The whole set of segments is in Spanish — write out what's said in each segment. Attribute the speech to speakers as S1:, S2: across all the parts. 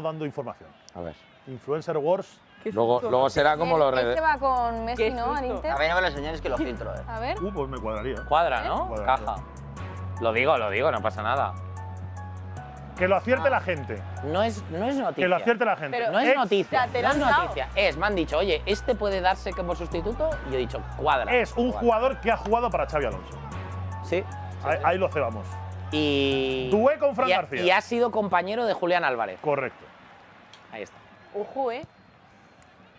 S1: dando información.
S2: A ver.
S1: Influencer Wars.
S2: Luego será como los
S3: Él
S2: redes.
S3: se va con Messi, ¿no? Al Inter.
S4: A ver, no me lo enseñes que lo filtro,
S3: A ver.
S1: Pues me cuadraría.
S2: Cuadra, ¿no?
S1: Cuadra.
S2: Caja. Lo digo, no pasa nada.
S1: Que lo acierte la gente.
S2: No es noticia.
S1: Que lo acierte la gente.
S3: Pero
S2: No es noticia,
S3: te
S2: no es
S3: lo han dado.
S2: noticia. Me han dicho, oye, este puede darse como sustituto. Y yo he dicho, cuadra.
S1: Es un
S2: Cuadra.
S1: jugador que ha jugado para Xavi Alonso.
S2: Sí.
S1: Ahí lo cebamos.
S2: Y.
S1: Tuve con Fran García.
S2: Y ha sido compañero de Julián Álvarez.
S1: Correcto.
S2: Ahí está.
S3: Ojo,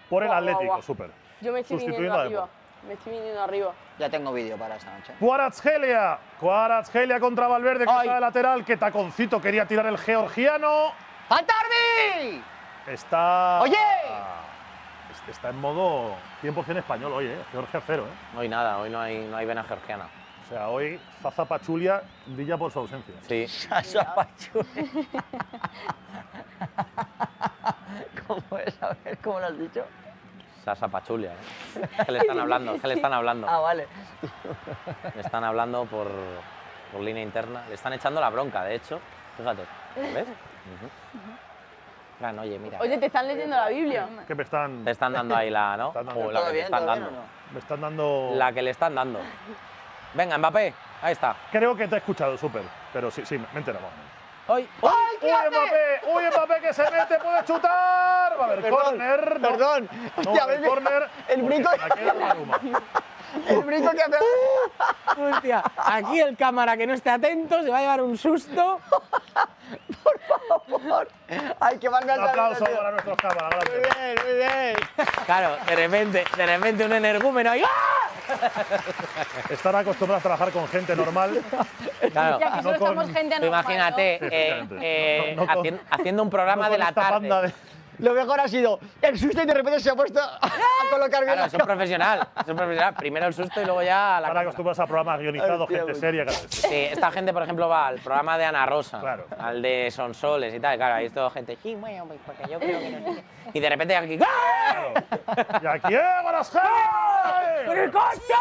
S1: Por el
S3: Guau,
S1: Atlético,
S3: guau.
S1: súper.
S3: Yo me estoy
S1: Sustituyendo
S3: viniendo
S1: a
S3: arriba.
S1: Depor.
S3: Me estoy viniendo arriba.
S4: Ya tengo vídeo para esta noche.
S1: Kvaratskhelia contra Valverde, que
S2: Ay.
S1: está de lateral. Que taconcito quería tirar el georgiano.
S4: ¡Atardi!
S1: Está.
S4: ¡Oye!
S1: Está en modo 100% español hoy, Georgia 0,
S2: No hay nada, hoy no hay vena georgiana.
S1: O sea, hoy Zaza Pachulia brilla por su ausencia.
S2: Sí.
S4: Sasha Pachulia. ¿Cómo es? A ver, ¿cómo lo has dicho?
S2: Sasa Pachulia, ¿eh? ¿Qué le están hablando? ¿Qué le están hablando?
S4: Ah, vale.
S2: Le están hablando por línea interna. Le están echando la bronca, de hecho. Fíjate. ¿Ves? Fran, oye, mira.
S3: Oye, te están leyendo la Biblia.
S1: Que me están.
S2: Te están dando ahí la, ¿no?
S1: Están dando.
S2: O la
S4: ¿Todo
S2: que le
S4: bien?
S2: están
S4: ¿Todo bien
S2: dando.
S4: o no?
S1: Me están dando.
S2: La que le están dando. Venga, Mbappé. Ahí está.
S1: Creo que te he escuchado, súper. Pero sí, me he enterado.
S2: ¡Ay!
S1: ¡Uy, Mbappé! ¡Uy, Mbappé que se mete! ¡Puede chutar! Va a haber córner. no.
S4: Perdón.
S1: No,
S4: Hostia,
S1: va a haber
S4: ¿ves?
S1: córner.
S4: El brinco,
S1: porque la queda Donnarumma.
S4: el brinco que hace.
S2: Hostia, aquí el cámara que no esté atento se va a llevar un susto.
S4: Por favor. Ay, que van
S1: Un aplauso para nuestros cámaras.
S4: Muy
S1: Gracias.
S4: bien, muy bien.
S2: Claro, de repente un energúmeno y ¡ah!
S1: Estar acostumbrados a trabajar con gente normal.
S2: Claro.
S3: Ya que
S1: no
S3: solo
S1: con-
S3: estamos gente
S2: Tú
S3: normal,
S2: imagínate
S3: ¿no?
S1: Efectivamente. No con-
S2: haciendo un programa
S1: no
S2: de
S1: con
S2: la
S1: esta
S2: tarde.
S1: panda de-
S4: Lo mejor ha sido el susto y de repente se ha puesto a colocar bien
S2: Claro, es un profesional. Es un profesional. Primero el susto y luego ya la
S1: Estar
S2: cámara.
S1: acostumbrados a programas guionizados,
S4: Hostia,
S1: gente
S4: muy
S1: seria. Claro.
S2: Sí, esta gente, por ejemplo, va al programa de Ana Rosa,
S1: Claro.
S2: al de Sonsoles y tal. Claro, ahí es todo gente. Sí, bueno, pues porque yo creo que no sé qué". Y de repente aquí. ¡ah!
S1: Claro. Y aquí,
S2: ¡Con el
S1: Kvaratskhelia!
S2: coche!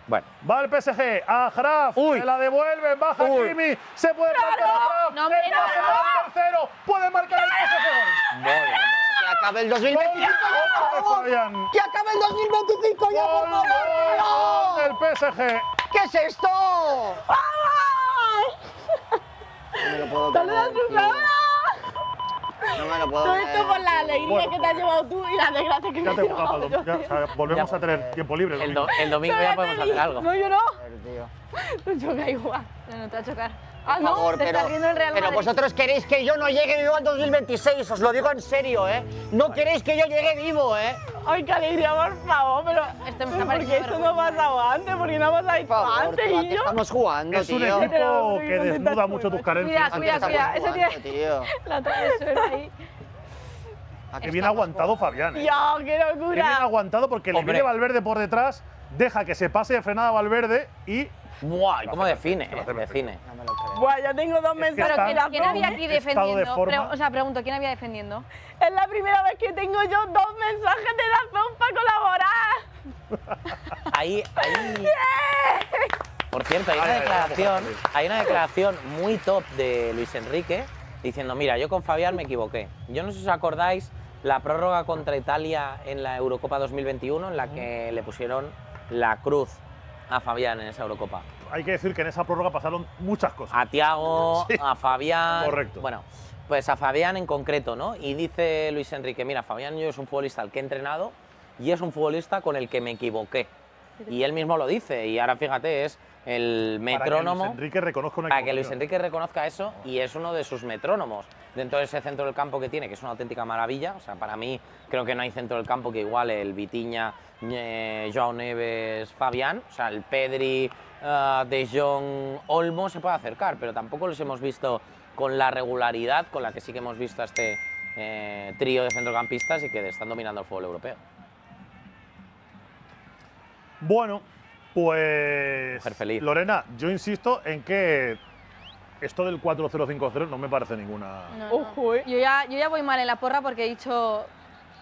S2: Bueno,
S1: Va el PSG, a Graf,
S2: Uy.
S1: se la devuelven, baja
S2: Uy.
S1: Kimi, se puede plantar Graf,
S3: No, hombre, no.
S1: el tercero, puede marcar el PSG.
S4: Que acabe el
S1: Gol
S4: 2025,
S1: de Fabián.
S4: que acabe el 2025 ya, por
S1: Gol
S4: favor.
S1: del PSG.
S4: ¿Qué es esto? No me lo puedo creer, tío. No me lo puedo
S3: Todo
S4: creer.
S3: esto por la alegría
S1: Bueno.
S3: que te has llevado tú y la desgracia que me
S1: Ya
S3: he
S1: te
S3: llevado yo.
S1: o sea, volvemos a tener tiempo libre.
S2: el domingo ya podemos hacer algo.
S3: No, yo no.
S4: Tío.
S3: No choca igual. No te va a chocar. Ah,
S4: Por
S3: no,
S4: favor,
S3: te está riendo el Real
S4: pero
S3: Madrid.
S4: vosotros queréis que yo no llegue vivo al 2026, os lo digo en serio, ¿eh? No queréis que yo llegue vivo, ¿eh?
S3: Ay, qué alegría, por favor, pero esto me está
S5: Porque esto no ha pasado antes, porque no ha pasado
S4: Por favor,
S5: antes
S4: tío, ¿a
S5: y
S4: qué
S5: yo.
S4: estamos jugando,
S1: Es un
S4: tío?
S1: equipo que desnuda mucho tus carencias.
S3: Cuida, cuida, eso tiene
S4: Tío.
S3: la travesura ahí.
S1: Que viene aguantado Fabián.
S5: ¡Yo, qué
S1: Que viene
S5: locura!
S1: aguantado porque le
S2: Hombre.
S1: viene Valverde por detrás, deja que se pase de frenada Valverde y.
S2: ¡Buah! ¿Y cómo define?
S1: Lo hace perfecto.
S2: Define.
S4: No me lo creo.
S5: Buah, ya tengo dos mensajes
S1: está-
S5: en la
S3: ¿Quién había aquí
S1: estado de
S3: defendiendo?
S1: forma.
S3: O sea, pregunto, ¿quién había defendiendo?
S5: Es la primera vez que tengo yo dos mensajes de Dazón para colaborar.
S2: Ahí. Por cierto, hay una declaración muy top de Luis Enrique diciendo, mira, yo con Fabián me equivoqué. Yo no sé si os acordáis la prórroga contra Italia en la Eurocopa 2021 en la que le pusieron la cruz a Fabián en esa Eurocopa.
S1: Hay que decir que en esa prórroga pasaron muchas cosas.
S2: A Thiago,
S1: Sí.
S2: a Fabián.
S1: Correcto.
S2: Bueno, pues a Fabián en concreto, ¿no? Y dice Luis Enrique, mira, Fabián yo es un futbolista al que he entrenado y es un futbolista con el que me equivoqué. Y él mismo lo dice, y ahora fíjate, es el metrónomo.
S1: Para que Luis Enrique reconozca una
S2: Para que Luis
S1: equivocación.
S2: Enrique reconozca eso y es uno de sus metrónomos dentro de ese centro del campo que tiene, que es una auténtica maravilla. O sea, para mí creo que no hay centro del campo que iguale el Vitinha, Joao Neves, Fabián. O sea, el Pedri, De Jong, Olmo se puede acercar, pero tampoco los hemos visto con la regularidad con la que sí que hemos visto a este trío de centrocampistas y que están dominando el fútbol europeo.
S1: Bueno, pues.
S2: Mujer feliz.
S1: Lorena, yo insisto en que esto del 4-0-5-0 no me parece ninguna.
S3: No,
S5: Ojo, ¿eh?
S3: Yo ya voy mal en la porra porque he dicho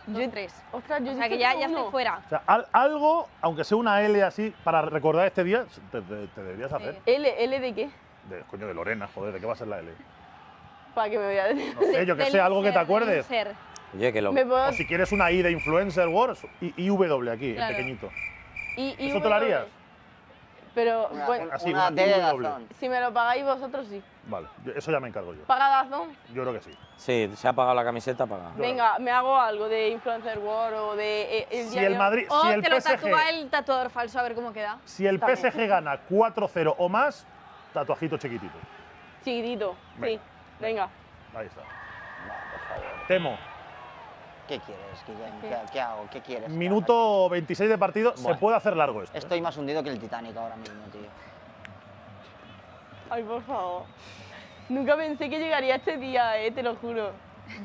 S3: 2-3.
S5: Ostras, yo
S3: O
S5: sí
S3: sea, que ya estoy fuera.
S1: O sea, algo, aunque sea una L así, para recordar este día, te deberías hacer.
S5: ¿L de qué?
S1: Coño, de Lorena, joder, ¿de qué va a ser la L?
S5: ¿Para qué me voy a decir?
S1: No sé, yo que sé, algo que te acuerdes.
S2: Oye, que lo.
S5: Me puedo...
S1: O si quieres una I de Influencer Wars, IW aquí,
S3: Claro.
S1: en pequeñito.
S5: y
S1: ¿Eso te lo harías?
S5: Pero, bueno,
S1: Así,
S4: una D de
S1: IW.
S4: Dazón.
S5: si me lo pagáis vosotros, sí.
S1: Vale, eso ya me encargo yo.
S5: ¿Paga Dazón?
S1: Yo creo que sí.
S2: Sí, se ha pagado la camiseta, paga.
S5: Venga, me hago algo de Influencer World o de el
S1: Si
S5: diario.
S1: el Madrid,
S3: O
S1: si el
S3: te lo
S1: PSG,
S3: tatúa el tatuador falso a ver cómo queda.
S1: si el
S5: También.
S1: PSG gana 4-0 o más, tatuajito chiquitito.
S5: Chiquitito, sí.
S1: Venga.
S5: Venga.
S1: Ahí está. Temo,
S4: ¿Qué quieres, Guillem? ¿Qué hago? ¿Qué quieres?
S1: minuto 26 de partido, se
S2: Bueno.
S1: puede hacer largo esto.
S4: Estoy más hundido que el Titanic ahora mismo, tío.
S5: Ay, por favor. Nunca pensé que llegaría este día, te lo juro.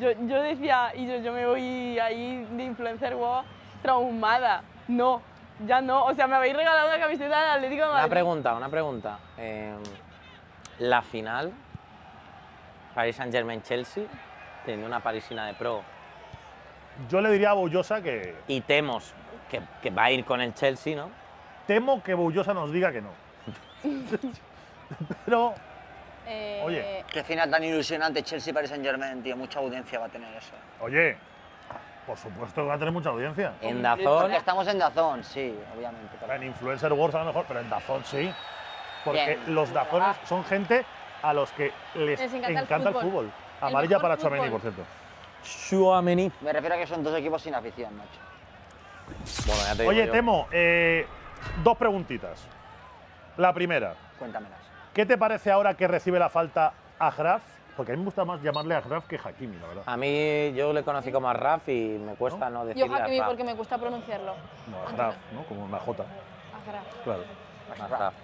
S5: Yo decía, y yo me voy ahí de Influencer World traumada. No, ya no. O sea, me habéis regalado una camiseta del Atlético de
S2: Una
S5: Madrid.
S2: pregunta. La final, Paris Saint-Germain-Chelsea, teniendo una parisina de pro,
S1: Yo le diría a Boullosa que
S2: y temos que va a ir con el Chelsea, ¿no?
S1: temo que Boullosa nos diga que no. Pero, Oye.
S4: Qué final tan ilusionante Chelsea-Paris Saint-Germain, tío. Mucha audiencia va a tener eso.
S1: oye, por supuesto que va a tener mucha audiencia.
S2: En
S4: Porque
S2: Dazón,
S4: estamos en Dazón, sí, obviamente. pero-
S1: En Influencer Wars a lo mejor, pero en Dazón sí. Porque
S4: Bien.
S1: los Dazones son gente a los que les
S3: Les encanta el
S1: encanta el
S3: fútbol.
S1: fútbol.
S3: El
S1: Amarilla
S3: mejor
S1: para
S3: fútbol.
S1: Tchouaméni, por cierto.
S2: Tchouaméni.
S4: Me refiero a que son dos equipos sin afición, macho.
S2: Bueno, ya te digo
S1: Oye,
S2: yo.
S1: Temo, dos preguntitas. La primera,
S4: Cuéntamelas.
S1: ¿qué te parece ahora que recibe la falta a Graf? Porque a mí me gusta más llamarle a Graf que Hakimi, la verdad.
S2: A mí yo le conocí como a Raf y me cuesta no
S3: Yo
S2: decirle a
S3: Hakimi
S2: Raf.
S3: porque me gusta pronunciarlo.
S1: No, a Graf, ¿no? Como una J,
S3: Agraf.
S1: claro.
S2: A Raf.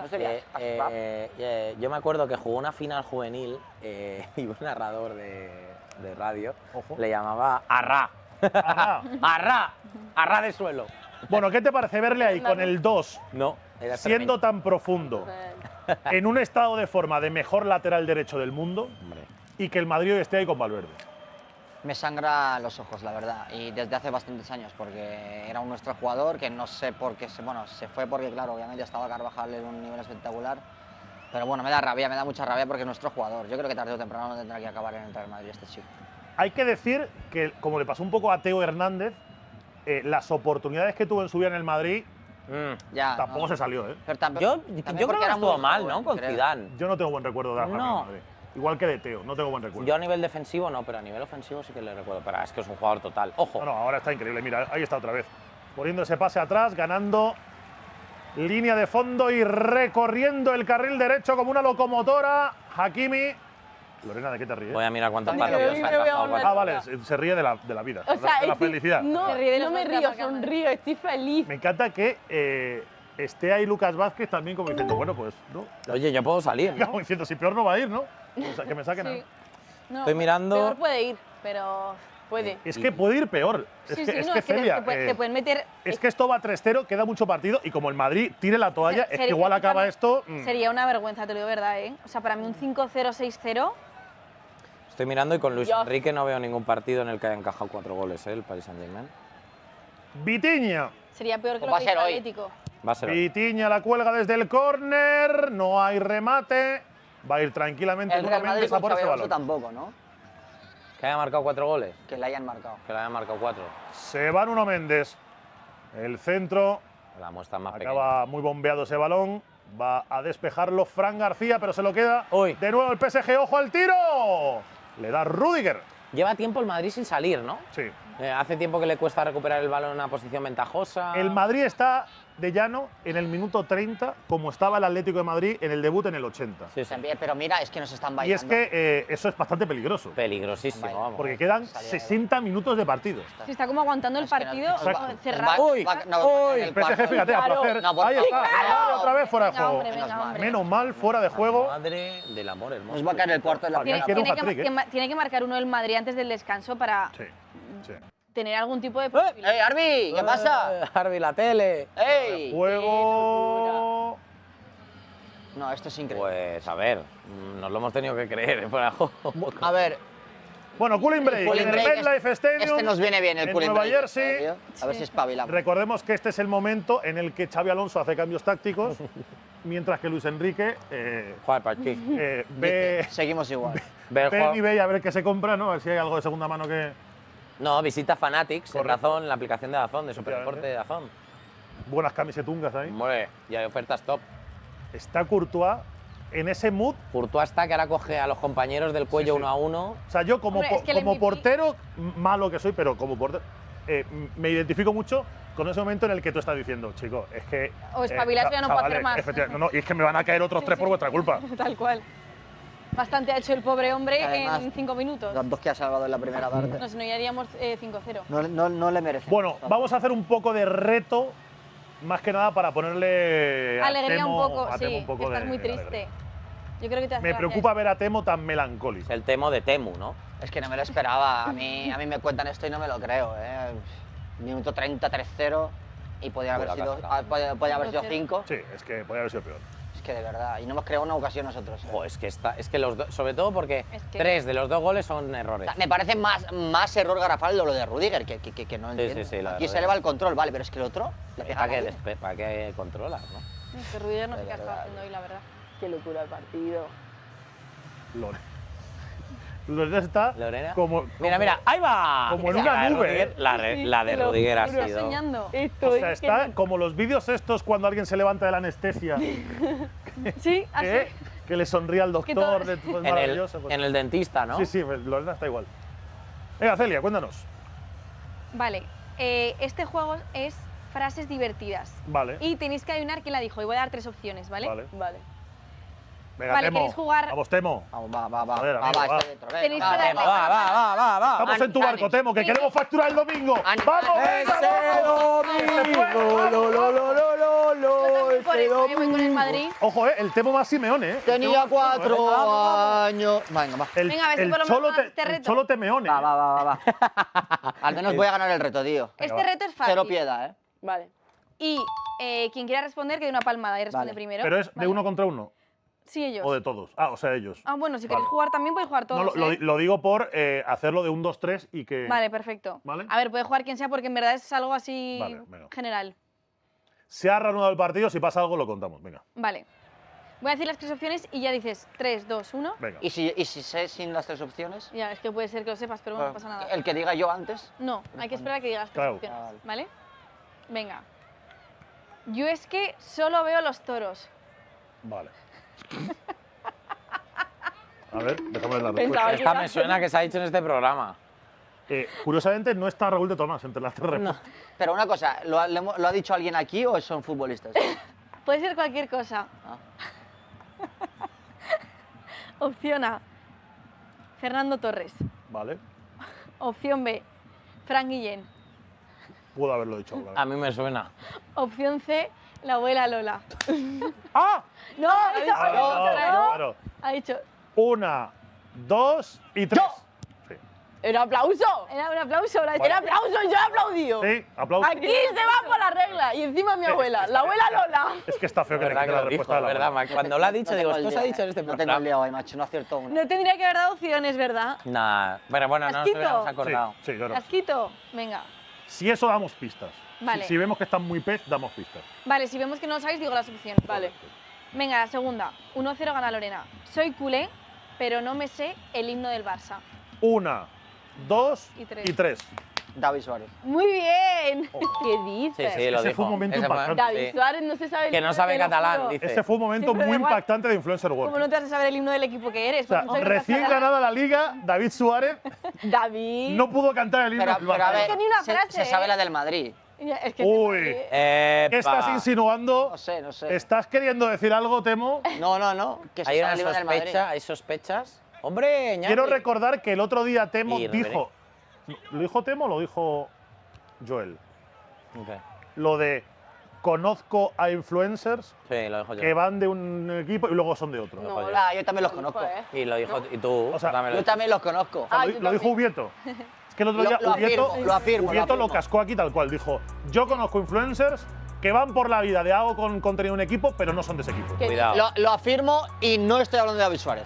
S4: ¿No sería Ashraf?
S2: Yo me acuerdo que jugó una final juvenil y un narrador de radio
S1: Ojo.
S2: le llamaba Arra.
S1: Arra.
S2: Arra. Arra de suelo.
S1: Bueno, ¿qué te parece verle ahí con el 2,
S2: No, era
S1: siendo tan profundo, en un estado de forma de mejor lateral derecho del mundo,
S2: Hombre.
S1: y que el Madrid hoy esté ahí con Valverde?
S4: Me sangra los ojos, la verdad, y desde hace bastantes años, porque era un nuestro jugador que no sé por qué, se fue porque, claro, obviamente estaba Carvajal en un nivel espectacular, pero bueno, me da rabia, me da mucha rabia porque es nuestro jugador. Yo creo que tarde o temprano tendrá que acabar en el Real Madrid este chico.
S1: Hay que decir que, como le pasó un poco a Teo Hernández, las oportunidades que tuvo en su vida en el Madrid
S4: Ya,
S1: tampoco
S4: no.
S1: se salió, ¿eh?
S4: Pero también-
S2: Yo
S4: también
S2: creo
S4: porque
S2: que
S4: era
S2: no
S4: muy
S2: estuvo mal,
S4: joven,
S2: ¿no? Con
S4: creo.
S2: Zidane.
S1: Yo no tengo buen recuerdo de Rafa en el
S2: No.
S1: Madrid. Igual que de Teo, no tengo buen recuerdo.
S2: Yo a nivel defensivo no, pero a nivel ofensivo sí que le recuerdo. Pero es que es un jugador total. Ojo.
S1: No, no, ahora está increíble. Mira, ahí está otra vez. Poniendo ese pase atrás, ganando línea de fondo y recorriendo el carril derecho como una locomotora. Hakimi. Lorena, ¿de qué te ríes?
S2: Voy a mirar cuántos
S4: También
S2: partidos
S5: creo
S2: ha
S5: que voy a
S2: encajado.
S5: volver.
S1: Ah, vale, se ríe de la vida,
S5: O sea,
S1: de la
S5: estoy-
S1: felicidad.
S5: No,
S3: Se ríe de
S5: no
S3: los
S5: me
S3: dos
S5: río,
S3: de la cámara.
S5: sonrío, estoy feliz.
S1: Me encanta que esté ahí Lucas Vázquez también como diciendo, bueno, pues no.
S2: Oye, yo puedo salir, ¿no?
S1: Como diciendo, si peor no va a ir, ¿no? O sea, que me saquen
S3: Sí.
S1: a…
S3: No,
S2: Estoy mirando.
S3: Peor puede ir, pero.
S5: Puede.
S1: Es que puede ir peor. Es
S3: Sí,
S1: que,
S3: sí,
S1: es
S3: no,
S1: que
S3: es que
S1: Celia,
S3: te pueden meter.
S1: es que esto va 3-0, queda mucho partido y como el Madrid tire la toalla, es que
S3: Sería-
S1: igual acaba esto…
S3: Sería una vergüenza, te lo digo verdad, ¿eh? O sea, para mí un 5-0, 6-0.
S2: Estoy mirando y con Luis
S5: Dios.
S2: Enrique no veo ningún partido en el que haya encajado 4 goles, ¿eh? El Paris Saint-Germain.
S1: Vitinha.
S3: Sería peor que
S4: Pues
S3: lo
S4: va a
S3: que
S4: ser
S3: hizo
S4: hoy.
S3: Atlético.
S2: Va a ser hoy.
S1: Vitinha la cuelga desde el córner, no hay remate, va a ir tranquilamente
S4: El Real
S1: nuevamente
S4: Madrid
S1: a
S4: con
S1: por
S4: Xabi
S1: ese
S4: Alonso
S1: balón.
S4: tampoco, ¿no?
S2: Que haya marcado 4 goles.
S4: Que le hayan marcado.
S2: Que le haya marcado 4.
S1: Se va Nuno Méndez. El centro,
S2: La muestra más pequeña.
S1: acaba muy bombeado ese balón, va a despejarlo Fran García, pero se lo queda
S2: Uy.
S1: de nuevo el PSG, ¡ojo al tiro! Le da Rüdiger.
S2: Lleva tiempo el Madrid sin salir, ¿no?
S1: Sí.
S2: Hace tiempo que le cuesta recuperar el balón en una posición ventajosa.
S1: El Madrid está de llano en el minuto 30, como estaba el Atlético de Madrid en el debut en el 80.
S2: Sí, sí.
S4: También, pero mira, es que nos están
S1: Y
S4: bailando.
S1: es que eso es bastante peligroso,
S2: Peligrosísimo,
S4: Vale.
S2: vamos.
S1: porque quedan
S4: Salía
S1: 60 minutos de partido.
S3: Se está como aguantando el
S4: Es que no-
S3: partido
S1: Exacto.
S3: cerrado.
S2: Uy,
S4: en
S1: El PSG, fíjate, a
S5: Claro.
S1: placer.
S4: No, por
S1: Ahí
S4: favor.
S1: está,
S4: Claro.
S1: otra vez fuera de
S3: Venga,
S1: juego.
S3: hombre, venga, hombre.
S1: Menos mal, fuera de juego.
S2: Madre del amor hermoso.
S4: Nos va a caer el cuarto de la
S1: Fabián
S4: primera.
S1: quiere un
S3: Tiene que,
S1: hat-trick, ¿eh?
S3: tiene que marcar uno el Madrid antes del descanso para
S1: Sí, sí.
S3: tener algún tipo de posibilidad.
S4: ¡Ey, Arbi! ¿Qué pasa?
S2: Harvey, la tele.
S4: ¡Ey!
S1: Juego.
S4: No, esto es increíble.
S2: Pues a ver, nos lo hemos tenido que creer fuera de juego.
S4: A ver,
S1: Bueno, cooling break.
S4: Cooling
S1: en el
S4: break,
S1: MetLife Stadium.
S4: este nos viene bien, el
S1: en
S4: cooling
S1: Nueva
S4: break,
S1: Jersey.
S4: tío. A ver si espabilamos.
S1: Recordemos que este es el momento en el que Xavi Alonso hace cambios tácticos, mientras que Luis Enrique
S2: Joder, para ti.
S1: ve,
S4: Seguimos igual.
S2: Ve el
S1: ve en
S2: juego.
S1: eBay a ver qué se compra, ¿no? A ver si hay algo de segunda mano que…
S2: No, visita Fanatics en
S1: Correcto.
S2: Dazón, la aplicación de Dazón, de Superdeporte de Dazón.
S1: Buenas camisetungas ahí.
S2: Hombre, y hay ofertas top.
S1: Está Courtois en ese mood.
S2: Courtois está que ahora coge a los compañeros del cuello
S1: Sí, sí.
S2: uno a uno.
S1: O sea, yo como,
S3: Hombre, es que el
S1: como
S3: MVP
S1: portero, malo que soy, pero como portero, me identifico mucho con ese momento en el que tú estás diciendo, chico, es que…
S3: O espabilaos, ya no puedo hacer más.
S1: Efectivamente, no, y es que me van a caer otros tres por vuestra culpa.
S3: Tal cual. Bastante ha hecho el pobre hombre
S4: Además,
S3: en 5 minutos.
S4: Los dos que ha salvado en la primera parte.
S3: No, si no, ya haríamos 5-0.
S4: No le merece.
S1: Bueno, vamos a hacer un poco de reto, más que nada para ponerle a
S3: Alegría
S1: Temo,
S3: un poco,
S1: a Temo
S3: sí.
S1: un poco
S3: Estás
S1: de
S3: muy
S1: alegría.
S3: triste. Yo creo que te hace
S1: Me
S3: gracia
S1: preocupa
S3: esto.
S1: ver a Temo tan melancólico.
S2: Es el Temo de Temu, ¿no?
S4: Es que no me lo esperaba. A mí me cuentan esto y no me lo creo. Minuto 30, 3-0 y podía haber
S2: Buena
S4: sido,
S2: casca.
S4: podía haber sido
S3: 5-0.
S4: 5.
S1: Sí, es que podría haber sido peor.
S4: Es que de verdad. Y no hemos creado una ocasión nosotros.
S2: Jo, es que los dos, sobre todo porque
S3: Es que-
S2: 3 de los 2 goles son errores.
S4: Me parece más error garrafal lo de Rudiger, que no entiendo.
S2: sí, lo de
S4: Aquí se
S2: Rudiger.
S4: le va el control, vale, pero es que el otro le pega
S2: ¿Para
S4: a
S2: qué,
S4: nadie.
S2: para qué controlas, no?
S3: Es que Rudiger no sé
S4: De
S3: qué ha estado
S4: verdad.
S3: haciendo hoy, la verdad.
S5: Qué locura el partido.
S1: Lorena está
S2: Lorena.
S1: como…
S2: Mira, ahí va.
S1: como en
S2: Esa,
S1: una
S2: la de
S1: nube,
S2: Rudiger-
S1: ¿eh?
S2: la de
S5: te lo
S2: Rudiger ha
S5: juro.
S3: Está
S2: sido.
S3: soñando.
S5: Esto
S1: O
S5: es
S1: sea,
S5: que
S1: está
S5: no-
S1: como los vídeos estos cuando alguien se levanta de la anestesia,
S3: Sí, así.
S1: que le sonríe al doctor,
S3: todo-
S1: pues
S2: En el,
S1: maravilloso. pues.
S2: en el dentista, ¿no?
S1: Sí, sí, pues Lorena está igual. Venga, Celia, cuéntanos.
S3: Vale. Este juego es frases divertidas.
S1: Vale,
S3: Y tenéis que adivinar quién la dijo. Y voy a dar 3 opciones, ¿vale?
S1: vale.
S5: Vale.
S1: Venga,
S3: Vale,
S1: Temo.
S3: ¿queréis jugar?
S1: Vamos, Temo.
S4: Vamos, va.
S1: A ver, amigo, va.
S4: Estoy dentro. venga,
S3: Tenéis
S4: va,
S3: que
S2: Temo,
S3: darle-
S2: va.
S1: Estamos en tu barco,
S4: ánimo.
S1: Temo, que
S3: Sí.
S1: queremos facturar el domingo.
S4: Ánimo.
S1: ¡Vamos!
S2: ¡Ese domingo!
S3: Yo también por eso, yo voy con el Madrid.
S1: Ojo, el Temo más Simeone,
S4: Tenía
S1: El Temo más Simeone,
S4: 4 años. Venga, va.
S1: El,
S3: Venga, a ver si
S1: el
S3: por lo
S1: Cholo
S3: menos te
S1: el
S3: reto.
S1: Cholo Temeone.
S4: Va. Al menos voy a ganar el reto, tío.
S3: Este reto es fácil.
S4: Cero piedad, ¿eh?
S5: Vale.
S3: Y quien quiera responder, que dé una palmada y responde
S4: Vale.
S3: primero.
S1: Pero es de
S3: ¿vale?
S1: uno contra uno.
S3: Sí, ellos.
S1: O de todos. Ah, o sea, ellos.
S3: Ah, bueno, si
S1: Vale.
S3: queréis jugar también podéis jugar
S1: No,
S3: todos.
S1: lo digo por hacerlo de un 2-3 y que.
S3: Vale, perfecto.
S1: Vale.
S3: A ver, puede jugar quien sea porque en verdad es algo así
S1: Vale, venga.
S3: general.
S1: Se ha reanudado el partido, si pasa algo lo contamos. Venga,
S3: Vale. Voy a decir las 3 opciones y ya dices 3, 2, 1.
S1: venga.
S4: ¿Y si sé sin las 3 opciones?
S3: Ya, es que puede ser que lo sepas, pero bueno, no pasa nada.
S4: El que diga yo antes.
S3: No, hay que esperar a que digas las 3
S1: Claro.
S3: opciones,
S4: Vale.
S3: ¿vale? Venga. Yo es que solo veo los toros.
S1: Vale. A ver, déjame ver la
S5: Pensaba
S1: respuesta.
S5: que-
S2: Esta me suena que se ha dicho en este programa.
S1: Curiosamente no está Raúl de Tomás entre las tres respuestas.
S4: Pero una cosa, ¿lo ha dicho alguien aquí o son futbolistas?
S3: Puede ser cualquier cosa.
S4: Ah.
S3: Opción A, Fernando Torres.
S1: Vale.
S3: Opción B, Fran Guillén.
S1: Pudo haberlo dicho.
S2: A mí me suena.
S3: Opción C, la abuela Lola.
S2: ¡Ah!
S3: No, ha dicho,
S1: Claro.
S3: ha dicho.
S1: 1, 2 y 3. Sí.
S5: ¡Era aplauso!
S3: Era un aplauso, lo ha dicho.
S5: ¡Era aplauso! ¡Yo he aplaudido!
S1: Sí, aplauso.
S5: Aquí se va por la regla. Y encima mi abuela, la abuela Lola.
S1: Es que está feo que le
S2: ¿Verdad
S1: quite
S2: que
S1: la
S2: lo dijo?
S1: respuesta de la
S2: ¿Verdad,
S1: abuela.
S2: Mac? Cuando lo ha dicho,
S4: No
S2: digo,
S4: tengo el
S2: esto se ha
S4: día,
S2: dicho en este
S4: No tengo
S2: programa.
S4: el día hoy, macho, no acierto una.
S3: No tendría que haber dado opciones, ¿verdad?
S2: Nah, pero bueno, no nos
S3: Asquito.
S2: hubiéramos
S1: Sí,
S2: acordado.
S1: sí, claro.
S3: ¿Las quito? Venga.
S1: Si eso damos pistas.
S3: Vale.
S1: Si vemos que están muy pez, damos pistas.
S3: Vale, si vemos que no lo sabéis, digo las opciones.
S5: Vale.
S3: Venga, la segunda. 1-0 gana Lorena. Soy culé, pero no me sé el himno del Barça.
S1: 1, 2
S3: Y tres.
S1: y 3.
S4: David Suárez.
S3: Muy bien.
S5: ¿Qué
S2: Sí,
S5: dices?
S2: sí, lo
S1: Ese
S2: dijo.
S1: fue un momento
S2: Ese fue-
S1: impactante.
S5: David
S2: sí.
S5: Suárez no se sabe el
S2: Que no
S5: nombre,
S2: sabe
S5: te lo
S2: catalán,
S5: juro.
S2: dice.
S1: Ese fue un momento
S3: Siempre
S1: muy
S3: da igual.
S1: impactante de Influencer World.
S3: ¿Cómo no te vas a saber el himno del equipo que eres?
S1: O sea,
S3: Por mucho que
S1: recién
S3: sepas catalán.
S1: ganada la liga, David Suárez
S5: David.
S1: no pudo cantar el himno
S4: Pero,
S1: del
S4: pero a
S1: Barça.
S4: ver,
S3: que ni una
S4: se
S3: frase,
S4: sabe
S3: ¿eh?
S4: la del Madrid.
S3: Ya, es que
S1: Uy.
S2: Epa.
S1: ¿Qué estás insinuando?
S4: No sé.
S1: ¿Estás queriendo decir algo, Temo?
S4: No, que se
S2: Hay
S4: sabe
S2: una
S4: el himno del Madrid.
S2: sospecha, hay sospechas. Hombre, Iñaki.
S1: Quiero recordar que el otro día Temo
S2: Y
S1: dijo… ¿Lo dijo Temo o lo dijo Joel?
S2: Ok.
S1: Lo de conozco a influencers
S2: Sí, lo dijo yo.
S1: que van de un equipo y luego son de otro.
S5: No,
S2: Joder.
S4: Ah, yo también los
S5: lo dijo,
S4: conozco.
S5: ¿eh?
S2: Y lo dijo y tú.
S1: O sea,
S2: también lo
S4: Yo también los conozco.
S1: O sea,
S5: Ah,
S1: lo,
S5: yo
S1: lo dijo
S5: también.
S1: Ubieto. Es que el otro día
S4: Lo afirmo, lo afirmo.
S1: Ubieto lo cascó aquí tal cual. Dijo, yo conozco influencers que van por la vida de algo con contenido en un equipo, pero no son de ese equipo.
S5: Que-
S2: Cuidado.
S4: Lo afirmo y no estoy hablando de David Suárez.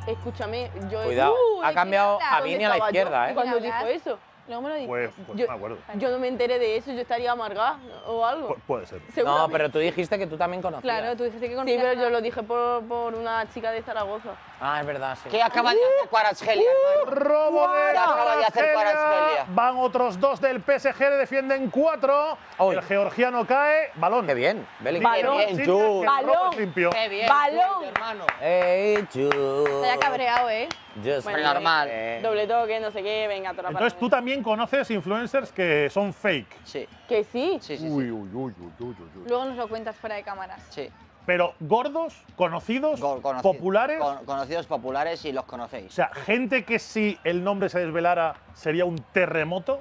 S5: Escúchame, yo.
S2: Cuidado.
S3: ¿de
S2: ha
S3: quién
S2: cambiado
S3: hablas?
S2: a
S5: ¿Dónde
S2: Vini a la
S5: estaba yo
S2: izquierda, ¿eh?
S5: Cuando
S3: ¿De quién
S5: dijo
S3: hablas?
S5: eso.
S3: Luego me lo dices.
S1: Pues
S5: Yo-
S1: no me acuerdo.
S5: Yo no me enteré de eso, yo estaría amargada o algo.
S1: Puede ser.
S2: No,
S5: Seguramente.
S2: pero tú dijiste que tú también conocías.
S3: Claro, tú dijiste que
S5: Sí,
S3: conocías
S5: pero
S3: a-
S5: yo lo dije por una chica de Zaragoza.
S2: Ah, es verdad, sí.
S4: ¿Qué acaba de hacer Kvaratskhelia, hermano?
S1: Robo de
S4: ¿Qué acaba de hacer
S1: Kvaratskhelia.
S4: Kvaratskhelia?
S1: Van otros 2 del PSG, le defienden 4.
S2: Uy.
S1: El georgiano cae. Balón.
S2: Qué bien, Bellingham.
S5: Balón.
S4: bien,
S1: Sí,
S4: Ju.
S1: que el robo
S5: Balón.
S1: es limpio.
S4: ¡Qué bien!
S5: ¡Balón!
S4: hermano!
S2: Hey, you.
S3: Se haya cabreado, ¿eh?
S2: Just
S5: Bueno,
S4: normal.
S5: Doble toque, no sé qué, venga, toda la
S1: Entonces tú también conoces influencers que son fake.
S4: Sí,
S5: Que sí.
S4: sí, sí.
S1: Uy,
S4: sí.
S1: uy, uy, uy, uy, uy.
S3: Luego nos lo cuentas fuera de cámaras.
S4: Sí.
S1: Pero gordos, conocidos,
S4: Conocidos-
S1: populares.
S4: conocidos populares y los
S1: O
S4: conocéis.
S1: sea, gente que si el nombre se desvelara sería un terremoto.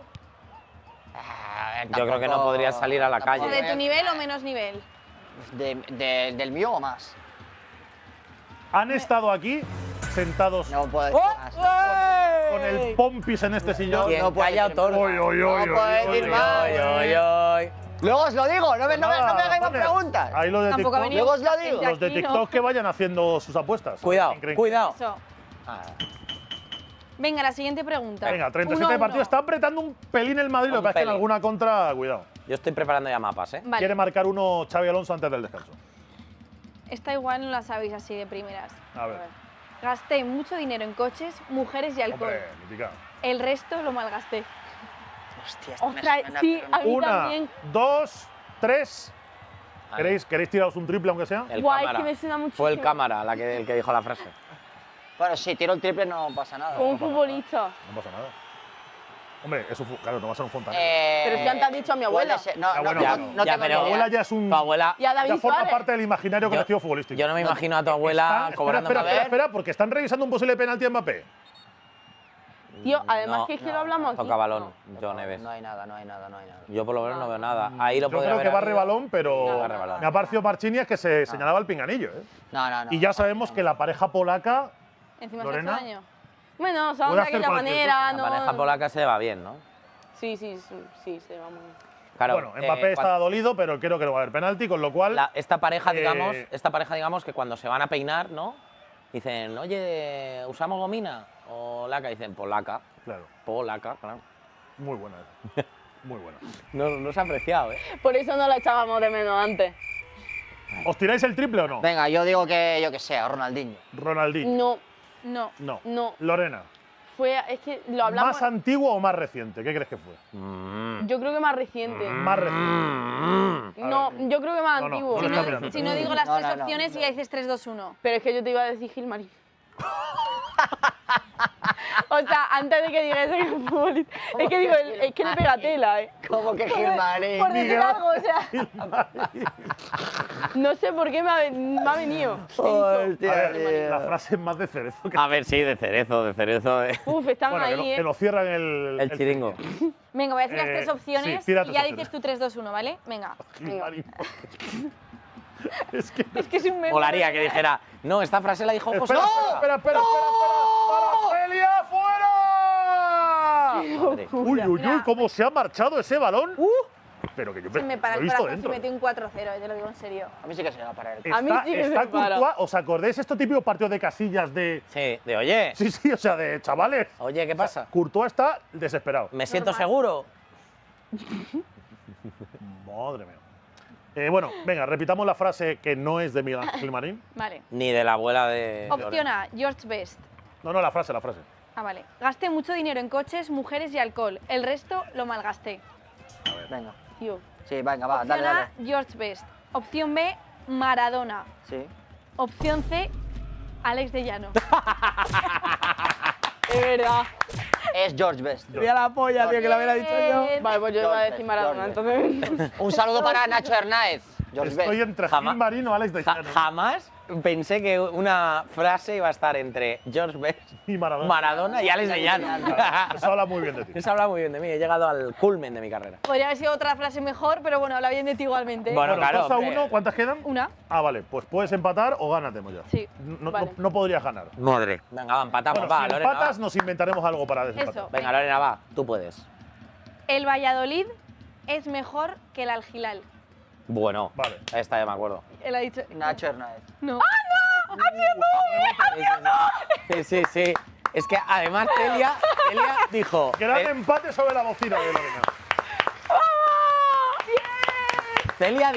S2: Yo creo que no podría salir a la calle.
S3: ¿O de tu nivel o menos nivel?
S4: ¿Del mío o más?
S1: Han estado aquí sentados
S4: No puedo decir más.
S1: con el pompis en este sillón.
S2: Quien
S4: no puede
S2: calla
S4: decir
S2: otorga.
S1: Oy, oy, oy,
S4: No puedo
S1: oy,
S4: decir
S1: oy,
S4: más.
S1: oy,
S2: Oy, oy.
S4: Luego os lo digo, no me
S1: Nada,
S4: hagáis más
S1: Juanes,
S4: preguntas.
S1: Ahí los de
S3: Tampoco ha
S1: TikTok,
S3: venido
S4: Luego os lo
S3: mucha
S4: digo.
S3: gente
S1: los de
S3: aquí, ¿no?
S1: TikTok que vayan haciendo sus apuestas.
S2: Cuidado,
S1: ¿Quién creen?
S2: cuidado.
S3: Eso.
S2: Ah,
S3: Venga, la siguiente pregunta.
S1: Venga, 37
S3: 1-1.
S1: partidos. Está apretando un pelín el Madrid. Lo
S2: Un
S1: que pasa es que en
S2: pelín.
S1: alguna contra, cuidado.
S2: yo estoy preparando ya mapas, ¿eh?
S3: Vale,
S1: Quiere marcar uno Xavi Alonso antes del descanso.
S3: esta igual no la sabéis así de primeras.
S1: A ver.
S3: Gasté mucho dinero en coches, mujeres y alcohol.
S1: Hombre, mítica.
S3: El resto lo malgasté.
S4: Hostia, esto me
S3: Ostras,
S4: suena,
S3: sí,
S4: pero
S3: a mí
S1: Una,
S3: también.
S1: 2, 3.
S2: Ah,
S1: ¿Queréis tiraros un triple aunque sea?
S2: El
S5: Guay,
S2: cámara.
S5: que me suena muchísimo.
S2: Fue el cámara el que dijo la frase.
S4: Bueno, si tiro el triple no pasa nada.
S5: Con un
S1: pasa
S5: futbolista.
S1: No pasa nada. Hombre, eso claro, no va a ser un fontanero.
S5: Pero si antes has dicho a mi abuela.
S4: puede ser- No,
S1: Ya,
S4: no,
S1: bueno,
S4: no,
S1: no.
S4: no
S2: Ya,
S4: tengo
S2: pero-
S4: ni
S1: Tu
S4: idea.
S1: abuela ya es un.
S2: Tu abuela.
S5: Y a David
S1: Ya forma
S5: Suárez.
S1: parte del imaginario colectivo futbolístico.
S2: Yo no me imagino a tu abuela
S1: Está-
S2: cobrando
S1: espera,
S2: más.
S1: espera, espera, porque están revisando un posible penalti a Mbappé.
S5: Tío, además
S2: No,
S5: que es que
S4: no,
S5: lo hablamos aquí.
S2: Toca balón,
S4: No,
S2: John Neves.
S4: No hay nada, no hay nada, no hay nada.
S2: Yo por lo menos no veo nada. Ahí lo
S1: Yo
S2: podría
S1: creo que
S2: haber
S1: barre
S2: habido.
S1: balón, pero
S2: Barre balón.
S1: me ha parecido Marchini que se señalaba el pinganillo. ¿eh?
S4: No, no, no.
S1: Y ya sabemos que la pareja polaca.
S3: Encima
S1: Lorena.
S3: se hace daño.
S5: Bueno,
S1: Puede
S5: son de
S1: hacer
S5: aquella
S1: cualquier
S5: manera,
S1: cosa.
S5: no.
S2: La pareja polaca se va bien, ¿no?
S5: Sí, sí, sí, se va muy bien.
S2: Claro,
S1: Bueno, Mbappé está dolido, pero creo que no va a haber penalti, con lo cual.
S2: esta pareja,
S1: Eh,
S2: digamos que cuando se van a peinar, ¿no? Dicen, oye, ¿usamos gomina? O laca, dicen, polaca.
S1: Claro,
S2: Polaca, claro.
S1: muy buena. esa. Muy buena.
S2: No se ha apreciado, ¿eh?
S5: Por eso no la echábamos de menos antes.
S1: ¿Os tiráis el triple o no?
S4: Venga, yo digo que yo que sé, Ronaldinho.
S1: Ronaldinho.
S5: No,
S3: No.
S1: No.
S5: no.
S1: Lorena.
S5: Es que lo hablamos.
S1: ¿Más antiguo o más reciente? ¿Qué crees que fue?
S5: Yo creo que más reciente.
S1: Más reciente.
S5: No, yo creo que más
S1: No, no,
S5: antiguo.
S1: no lo está mirando.
S3: Si no digo las
S4: No,
S3: tres
S4: no, no.
S3: opciones y ya dices 3, 2, 1.
S5: Pero es que yo te iba a decir Gilmarín. O sea, antes de que diga eso que es futbolista. Es que digo, es que le pega tela, ¿eh?
S4: ¿Cómo que Gilmarín?
S5: Por decir algo, o sea. No sé por qué me ha venido.
S1: A ver, la frase es más de Cerezo. Que,
S2: A ver, sí, de cerezo.
S5: Uf, están
S1: bueno,
S5: ahí,
S1: que nos cierran el
S2: chiringo.
S3: Venga, voy a decir las tres opciones
S1: sí, tira
S3: y
S1: tus
S3: ya
S1: opciones.
S3: dices tú 3, 2, 1, ¿vale? Venga.
S1: Gilmarín. Es que.
S5: Es que es un meme.
S2: Molaría que dijera, no, esta frase la dijo José.
S1: Espera, espera. ¡Para Celia, fuera!
S2: Madre.
S1: Uy, uy, uy, cómo se ha marchado ese balón. Pero que yo
S3: Se me para
S1: lo he
S3: el
S1: visto
S3: corazón
S1: dentro.
S3: si metí un 4-0, te lo digo en serio.
S4: A mí sí que se me va a parar el
S5: A mí sí que se
S1: está
S5: me para.
S1: Courtois. ¿Os acordáis estos típicos partidos de casillas de.
S2: Sí, de oye,
S1: Sí, sí, o sea, de chavales?
S2: oye, ¿qué pasa?
S1: Courtois está desesperado.
S2: Me siento
S3: Normal.
S2: seguro.
S1: Madre mía. Bueno, venga, repitamos la frase que no es de Miguel Ángel Marín.
S3: Vale.
S2: Ni de la abuela de.
S3: Opción A, George Best.
S1: No, la frase.
S3: Ah, vale. Gasté mucho dinero en coches, mujeres y alcohol. El resto lo malgasté.
S4: Venga.
S5: Tío.
S4: Sí, venga, va,
S3: Opción
S4: dale,
S3: A,
S4: dale.
S3: George Best. Opción B, Maradona.
S4: Sí.
S3: Opción C, Alex de Llano.
S5: Es verdad.
S4: Es George Best.
S2: Mira la polla, tío, que la hubiera dicho yo.
S5: Vale, pues yo iba a
S4: George
S5: decir
S4: Best,
S5: Maradona,
S4: George
S5: entonces.
S4: Un saludo para Nacho Hernández. George
S1: Estoy
S4: Best.
S1: entre
S2: Jamás-
S1: Gil Marín o Alex de Llano.
S2: Jamás pensé que una frase iba a estar entre George Best,
S1: Y Maradona.
S2: Maradona y Alex de Llano.
S1: Eso habla muy bien de ti.
S2: Eso habla muy bien de mí, he llegado al culmen de mi carrera.
S3: Podría haber sido otra frase mejor, pero bueno, habla bien de ti igualmente.
S2: Bueno, claro,
S1: 2 a
S2: hombre.
S1: 1, ¿cuántas quedan?
S3: Una.
S1: Ah, vale, pues puedes empatar o gánate, ya.
S3: Sí.
S1: No,
S5: Vale.
S1: no podrías ganar.
S2: Madre. Venga, va, empatamos,
S1: Bueno,
S2: va,
S1: si
S2: Lorena.
S1: empatas,
S2: Va.
S1: nos inventaremos algo para desempatar.
S3: Eso.
S2: Venga, Lorena, va, tú puedes.
S3: El Valladolid es mejor que el Algilal.
S2: Bueno,
S1: Vale.
S2: esta ya me acuerdo.
S3: Él ha dicho.
S4: Nacho Hernández.
S3: No.
S2: Sí, sí, sí. Es que además Celia Celia dijo.
S1: Gran empate sobre la bocina de Lorena.
S2: Celia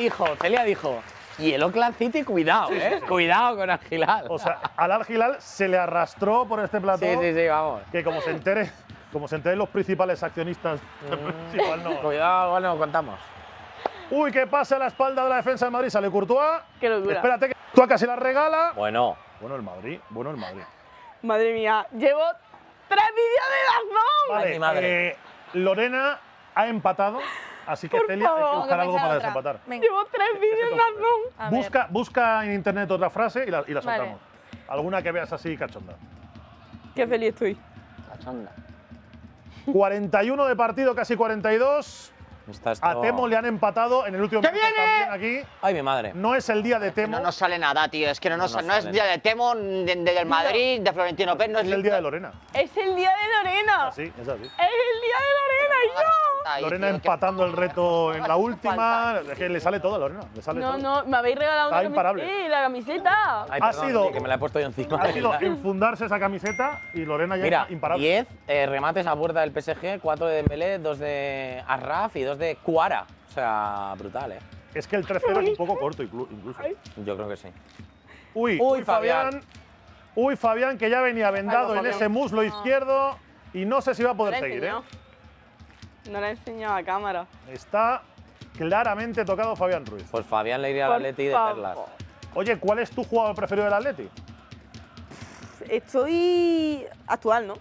S2: dijo. Y el Oakland City, cuidado, cuidado con Al-Hilal.
S1: O sea, al Al-Hilal se le arrastró por este plató.
S2: Sí, vamos.
S1: Que como se enteren los principales accionistas del principal, no.
S2: Cuidado, bueno, contamos.
S1: Uy, que pasa a la espalda de la defensa del Madrid. Sale Courtois.
S5: Qué locura.
S1: Espérate que Courtois casi la regala.
S2: Bueno,
S1: Bueno el Madrid.
S5: Madre mía, llevo 3 vídeos de Dazón.
S1: Vale,
S2: mi madre.
S1: Lorena ha empatado, así que
S5: Por
S1: Celia hay que
S5: favor.
S1: buscar algo
S3: Tengo que
S1: para
S3: pensar otra.
S1: desempatar.
S3: Venga,
S5: Llevo 3 vídeos de Dazón.
S3: a ver.
S1: Busca en internet otra frase y la soltamos. Alguna que veas así cachonda.
S5: Qué feliz estoy.
S4: Cachonda.
S1: 41 de partido, casi 42.
S2: está esto.
S1: A Temo le han empatado en el último minuto también aquí.
S2: Ay, mi madre.
S1: No es el día de Temo,
S4: No nos sale nada, tío. Es que no
S2: nos
S4: es
S2: sale.
S4: día de Temo, del Madrid, de Florentino Pérez. No
S1: es el día de Lorena.
S5: Es el día de Lorena.
S1: Así, es así.
S5: Es el día de Lorena y yo.
S4: Ay,
S1: Lorena
S4: tío,
S1: empatando el reto en la última.
S4: falta.
S1: Es que le sale todo a Lorena. Le sale todo.
S5: No, me habéis regalado
S1: Está
S5: una
S1: imparable.
S5: camiseta. La camiseta.
S2: Ay,
S1: Ha
S2: perdón,
S1: sido-
S2: sí, que me la he puesto yo encima.
S1: Ha sido enfundarse esa camiseta y Lorena ya
S2: Mira,
S1: está imparable.
S2: 10 remates a puerta del PSG, 4 de Dembélé, 2 de Arraf y 2 de Cuara. O sea, brutal,
S1: Es que el 3-0 es un poco corto incluso.
S2: Yo creo que sí.
S1: Uy,
S2: Uy,
S1: Fabián. Uy, Fabián, que ya venía vendado en
S5: Fabián.
S1: ese muslo izquierdo y no sé si va a
S5: No
S1: poder
S5: la he
S1: seguir.
S5: enseñado. No la he enseñado a cámara.
S1: Está claramente tocado Fabián Ruiz.
S2: Pues Fabián le iría al
S5: Por
S2: Atleti de
S5: favor.
S2: perlas.
S1: Oye, ¿cuál es tu jugador preferido del Atleti?
S5: Estoy actual, ¿no?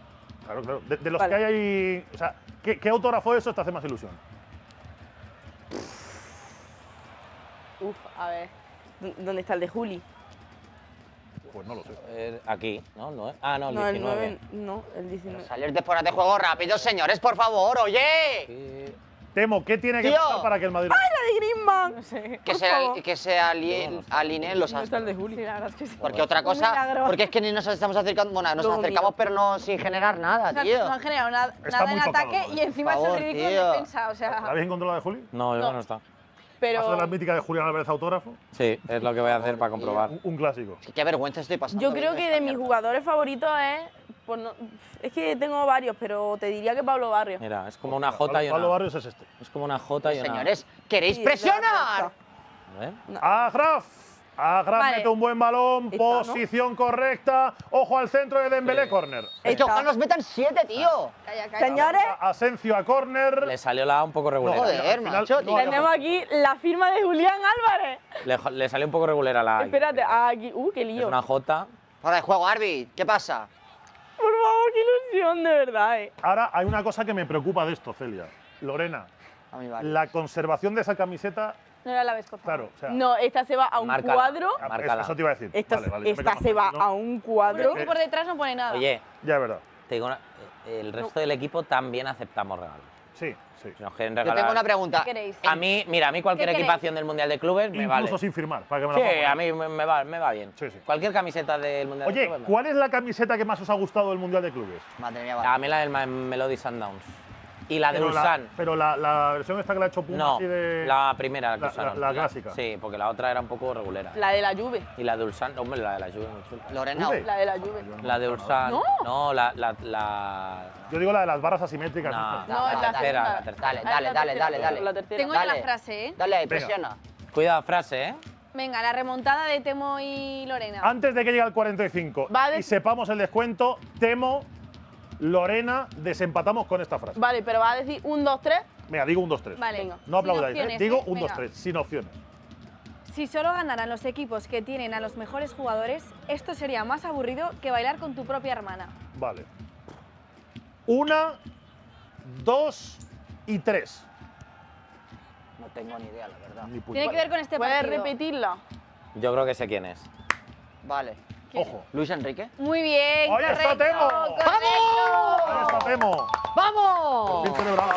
S1: Claro. De los
S5: Vale.
S1: que hay ahí. O sea, ¿qué autógrafo de eso te hace más ilusión?
S5: Uf, a ver. ¿Dónde está el de Juli?
S1: Pues no lo sé.
S2: Aquí, ¿no? Ah, no, el
S5: No,
S2: 19.
S5: el 9. No, el 19.
S4: Salir de fuera de juego rápido, señores, por favor, oye.
S2: Sí.
S1: Temo, ¿qué tiene que
S4: Tío.
S1: pasar para que el Madrid.
S5: ¡La de Griezmann! No sé.
S4: Que se alineen los
S5: ¿Dónde está el
S4: astros.
S5: de Juli?
S3: Sí, la verdad es que sí.
S4: Porque otra
S3: Un
S4: cosa,
S3: milagro.
S4: porque es que ni nos estamos acercando, bueno, nos
S5: Luego
S4: acercamos
S5: miro.
S4: pero no sin generar nada,
S3: No,
S4: tío.
S3: no han generado nada
S1: Está
S3: en
S1: muy tocado,
S3: ataque
S1: ¿no?
S3: y encima
S4: Por
S3: es el
S4: favor,
S3: ridículo
S4: tío.
S3: en defensa. O sea,
S1: ¿Habéis encontrado la de Juli?
S2: No, yo
S3: No.
S2: no está.
S1: ¿Vas a hacer la
S5: Pero
S1: mítica de Julián Álvarez autógrafo?
S2: Sí, es lo que voy a hacer para comprobar.
S1: Un clásico.
S4: Qué vergüenza estoy pasando.
S5: yo creo
S4: viendo
S5: que
S4: esta
S5: de mis
S4: mierda.
S5: jugadores favoritos es. Pues no, es que tengo varios, pero te diría que Pablo Barrios.
S2: Mira, es como una J y
S1: Pablo
S2: una.
S1: Barrios es este.
S2: Es como una J y una.
S4: Señores, ¿queréis
S5: Sí, es de la
S4: presionar?
S5: derecha.
S2: ¿Eh?
S1: Agraf. Agraf
S3: Vale.
S1: mete un buen balón,
S5: Está, ¿no?
S1: posición correcta. Ojo al centro de Dembélé,
S2: Sí.
S1: córner.
S4: Es que ojalá nos metan 7, tío.
S3: calla, calla.
S5: Señores,
S1: Asensio a córner.
S2: Le salió la A un poco regulera.
S4: Joder,
S1: al final
S4: macho,
S1: no
S4: tío.
S1: hay-
S5: tenemos aquí la firma de Julián Álvarez.
S2: Le salió un poco regulera la A.
S5: Espérate, aquí. Qué
S2: Es
S5: lío.
S2: una J.
S4: Fuera de juego, Arby. ¿Qué pasa?
S5: Por favor, qué ilusión, de verdad,
S1: Ahora hay una cosa que me preocupa de esto, Celia. Lorena,
S4: A mí vale.
S1: la conservación de esa camiseta,
S3: No la laves, por favor.
S1: claro, o sea,
S5: No, esta se va a un
S2: Márcala.
S5: cuadro.
S2: Márcala.
S1: eso te iba a decir.
S5: Esta,
S1: Vale, vale, yo me
S5: esta
S1: quedo
S5: se va
S1: tranquilo.
S5: a un
S3: Bueno,
S5: cuadro.
S3: es que por detrás no pone nada.
S2: Oye,
S1: Ya es verdad.
S2: te digo el resto del equipo también aceptamos regalos.
S1: Sí, sí.
S2: Si nos quieren
S4: Yo
S2: regalar.
S4: tengo una pregunta.
S3: ¿Qué queréis?
S2: A mí, mira, a mí cualquier
S3: ¿Qué queréis?
S2: equipación del Mundial de Clubes me
S1: Incluso
S2: vale.
S1: sin firmar, para que me la
S2: Sí,
S1: ponga.
S2: a mí me va bien.
S1: Sí, sí.
S2: Cualquier camiseta del Mundial de
S1: Oye,
S2: Clubes. me
S1: ¿cuál es la camiseta que más os ha gustado del Mundial de Clubes?
S4: Madre mía,
S2: vale.
S4: vale.
S2: A mí la del Melody Sundowns. Y la de
S1: Pero
S2: Ulsan.
S1: pero la versión esta que la ha hecho Puma
S2: No,
S1: así de…
S2: la primera que
S1: la-
S2: usaron.
S1: la clásica.
S2: Sí, porque la otra era un poco regulera.
S5: La de la Juve.
S2: Y la de Ulsan, hombre, la de la Juve muy chula.
S4: Lorena.
S1: Juve.
S5: La de la Juve.
S2: La de Ulsan.
S5: ¿No?
S2: No, la
S1: Yo digo la de las barras asimétricas.
S2: No,
S1: estas.
S3: No, es la
S2: tercera,
S3: segunda.
S2: la tercera.
S4: Dale, dale, dale, dale, dale.
S5: La tercera.
S3: Tengo ya
S4: Dale.
S3: la frase, ¿eh?
S4: Dale ahí, presiona.
S2: Cuidado, frase, ¿eh?
S3: Venga, la remontada de Temo y Lorena.
S1: Antes de que llegue al 45
S5: Va de-
S1: y sepamos el descuento, Temo, Lorena, desempatamos con esta frase.
S5: Vale, pero va a decir 1, 2, 3.
S1: Venga, digo 1, 2, 3.
S3: Vale.
S5: Venga.
S1: No
S3: Sin
S1: aplaudáis,
S3: opciones,
S1: Digo
S3: ¿eh?
S1: 1, 2,
S3: Venga.
S1: 3, sin opciones.
S3: Si solo ganaran los equipos que tienen a los mejores jugadores, esto sería más aburrido que bailar con tu propia hermana.
S1: Vale. 1, 2 y 3.
S4: No tengo ni idea, la verdad.
S1: Ni puta
S3: Tiene que
S1: idea.
S3: ver con este
S5: ¿Puedes
S3: partido.
S5: repetirla?
S2: Yo creo que sé quién es.
S4: Vale.
S1: Ojo.
S4: Luis Enrique.
S3: Muy bien,
S1: ¡Ahí está
S3: correcto,
S1: Temo!
S3: correcto.
S1: Ahí está Temo.
S4: ¡Vamos!
S1: Por fin celebramos.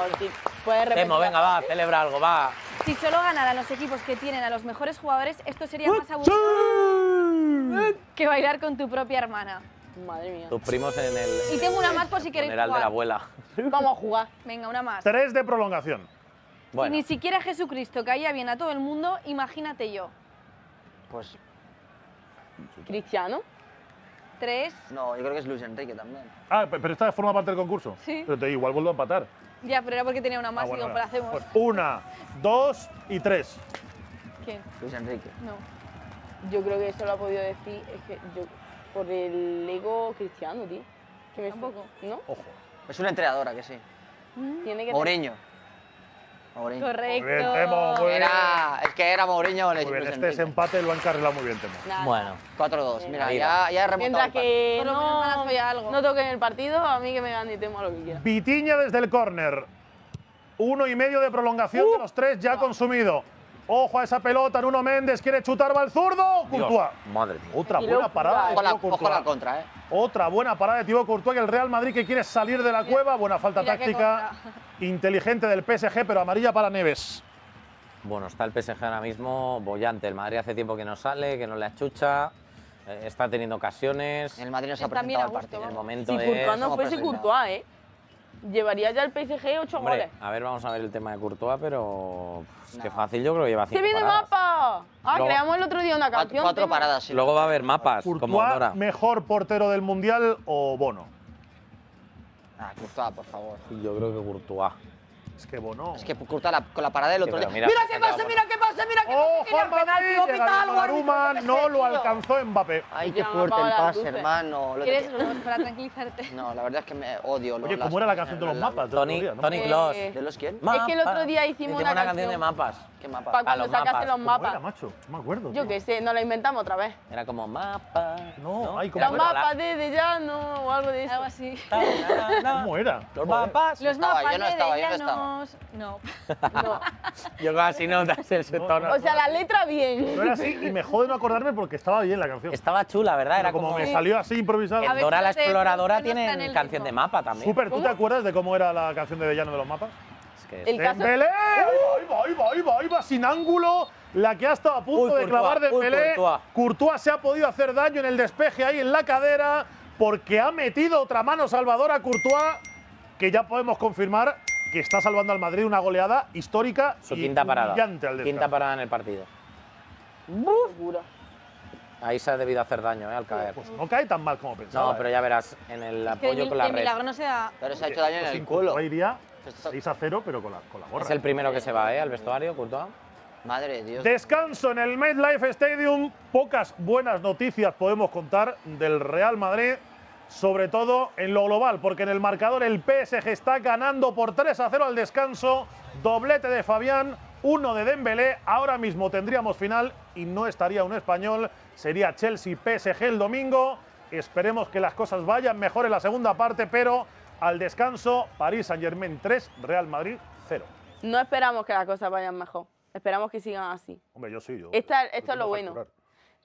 S5: Puedes repetirla.
S2: Temo, venga, va, celebra algo, va.
S3: Si solo ganaran los equipos que tienen a los mejores jugadores, esto sería más aburrido que bailar con tu propia hermana.
S5: Madre mía.
S2: Tus primos en el
S3: Y tengo una más por si queréis
S2: funeral de la
S3: jugar.
S2: abuela.
S5: Vamos a jugar.
S3: Venga, una más.
S1: 3 de prolongación.
S3: Si
S2: Bueno,
S3: ni siquiera Jesucristo caía bien a todo el mundo, imagínate yo.
S4: Pues
S5: Cristiano.
S3: 3.
S4: No, yo creo que es Luis Enrique también.
S1: Ah, pero esta forma parte del concurso.
S3: Sí.
S1: Pero igual vuelvo a empatar.
S3: Ya, pero era porque tenía una más.
S1: Ah, bueno,
S3: Digo, pero
S1: venga.
S3: hacemos.
S1: Pues 1, 2 y 3.
S3: ¿Quién?
S4: Luis Enrique.
S3: No.
S5: Yo creo que eso lo ha podido decir, es que yo, por el ego cristiano, tío. Que me
S3: Tampoco.
S5: ¿No?
S1: Ojo.
S4: Es una entrenadora que sí.
S5: Tiene que
S4: Mourinho. Mourinho.
S3: Correcto.
S1: Muy bien, Temo, muy bien.
S4: Es que era Mourinho o
S1: Muy bien,
S4: Luis
S1: este
S4: Enrique.
S1: desempate lo ha encarrilado muy bien, Temo.
S3: Nada.
S2: Bueno,
S4: 4-2. Mira,
S2: Mira.
S4: ya he remontado.
S5: Mientras
S4: el partido.
S5: que
S3: Por lo menos me has fallado algo.
S5: no toquen el partido, a mí que me gane y temo lo que quiera.
S1: Vitiña desde el córner. 1,5 de prolongación de los 3 ya consumido. Ojo a esa pelota, Nuno Méndez quiere chutar, va el zurdo.
S2: Dios,
S1: Courtois.
S2: madre mía.
S1: Otra
S5: Qué
S1: buena
S5: locura,
S1: parada de
S4: Ojo
S1: Thibaut
S4: ojo
S1: Courtois.
S4: la contra, ¿eh?
S1: Otra buena parada de Thibaut Courtois, que el Real Madrid que quiere salir de la cueva. Buena falta
S3: Mira qué
S1: táctica inteligente del PSG, pero amarilla para Neves.
S2: Bueno, está el PSG ahora mismo bollante. El Madrid hace tiempo que no sale, que no le achucha, está teniendo ocasiones.
S4: El Madrid no se ha
S3: Están bien
S4: presentado
S3: a
S4: al
S3: gusto,
S4: partido.
S2: En el
S3: vamos.
S2: momento
S5: Si
S2: es…
S5: Courtois no
S4: Estamos
S5: fuese
S4: presentados.
S5: Courtois, llevaría ya el PSG 8
S2: Hombre,
S5: goles.
S2: a ver, vamos a ver el tema de Courtois, pero es que
S4: No.
S2: fácil, yo creo que lleva 5
S5: ¡Se viene
S2: paradas.
S5: mapa!
S2: Luego-
S5: Creamos el otro día una canción.
S4: Cuatro
S5: Temo.
S4: paradas, sí.
S2: Luego va a haber mapas, como
S1: Courtois,
S2: Dora.
S1: mejor portero del Mundial o Bono.
S4: Ah, Courtois, por favor.
S2: Yo creo que Courtois.
S1: Es que Bono.
S4: Es que Courtois con la parada del
S2: Sí,
S4: otro
S2: pero
S4: día.
S2: mira,
S4: qué pasa, mira qué pasa, mira qué pasa.
S1: Ojo al Madrid, llega Donnarumma, no lo alcanzó Mbappé.
S4: Ay, qué
S5: Ya me
S4: fuerte
S5: apaga
S4: el
S5: las
S4: pase,
S5: luces.
S4: hermano.
S3: ¿Quieres unos para tranquilizarte?
S4: No, la verdad es que me odio.
S1: Oye, ¿cómo era la canción de los mapas? del
S2: Tony,
S1: otro día? No
S2: Tony
S1: me
S2: Clos.
S4: ¿De los quién?
S5: Es que el otro día hicimos una
S2: canción
S5: canción
S2: de mapas.
S4: ¿Qué mapa?
S5: para cuando
S2: los
S5: sacaste
S2: mapas.
S5: los
S1: ¿Cómo era,
S5: mapas.
S1: macho? No me acuerdo.
S5: Yo
S1: tío.
S5: qué sé, nos la inventamos otra vez.
S2: Era como mapas.
S1: No, ay, ¿cómo
S5: Los
S1: era?
S5: mapas de llano o algo de eso.
S3: Algo así.
S1: ¿Cómo era?
S2: Los
S1: Joder.
S2: mapas.
S3: Los
S4: estaba,
S3: mapas
S4: yo no
S3: de
S4: estaba, yo no estaba.
S3: llanos. No.
S5: No.
S2: Yo casi notas ese
S1: No,
S2: tono.
S5: O sea, la letra bien.
S1: No era así y me jode no acordarme porque estaba bien la canción.
S2: Estaba chula, ¿verdad? Era
S1: Pero como
S2: como…
S1: me salió así improvisado.
S3: A ver,
S2: Dora la
S3: espérate,
S2: exploradora
S3: que no está en
S2: tiene
S3: el
S2: canción
S3: ritmo.
S2: de mapa también.
S1: Super, ¿tú
S5: ¿Cómo?
S1: te acuerdas de cómo era la canción de Llano de los mapas?
S2: Es que
S5: El caso-
S1: Dembélé, ahí va, sin ángulo, la que ha estado a punto
S2: Uy,
S1: de
S2: Courtois,
S1: clavar
S2: uy,
S1: Dembélé.
S2: Courtois.
S1: Courtois se ha podido hacer daño en el despeje ahí en la cadera porque ha metido otra mano salvadora a Courtois, que ya podemos confirmar que está salvando al Madrid una goleada histórica
S2: su
S1: y
S2: quinta parada.
S1: humillante al
S2: Quinta
S1: descanso.
S2: parada en el partido.
S5: Locura.
S2: Ahí se ha debido hacer daño, al caer.
S1: Pues no cae tan mal como pensaba.
S2: No, pero ya verás, en el
S3: Que
S2: apoyo con la
S3: el
S2: red.
S3: milagro no se da.
S4: Pero se ha hecho daño en
S1: Pues
S4: el
S1: sí,
S4: culo.
S1: Courtois iría
S4: Esto-
S1: 6-0, pero con la gorra.
S2: Es el primero que se va, al vestuario, Courtois.
S4: Madre de Dios.
S1: Descanso en el MetLife Stadium. Pocas buenas noticias podemos contar del Real Madrid, sobre todo en lo global, porque en el marcador el PSG está ganando por 3-0 al descanso. Doblete de Fabián, 1 de Dembélé. Ahora mismo tendríamos final y no estaría un español. Sería Chelsea-PSG el domingo. Esperemos que las cosas vayan mejor en la segunda parte, pero al descanso, París Saint-Germain 3, Real Madrid 0.
S5: No esperamos que las cosas vayan mejor. Esperamos que sigan así.
S1: Hombre, yo sí. Yo
S5: Esto es
S1: pretendo
S5: lo bueno.
S1: facturar.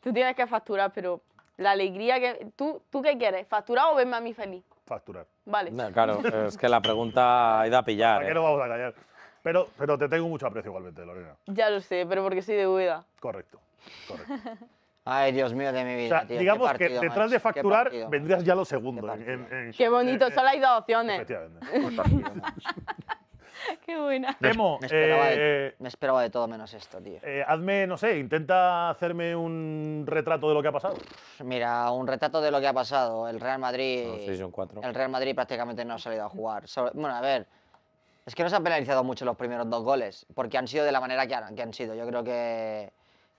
S5: Tú tienes que facturar, pero la alegría que… ¿Tú qué quieres? ¿Facturar o verme a mí feliz?
S1: Facturar.
S5: Vale.
S2: No, claro, es que la pregunta ha ido a pillar.
S1: ¿Para qué no vamos a callar? Pero te tengo mucho aprecio igualmente, Lorena.
S5: Ya lo sé, pero porque soy de Úbeda.
S1: Correcto.
S4: Ay, Dios mío de mi
S1: O
S4: vida,
S1: sea,
S4: tío.
S1: digamos
S4: Qué
S1: que
S4: partido,
S1: detrás
S4: macho,
S1: de
S4: qué
S1: facturar
S4: partido.
S1: vendrías ya lo segundo.
S4: Qué partido.
S5: Qué bonito, solo hay dos opciones.
S1: Efectivamente.
S3: Qué buena.
S1: Temo,
S4: me esperaba de todo menos esto, tío.
S1: hazme, no sé, intenta hacerme un retrato de lo que ha pasado.
S4: Mira, un retrato de lo que ha pasado. El Real Madrid.
S2: No, sí, son 4.
S4: El Real Madrid prácticamente no ha salido a jugar. Bueno, a ver. Es que no se han penalizado mucho los primeros 2 goles, porque han sido de la manera que han sido. Yo creo que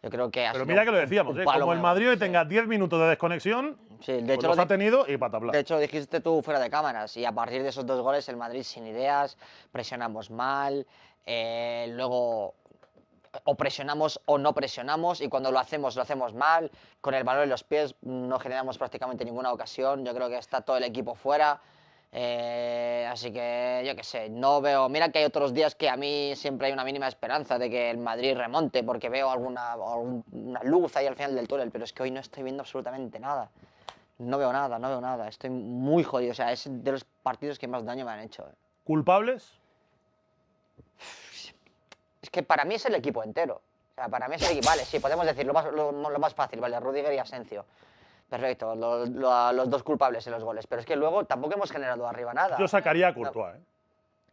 S4: ha
S1: Pero
S4: sido
S1: mira que lo decíamos,
S4: un palo
S1: como el
S4: nuevo.
S1: Madrid hoy
S4: Sí.
S1: tenga 10 minutos de desconexión,
S4: Sí, de
S1: pues
S4: hecho,
S1: los
S4: lo
S1: ha tenido y patabla.
S4: de hecho, lo dijiste tú fuera de cámaras. Y a partir de esos 2 goles, el Madrid sin ideas, presionamos mal, luego o presionamos o no presionamos, y cuando lo hacemos mal. Con el balón en los pies no generamos prácticamente ninguna ocasión. Yo creo que está todo el equipo fuera. Así que yo qué sé, no veo. Mira que hay otros días que a mí siempre hay una mínima esperanza de que el Madrid remonte, porque veo alguna luz ahí al final del túnel, pero es que hoy no estoy viendo absolutamente nada. No veo nada. Estoy muy jodido. O sea, es de los partidos que más daño me han hecho.
S1: ¿Culpables?
S4: Es que para mí es el equipo entero. O sea, para mí es el equipo. Vale, sí, podemos decir lo más fácil, vale, Rudiger y Asensio. Perfecto, los 2 culpables en los goles. Pero es que luego tampoco hemos generado arriba nada.
S1: Yo sacaría a Courtois.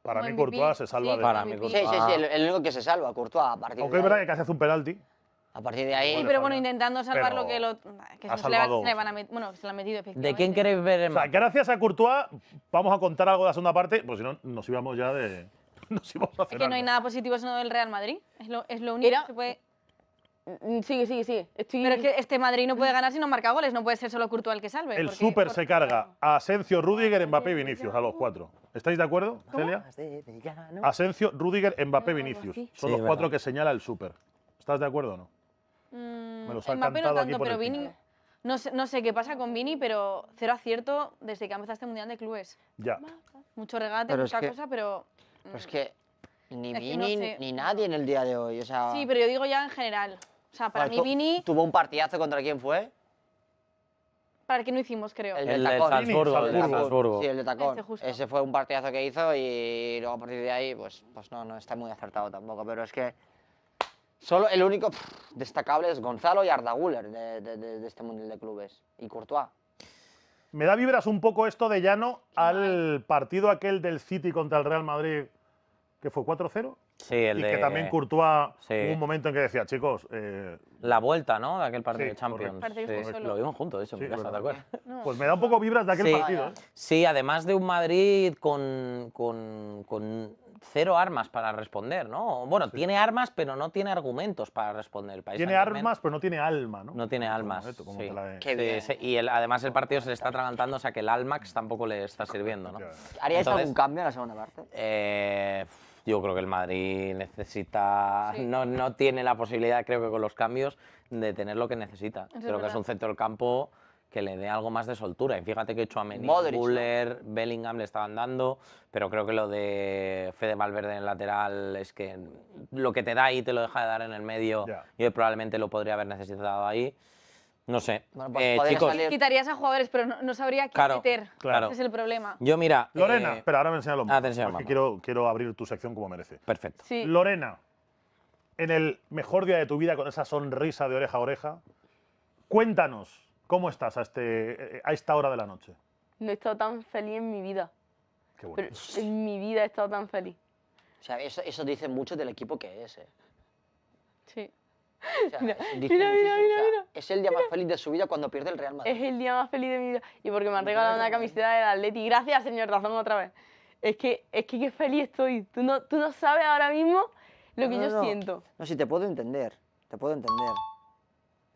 S1: Para
S3: Como
S1: mí
S3: MVP,
S1: Courtois se salva
S3: sí,
S1: de…
S2: Para
S3: como
S2: mí
S3: MVP.
S4: Sí, el único que se salva, Courtois, a partir
S1: Aunque es
S4: de
S1: verdad
S4: ahí.
S1: que casi hace un penalti.
S4: A partir de ahí...
S3: Sí, pero bueno, intentando salvar
S1: Pero
S3: lo que lo. Que
S1: ha
S3: no se le,
S1: salvado.
S3: se le van a meter. Bueno, que se le han metido efectivamente.
S2: ¿De quién queréis ver en
S1: O sea,
S2: más?
S1: gracias a Courtois vamos a contar algo de la segunda parte, pues si no nos íbamos ya de... Nos íbamos a
S3: Es
S1: cenar.
S3: que no hay nada positivo sino del Real Madrid. Es lo único
S5: Era-
S3: que se puede.
S5: Sigue.
S3: Pero es que este Madrid no puede ganar si no marca goles. No puede ser solo Courtois el que salve.
S1: El
S3: porque-
S1: Super
S3: por-
S1: se carga a Asensio, Rüdiger, Mbappé y Vinicius, a los 4. ¿Estáis de acuerdo, Celia? Asensio, Rüdiger, Mbappé, Vinicius. Son
S2: Sí,
S1: los
S2: es
S1: 4
S2: verdad.
S1: que señala el Super. ¿Estás de acuerdo o no? Me los ha
S3: Mbappé no
S1: cantado aquí
S3: tanto,
S1: por
S3: pero
S1: el
S3: Vini.
S1: Twitter.
S3: No sé qué pasa con Vini, pero cero acierto desde que ha empezado este Mundial de Clubes.
S1: Ya.
S3: Mucho regate,
S4: Pero es
S3: mucha
S4: que-
S3: cosa, pero.
S4: Pero es que ni
S3: Es que
S4: Vini
S3: no sé.
S4: ni nadie en el día de hoy. O sea,
S3: Sí, pero yo digo ya en general. O sea, para
S4: bueno,
S3: mí Vini,
S4: tuvo un partidazo contra quién fue.
S3: para el que no hicimos, creo.
S4: El
S2: El
S4: de
S2: de
S4: tacón.
S2: Salzburgo, el de
S1: Salzburgo.
S2: Salzburgo.
S4: Sí, el de tacón.
S3: Ese justo.
S4: Ese fue un partidazo que hizo y luego a partir de ahí, pues no está muy acertado tampoco. Pero es que solo el único destacable es Gonzalo y Arda Güler de este Mundial de Clubes. Y Courtois.
S1: Me da vibras un poco esto de llano al partido aquel del City contra el Real Madrid, que fue 4-0.
S2: Sí, el
S1: Y
S2: de
S1: que también Courtois
S2: Sí.
S1: hubo un momento en que decía, chicos,
S2: la vuelta, ¿no? De aquel partido
S1: Sí,
S2: de Champions.
S1: correcto.
S3: Parece que fue solo.
S2: Lo vimos juntos, de hecho, en
S1: Sí,
S2: mi casa, ¿te
S1: verdad.
S2: acuerdas?
S3: No.
S1: pues me da un poco vibras de aquel
S2: Sí.
S1: partido. ¿eh?
S2: Sí, además de un Madrid con cero armas para responder, ¿no? Bueno, tiene armas, pero no tiene argumentos para responder. El Paris
S1: Tiene
S2: Saint-Germain
S1: armas, pero no tiene alma, ¿no?
S2: No tiene almas.
S1: Como esto, como
S2: sí.
S1: te la he-
S4: Qué
S2: Sí,
S4: bien.
S2: sí, y además el partido se le está atragantando, o sea que el Almax tampoco le está sirviendo, ¿no?
S4: ¿Haríais
S2: Entonces-
S4: algún cambio en la segunda parte?
S2: Yo creo que el Madrid necesita, no tiene la posibilidad, creo que con los cambios, de tener lo que necesita.
S3: es
S2: Creo que es
S3: verdad.
S2: un centro del campo que le dé algo más de soltura. Y fíjate que Tchouaméni,
S4: Modric, ¿no?
S2: Müller, Bellingham le estaban dando, pero creo que lo de Fede Valverde en el lateral es que lo que te da ahí te lo deja de dar en el medio.
S1: Ya.
S2: Y hoy probablemente lo podría haber necesitado ahí. No sé.
S4: Bueno, pues podría
S2: chicos,
S4: salir-
S3: Quitarías a jugadores, pero no sabría quién
S2: Claro,
S3: meter.
S2: claro.
S3: Ese es el problema.
S2: yo mira...
S1: Lorena, espera, ahora me enseña lo
S2: te enseño
S1: porque
S2: Mama.
S1: quiero abrir tu sección como merece.
S2: Perfecto.
S5: Sí.
S1: Lorena, en el mejor día de tu vida, con esa sonrisa de oreja a oreja, cuéntanos cómo estás a esta hora de la noche.
S5: No he estado tan feliz en mi vida.
S1: Qué
S5: Pero
S1: bonito.
S5: en mi vida he estado tan feliz.
S4: O sea, eso dice mucho del equipo que es.
S3: Sí.
S4: O sea,
S5: Mira,
S4: dice
S5: mira,
S4: muchísimo,
S5: mira,
S4: o sea,
S5: mira.
S4: es el día más feliz de su vida cuando pierde el Real Madrid.
S5: Es el día más feliz de mi vida. Y porque me han regalado una camiseta del Atleti. Gracias, señor Razón, otra vez. Es que qué feliz estoy. Tú no sabes ahora mismo lo que
S4: No,
S5: yo
S4: no.
S5: siento.
S4: No, sí, te puedo entender. Te puedo entender.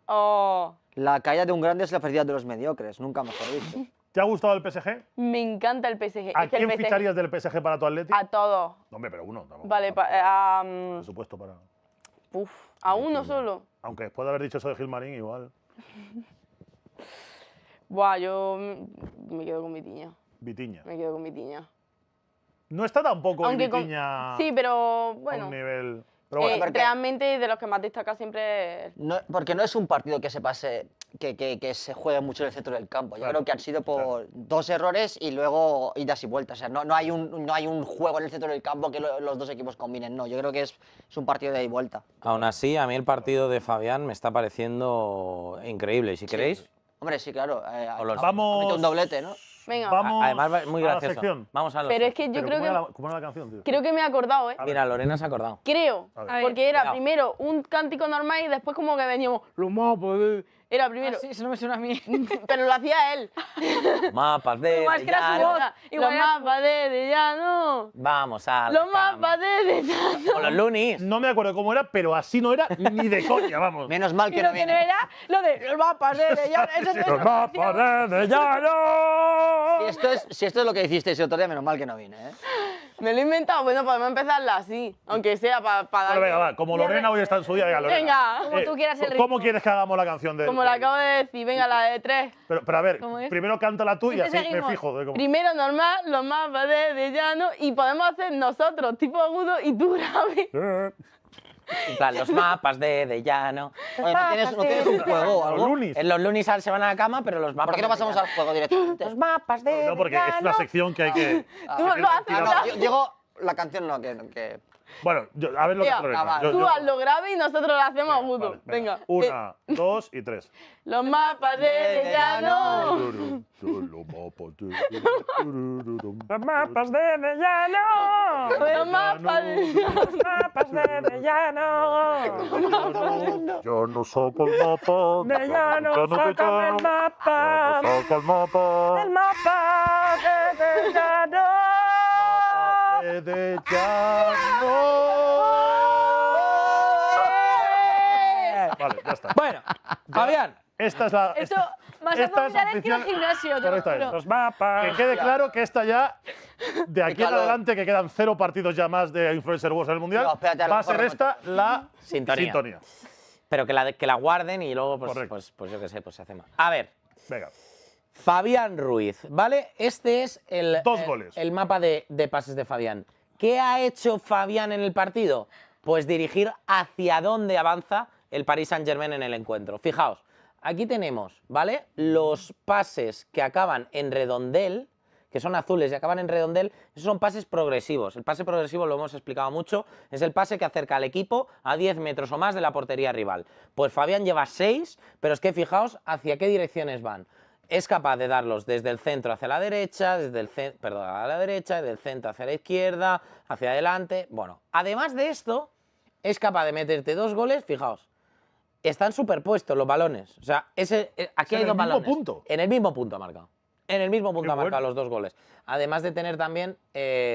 S5: Oh,
S4: La caída de un grande es la felicidad de los mediocres, nunca mejor dicho.
S1: ¿Te ha gustado el PSG?
S5: me encanta el PSG.
S1: ¿A
S5: Es que el
S1: quién
S5: PSG
S1: ficharías del PSG para tu Atleti?
S5: A todos.
S1: No, hombre, pero uno. tampoco,
S5: Vale,
S1: tampoco. Presupuesto para...
S5: a uno solo.
S1: Aunque después de haber dicho eso de Gilmarín, igual.
S5: Buah, yo me quedo con Vitiña.
S1: Vitiña.
S5: Me quedo con Vitiña.
S1: No está tampoco
S5: Aunque con-
S1: Vitiña
S5: Sí, pero
S1: a
S5: bueno.
S1: un nivel... Pero bueno,
S4: porque-
S5: Realmente de los que más destaca siempre es
S4: No, porque no es un partido que se pase, que se juegue mucho en el centro del campo. Yo
S1: Claro,
S4: creo que han sido por dos errores y luego idas y vueltas. O sea, no hay un juego en el centro del campo que los dos equipos combinen. No, yo creo que es un partido de ida y vuelta.
S2: Aún así, a mí el partido de Fabián me está pareciendo increíble. Y si queréis,
S4: Hombre, sí, claro.
S2: O los-
S4: ha metido un doblete, ¿no?
S5: Venga.
S1: vamos
S2: además es muy
S1: a la
S2: gracioso.
S1: sección.
S2: Vamos a los...
S5: Pero es que yo
S1: Pero
S5: creo
S1: ¿cómo
S5: que
S1: era cómo era la canción, tío?
S5: creo que me he acordado, ¿eh?
S1: A ver.
S2: Mira, Lorena se ha acordado.
S5: Creo.
S1: A ver.
S3: A ver,
S5: Porque era
S2: cuidado.
S5: primero un cántico normal y después como que veníamos los mapas de... Era primero.
S3: Sí, eso no me suena a mí.
S5: Pero lo hacía él.
S2: Mapas de
S3: Igual que era su
S2: llano.
S3: voz. Igual
S5: Los
S3: era-
S5: mapas de llano.
S2: Vamos a la
S5: Los
S2: cama.
S5: mapas de llano.
S2: Con los lunis.
S1: No me acuerdo cómo era, pero así no era ni de coña, vamos.
S4: Menos mal
S5: Y
S4: que
S5: lo
S4: no
S5: que no
S4: viene.
S5: era lo de los mapas de llano. Eso no
S1: Los mapas de llano.
S4: Si esto es lo que hicisteis el otro día, menos mal que no vine, ¿eh?
S5: Me lo he inventado. Bueno, podemos empezarla así. Aunque sea para dar.
S1: Bueno, venga, va. Como Lorena hoy está en su día, venga, Lorena.
S5: Venga.
S3: Como tú quieras el
S1: ¿Cómo
S3: ritmo.
S1: quieres que hagamos la canción de
S5: Como lo acabo de decir. Venga, la de 3.
S1: Pero a ver,
S3: ¿Cómo es?
S1: primero cántala tú y
S3: Y te
S1: así me
S3: seguimos.
S1: fijo. de cómo-
S5: Primero normal, los mapas de llano. Y podemos hacer nosotros, tipo agudo y tú grave.
S2: En plan, los mapas de llano.
S4: Oye, ¿no tienes un juego o
S1: Los
S4: algo?
S1: lunis.
S2: En los lunis se van a la cama, pero los mapas...
S4: ¿Por qué no
S2: de
S4: pasamos
S2: llano.
S4: al juego directamente?
S2: Los mapas de
S1: No, porque es una
S2: llano.
S1: sección que hay que...
S5: Tú lo haces.
S4: Ah, no, yo digo la canción no, que
S1: Bueno, a ver lo que
S5: Venga,
S1: hace Lorena.
S5: Tú hazlo grave y nosotros lo hacemos agudo.
S1: Vale,
S5: Venga.
S1: 1, 2 y 3.
S5: Los mapas de llano.
S1: Los mapas de
S2: llano.
S5: Los mapas de
S2: llano.
S1: Yo no saco el mapa.
S2: De llano, sácame el mapa.
S1: Saca el mapa.
S2: El mapa de llano.
S1: De llano. Vale, ya está.
S2: Bueno, Fabián.
S1: Esta es la.
S3: Esto más
S1: esta es
S3: abdominales que ir al
S1: oficial.
S3: gimnasio, te lo
S1: Correcta
S3: juro.
S1: es.
S2: Los mapas.
S1: Que quede claro que esta ya, de aquí en
S4: calor.
S1: adelante, que quedan 0 partidos ya más de Influencer Wars en el Mundial,
S4: No, espérate, a lo
S1: va a
S4: mejor
S1: ser esta la
S2: Sintonía. Pero que la guarden y luego,
S1: Correcto.
S2: pues yo qué sé, pues se hace más. A ver,
S1: Venga.
S2: Fabián Ruiz, ¿vale? Este es el,
S1: 2 goles.
S2: el mapa de pases de Fabián. ¿Qué ha hecho Fabián en el partido? Pues dirigir hacia dónde avanza el Paris Saint-Germain en el encuentro. Fijaos, aquí tenemos, ¿vale? Los pases que acaban en redondel, que son azules y acaban en redondel, esos son pases progresivos. El pase progresivo, lo hemos explicado mucho, es el pase que acerca al equipo a 10 metros o más de la portería rival. Pues Fabián lleva 6, pero es que fijaos hacia qué direcciones van. Es capaz de darlos desde el centro hacia la derecha, desde el centro hacia la izquierda, hacia adelante. Bueno, además de esto, es capaz de meterte 2 goles, fijaos. Están superpuestos los balones. O sea, aquí hay 2 balones.
S1: En el mismo punto.
S2: En el mismo punto ha marcado. En el mismo punto
S1: Qué
S2: ha marcado
S1: bueno.
S2: los 2 goles. Además de tener también,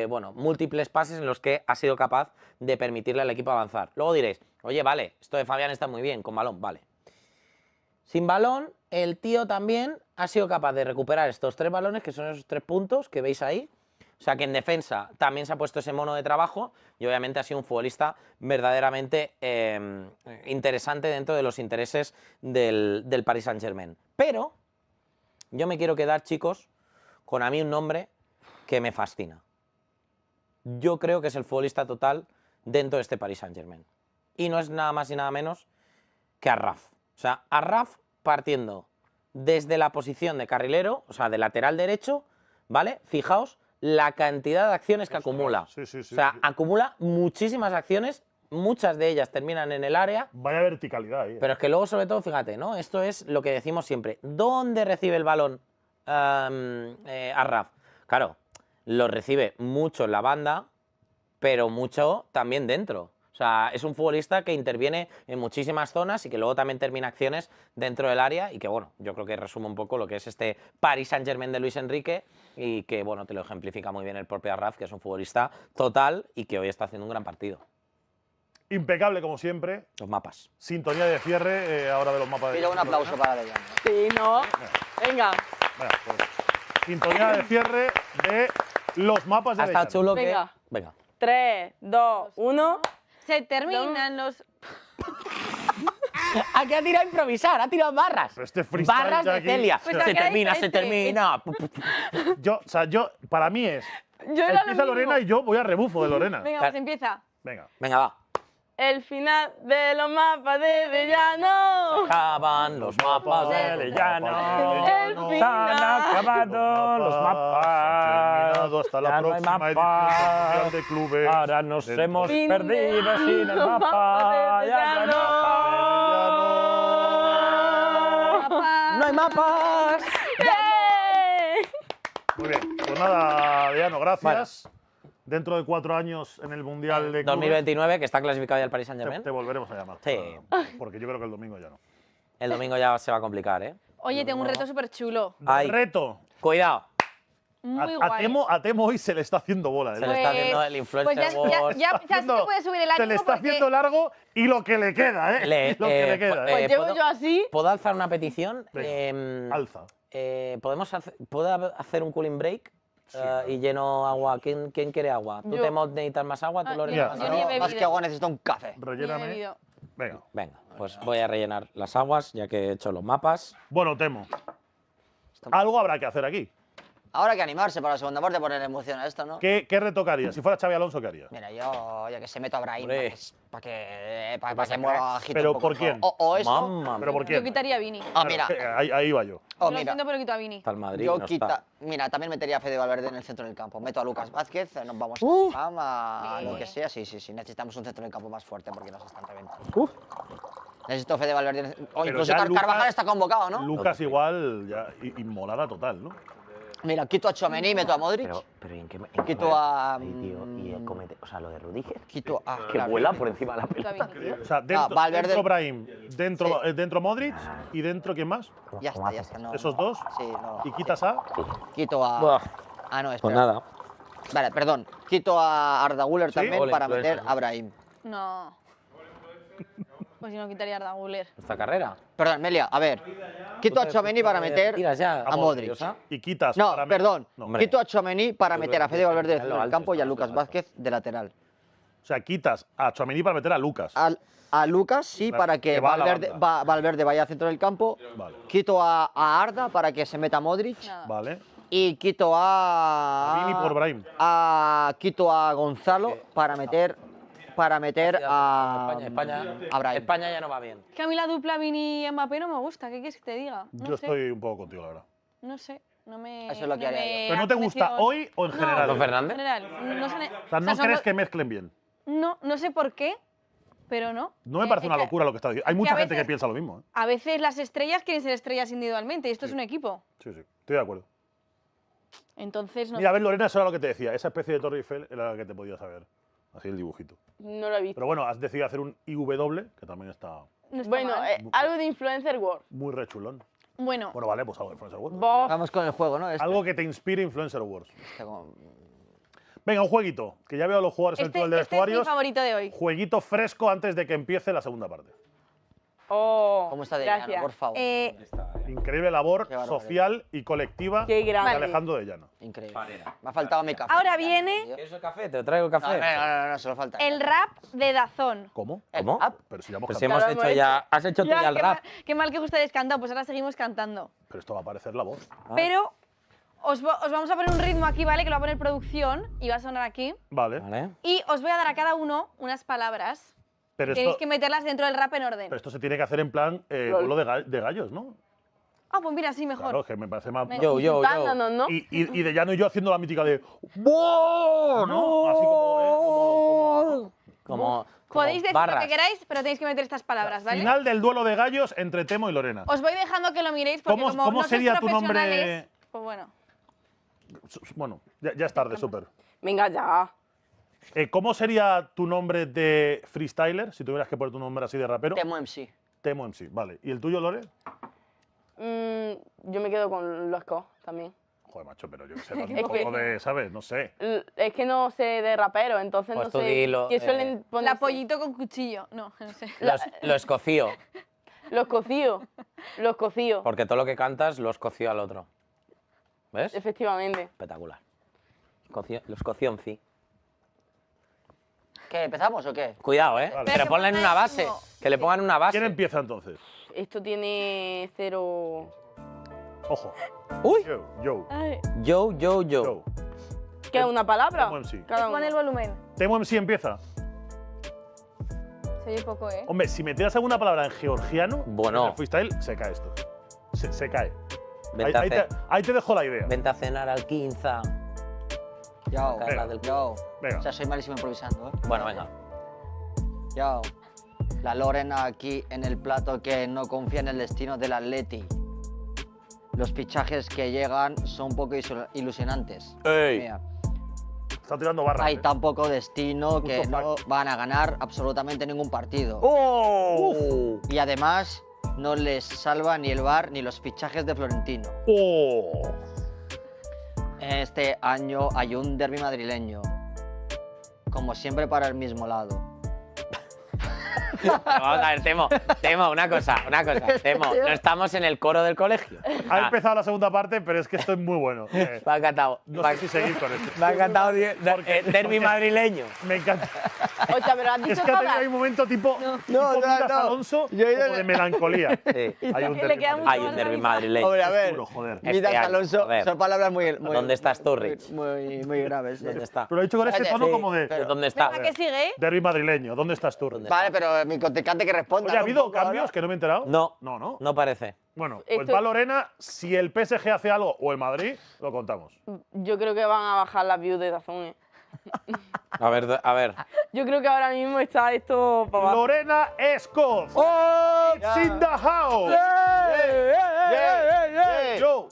S2: bueno, múltiples pases en los que ha sido capaz de permitirle al equipo avanzar. Luego diréis, oye, vale, esto de Fabián está muy bien, con balón, vale. Sin balón, el tío también ha sido capaz de recuperar estos 3 balones, que son esos 3 puntos que veis ahí. O sea que en defensa también se ha puesto ese mono de trabajo y obviamente ha sido un futbolista verdaderamente interesante dentro de los intereses del Paris Saint-Germain. Pero yo me quiero quedar, chicos, con a mí un nombre que me fascina. Yo creo que es el futbolista total dentro de este Paris Saint-Germain. Y no es nada más y nada menos que Arraf. O sea, Arraf partiendo desde la posición de carrilero, o sea, de lateral derecho, ¿vale? Fijaos la cantidad de acciones que acumula.
S1: Sí, sí, sí,
S2: o sea,
S1: sí.
S2: acumula muchísimas acciones, muchas de ellas terminan en el área,
S1: Vaya verticalidad ahí.
S2: pero es que luego, sobre todo, fíjate, ¿no? Esto es lo que decimos siempre. ¿Dónde recibe el balón Arraf? Claro, lo recibe mucho en la banda, pero mucho también dentro. O sea, es un futbolista que interviene en muchísimas zonas y que luego también termina acciones dentro del área y que, bueno, yo creo que resume un poco lo que es este Paris Saint-Germain de Luis Enrique y que, bueno, te lo ejemplifica muy bien el propio Arraf, que es un futbolista total y que hoy está haciendo un gran partido.
S1: Impecable como siempre.
S2: Los mapas.
S1: Sintonía de cierre ahora de los mapas de.
S4: Pido un aplauso para Leyano.
S5: Sí, ¿no? Venga.
S1: Venga, pues, sintonía de cierre de los mapas de.
S2: Ha estado
S1: Leyano.
S2: chulo que...
S5: Venga.
S2: Venga.
S5: 3, 2, 1.
S3: Se terminan los...
S2: Aquí ha tirado a improvisar, ha tirado barras.
S1: Pero este freestyle
S2: Barras
S1: de
S2: de
S1: aquí-
S2: Celia.
S3: Pues
S2: se
S3: acá
S2: termina, se
S3: diferente.
S2: termina.
S1: Para mí es.
S5: Yo era lo
S1: Empieza
S5: mismo.
S1: Lorena y yo voy a rebufo de Lorena.
S3: Venga,
S2: Claro.
S3: pues empieza.
S1: Venga.
S2: Venga, va.
S5: El final de los mapas de Llano.
S2: Acaban los mapas de llano.
S5: El
S2: Se han
S5: final.
S2: acabado los
S1: Han
S2: mapas.
S1: terminado hasta la
S2: Ya no hay
S1: próxima edición
S2: mapas.
S1: del Mundial de Clubes.
S2: Ahora nos
S1: Dentro
S2: hemos
S5: Fin
S2: perdido
S5: de
S2: sin el
S5: los
S2: mapa.
S5: mapas de
S2: Ya no hay
S5: Llano.
S2: mapas. No hay mapas.
S5: ¡Eh!
S1: Muy bien. Pues nada, Diano, gracias. Dentro de 4 años en el Mundial de Clubes
S2: 2029, que está clasificado ya el Paris
S1: te
S2: Saint-Germain.
S1: volveremos a llamar.
S2: Sí.
S1: Porque yo creo que el domingo ya no.
S2: El domingo ya se va a complicar, ¿eh?
S3: Oye, tengo un reto súper chulo.
S2: Ay.
S1: Reto.
S2: Cuidado.
S3: Muy
S1: A
S3: guay.
S1: Temo hoy se le está haciendo bola.
S2: Se le está haciendo el influencer
S3: Pues ya,
S2: wars.
S3: ya sí te puede subir el ánimo
S1: Se le está
S3: porque-
S1: haciendo largo y lo que le queda, ¿eh? Lo que le queda.
S5: Pues llevo
S2: ¿puedo-
S5: yo así.
S2: ¿Puedo alzar una petición?
S1: Venga, alza.
S2: ¿Puedo hacer un cooling break?
S1: Sí,
S2: Y lleno agua. ¿Quién quiere agua? ¿Tú
S5: Yo.
S2: te necesitas más agua? ¿Tú,
S3: Ah,
S2: Lorena?
S3: yo
S1: Mira,
S3: ni he
S4: No, más
S3: bebido.
S4: que agua necesito un café.
S3: Ni he
S1: Relléname.
S3: bebido.
S1: Venga.
S2: Venga, pues voy a rellenar las aguas ya que he hecho los mapas.
S1: Bueno, Temo. Algo habrá que hacer aquí.
S4: Ahora hay que animarse para la segunda parte, poner emoción a esto, ¿no?
S1: ¿Qué retocarías? Si fuera Xabi Alonso, ¿qué harías?
S4: Mira, yo que se meto a Brahim
S2: Hombre.
S4: para que
S2: pasa,
S4: mueva agite
S1: ¿Pero
S4: un poco
S1: por quién?
S4: O eso.
S2: Mamma
S1: ¿Pero por
S3: Yo
S1: quién?
S3: quitaría a Vini.
S4: Ah, mira.
S1: Ahí va yo.
S4: Oh,
S3: Lo
S4: mira.
S3: siento, pero quito a Vini.
S2: Está el Madrid,
S4: Yo
S2: no
S4: quita.
S2: está.
S4: Mira, también metería a Fede Valverde en el centro del campo. Meto a Lucas Vázquez, nos vamos a lo que sea. Sí. Necesitamos un centro del campo más fuerte porque nos están reventando. Necesito Fede Valverde. O
S1: Pero
S4: incluso
S1: ya
S4: Carvajal
S1: Lucas-
S4: está convocado, ¿no?
S1: Lucas igual, ya inmolada total, ¿no?
S4: Mira, quito a Tchouaméni, meto a Modric.
S2: Pero ¿y en qué?
S4: Quito a.
S2: Ahí, tío, y comete, o sea, lo de Rudiger.
S4: Quito a.
S2: Que vuela por encima de la
S3: Quito a
S2: pelota.
S3: Vini.
S1: O sea, dentro,
S4: Valverde-
S1: dentro Brahim, dentro Modric y dentro ¿quién más?
S4: Ya está, no.
S1: ¿Esos dos?
S4: Sí, no.
S1: ¿Y quitas a?
S4: Quito a.
S2: Buah,
S4: Ah, no, espera.
S2: pues nada.
S4: Vale, perdón. Quito a Arda Güler
S1: ¿Sí?
S4: también
S2: Ole,
S4: para
S2: influencer.
S4: meter a Brahim.
S3: No. Pues si no, quitaría a Arda Güler.
S2: Esta carrera.
S4: Perdón, Melia, a ver. Quito a Tchouaméni para meter
S2: Tiras ya.
S4: a Modric.
S1: Y quitas
S4: No,
S1: para mí-
S4: perdón.
S1: No.
S2: Hombre.
S4: Quito a Tchouaméni para meter a Fede Valverde
S2: En lo
S4: en el
S2: alto
S4: campo y a
S2: está,
S4: Lucas
S2: en lo alto.
S4: Vázquez de lateral.
S1: O sea, quitas a Tchouaméni para meter a Lucas.
S4: A Lucas sí,
S1: Claro,
S4: para que
S1: que va a la
S4: Valverde,
S1: banda.
S4: Valverde vaya al centro del campo.
S1: Vale.
S4: Quito a Arda para que se meta Modric.
S3: Nada.
S1: Vale.
S4: Y quito
S1: A Vini por Brahim.
S4: Quito a Gonzalo para meter a Brahim.
S2: España ya no va bien.
S3: Que a mí la dupla Vini-Mbappé no me gusta. ¿Qué quieres que te diga? No
S1: Yo
S3: sé.
S1: estoy un poco contigo, la verdad.
S3: No sé. No me.
S4: Eso es lo que haría yo.
S1: ¿Pero no te gusta
S3: convencido.
S1: hoy o en
S3: No,
S1: general?
S2: ¿Con
S3: En
S2: Fernández?
S3: general. No, sé,
S1: O sea, ¿no crees que mezclen bien?
S3: No sé por qué, pero no.
S1: No me parece
S3: Es
S1: una
S3: que
S1: locura lo que está diciendo. Hay
S3: que
S1: mucha
S3: a
S1: gente que
S3: veces-
S1: piensa lo mismo. ¿eh?
S3: A veces las estrellas quieren ser estrellas individualmente y esto
S1: Sí.
S3: es un equipo.
S1: Sí, estoy de acuerdo.
S3: Entonces, no
S1: Mira, a ver, Lorena, eso era lo que te decía. Esa especie de Torre Eiffel era la que te podías saber. Así el dibujito.
S5: No lo he visto.
S1: Pero bueno, has decidido hacer un IW, que también está
S3: no está
S5: Bueno,
S3: mal.
S5: algo de Influencer World.
S1: muy rechulón.
S3: Bueno,
S1: Bueno, vale, pues algo de Influencer Wars.
S5: Bof.
S4: Vamos con el juego, ¿no?
S1: Algo que te inspire Influencer Wars.
S4: Este como-
S1: Venga, un jueguito, que ya veo a los jugadores en el túnel de
S3: este es mi
S1: vestuarios.
S3: favorito de hoy.
S1: Jueguito fresco antes de que empiece la segunda parte.
S5: Oh,
S4: ¿Cómo está de
S5: gracias.
S4: Llano, por favor?
S1: Increíble labor
S4: Qué barbaridad.
S1: social y colectiva
S5: Qué
S1: de
S5: grande.
S1: Alejandro de Llano.
S4: Increíble. Me ha faltado mi café.
S3: Ahora viene
S2: ¿Quieres el café? ¿Te traigo el
S4: No,
S2: café?
S4: no, solo falta.
S3: el rap de Dazón.
S1: ¿Cómo?
S4: El
S2: ¿Cómo?
S4: app.
S1: Pero si ya hemos
S2: Pues
S1: cantado.
S2: hemos
S5: Claro,
S2: hecho
S5: hemos
S2: ya. Has hecho tú ya el
S3: qué
S2: rap.
S3: qué mal que ustedes cantan, pues ahora seguimos cantando.
S1: Pero esto va a aparecer la voz.
S3: Pero os vamos a poner un ritmo aquí, ¿vale? Que lo va a poner producción y va a sonar aquí.
S1: Vale.
S2: Vale.
S3: Y os voy a dar a cada uno unas palabras.
S1: Pero
S3: Tenéis
S1: esto,
S3: que meterlas dentro del rap en orden.
S1: pero esto se tiene que hacer en plan duelo de gallos, ¿no?
S3: Ah, pues mira, sí, mejor.
S1: Claro, que me parece más.
S3: Venga.
S2: Yo.
S5: Insultándonos, ¿no?
S1: Y de Llano y yo haciendo la mítica de. ¡Wow! ¿No? Así como.
S2: Como.
S3: Podéis decir
S2: barras.
S3: lo que queráis, pero tenéis que meter estas palabras, ¿vale?
S1: Final del duelo de gallos entre Temo y Lorena.
S3: Os voy dejando que lo miréis porque
S1: ¿Cómo-
S3: como
S1: cómo
S3: no sois
S1: sería tu nombre?
S3: profesionales, pues bueno.
S1: Bueno, ya es tarde, súper.
S5: Venga ya.
S1: ¿Cómo sería tu nombre de freestyler si tuvieras que poner tu nombre así de rapero?
S4: Temo MC.
S1: Temo MC, vale. ¿Y el tuyo, Lore?
S5: Yo me quedo con los co también.
S1: Joder, macho, pero yo que sé, un
S5: Es
S1: poco
S5: que-
S1: de, ¿sabes? No sé.
S5: Es que no sé de rapero, entonces
S2: Pues
S5: no
S2: tú
S5: sé.
S2: dilo,
S5: ¿Qué suelen
S3: La
S5: poner?
S3: pollito con cuchillo. No, no sé.
S2: Lo escoció.
S5: Los cocidos. Los cocidos.
S2: Porque todo lo que cantas lo escoció al otro. ¿Ves?
S5: Efectivamente.
S2: Espectacular. Lo escoció en sí.
S4: ¿Qué, empezamos o qué?
S2: Cuidado, ¿eh?
S1: Vale.
S2: Que le pongan una base.
S3: como-
S2: Que le pongan una base.
S1: ¿Quién empieza entonces?
S5: Esto tiene 0.
S1: Ojo.
S2: Uy.
S1: Yo.
S3: Ay,
S2: Yo.
S5: ¿Qué es una palabra?
S1: Temo MC.
S5: Cada
S3: pon el
S5: uno.
S3: volumen.
S1: Temo MC empieza.
S3: Se oye poco, ¿eh?
S1: Hombre, si metieras alguna palabra en georgiano,
S2: Bueno.
S1: en el freestyle, se cae esto. Se cae.
S2: Vente a
S1: Ahí te dejo la idea.
S2: Vente a cenar al Quinza.
S4: Yo,
S2: Carla del
S4: yo.
S1: Venga.
S4: O sea, soy malísimo improvisando, ¿eh?
S2: Bueno, venga.
S4: Yo. La Lorena aquí en el plato que no confía en el destino del Atleti. Los fichajes que llegan son un poco ilusionantes.
S2: ¡Ey!
S4: Mira,
S1: Está tirando barras.
S4: hay tan poco destino que
S1: Justo
S4: no van a ganar absolutamente ningún partido.
S2: ¡Oh!
S4: Y además, no les salva ni el VAR ni los fichajes de Florentino.
S1: ¡Oh!
S4: Este año hay un derbi madrileño. Como siempre para el mismo lado.
S2: Vamos a ver, Temo, una cosa. Temo, no estamos en el coro del colegio.
S1: Ha empezado la segunda parte, pero es que esto es muy bueno.
S2: Me ha encantado.
S1: No sé si seguir con esto.
S2: Me ha encantado.
S1: Porque-
S2: Derbi madrileño.
S1: Me encanta.
S5: O sea, pero has dicho
S1: Es que ha tenido
S5: todas.
S1: ahí un momento tipo,
S5: No.
S1: tipo
S4: No,
S1: Milas
S4: no.
S1: Alonso,
S4: Yo he ido
S1: como de melancolía.
S2: Sí.
S1: Hay un
S3: Le
S1: derbi
S3: queda mucho
S2: Hay un
S3: más
S2: derbi
S3: la
S2: madrileño.
S4: Hombre, a ver.
S1: duro, joder.
S2: Este
S4: Midas
S2: año,
S4: Alonso,
S2: a ver.
S4: son palabras muy...
S2: ¿Dónde estás tú, Rich?
S4: Muy graves.
S2: ¿Dónde está?
S1: Pero lo he dicho con ese
S4: Cállate,
S1: tono
S2: Sí,
S1: como de
S2: pero ¿dónde está?
S3: Venga, que sigue, ¿eh?
S1: derbi madrileño. ¿Dónde estás tú?
S2: ¿Dónde
S4: Vale, pero mi contrincante que responda.
S1: Oye, ¿ha
S4: ¿no? Un
S1: habido
S4: poco
S1: cambios
S4: ahora.
S1: que no me he enterado?
S2: No,
S1: No, no.
S2: no parece.
S1: Bueno, pues
S5: Esto-
S1: va Lorena. Si el PSG hace algo o el Madrid, lo contamos.
S5: Yo creo que van a bajar las views de Dazón.
S2: A ver.
S5: Yo creo que ahora mismo está esto para abajo.
S1: Lorena Escoz.
S4: ¡Oh!
S1: It's in the house.
S4: ¡Yeah!
S1: Yo,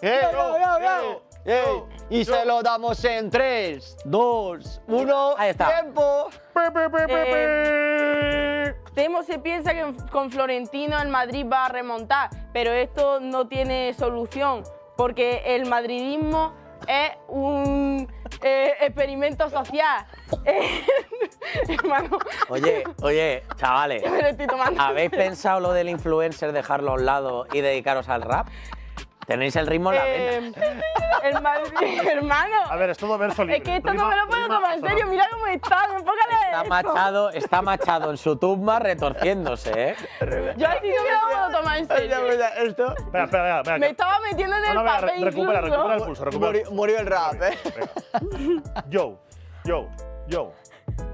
S1: yo.
S4: Y se lo damos en 3, 2, 1.
S2: Ahí está.
S4: ¡Tiempo!
S1: Pe, pe, pe, pe, pe.
S5: Temo se piensa que con Florentino el Madrid va a remontar, pero esto no tiene solución, porque el madridismo es un experimento social. Hermano,
S2: Oye, chavales.
S5: me lo estoy tomando.
S2: ¿Habéis pensado lo del influencer dejarlo a un lado y dedicaros al rap? Tenéis el ritmo en la vena.
S5: El Madrid, hermano.
S1: A ver, es todo verso libre.
S5: Es que esto no
S1: Rima-
S5: me lo puedo
S1: rima
S5: tomar en serio,
S1: sonora.
S5: mira cómo está, enfócale.
S2: Está machado en su tumba retorciéndose, ¿eh?
S5: Yo así no me lo puedo tomar en serio.
S4: Esto
S1: Espera, espera, espera.
S5: Me estaba metiendo en
S1: No,
S5: el
S1: no, venga,
S5: papel
S1: recupera
S5: incluso.
S1: el pulso, recupera el pulso.
S4: murió el rap, ¿eh?
S1: Venga. Yo.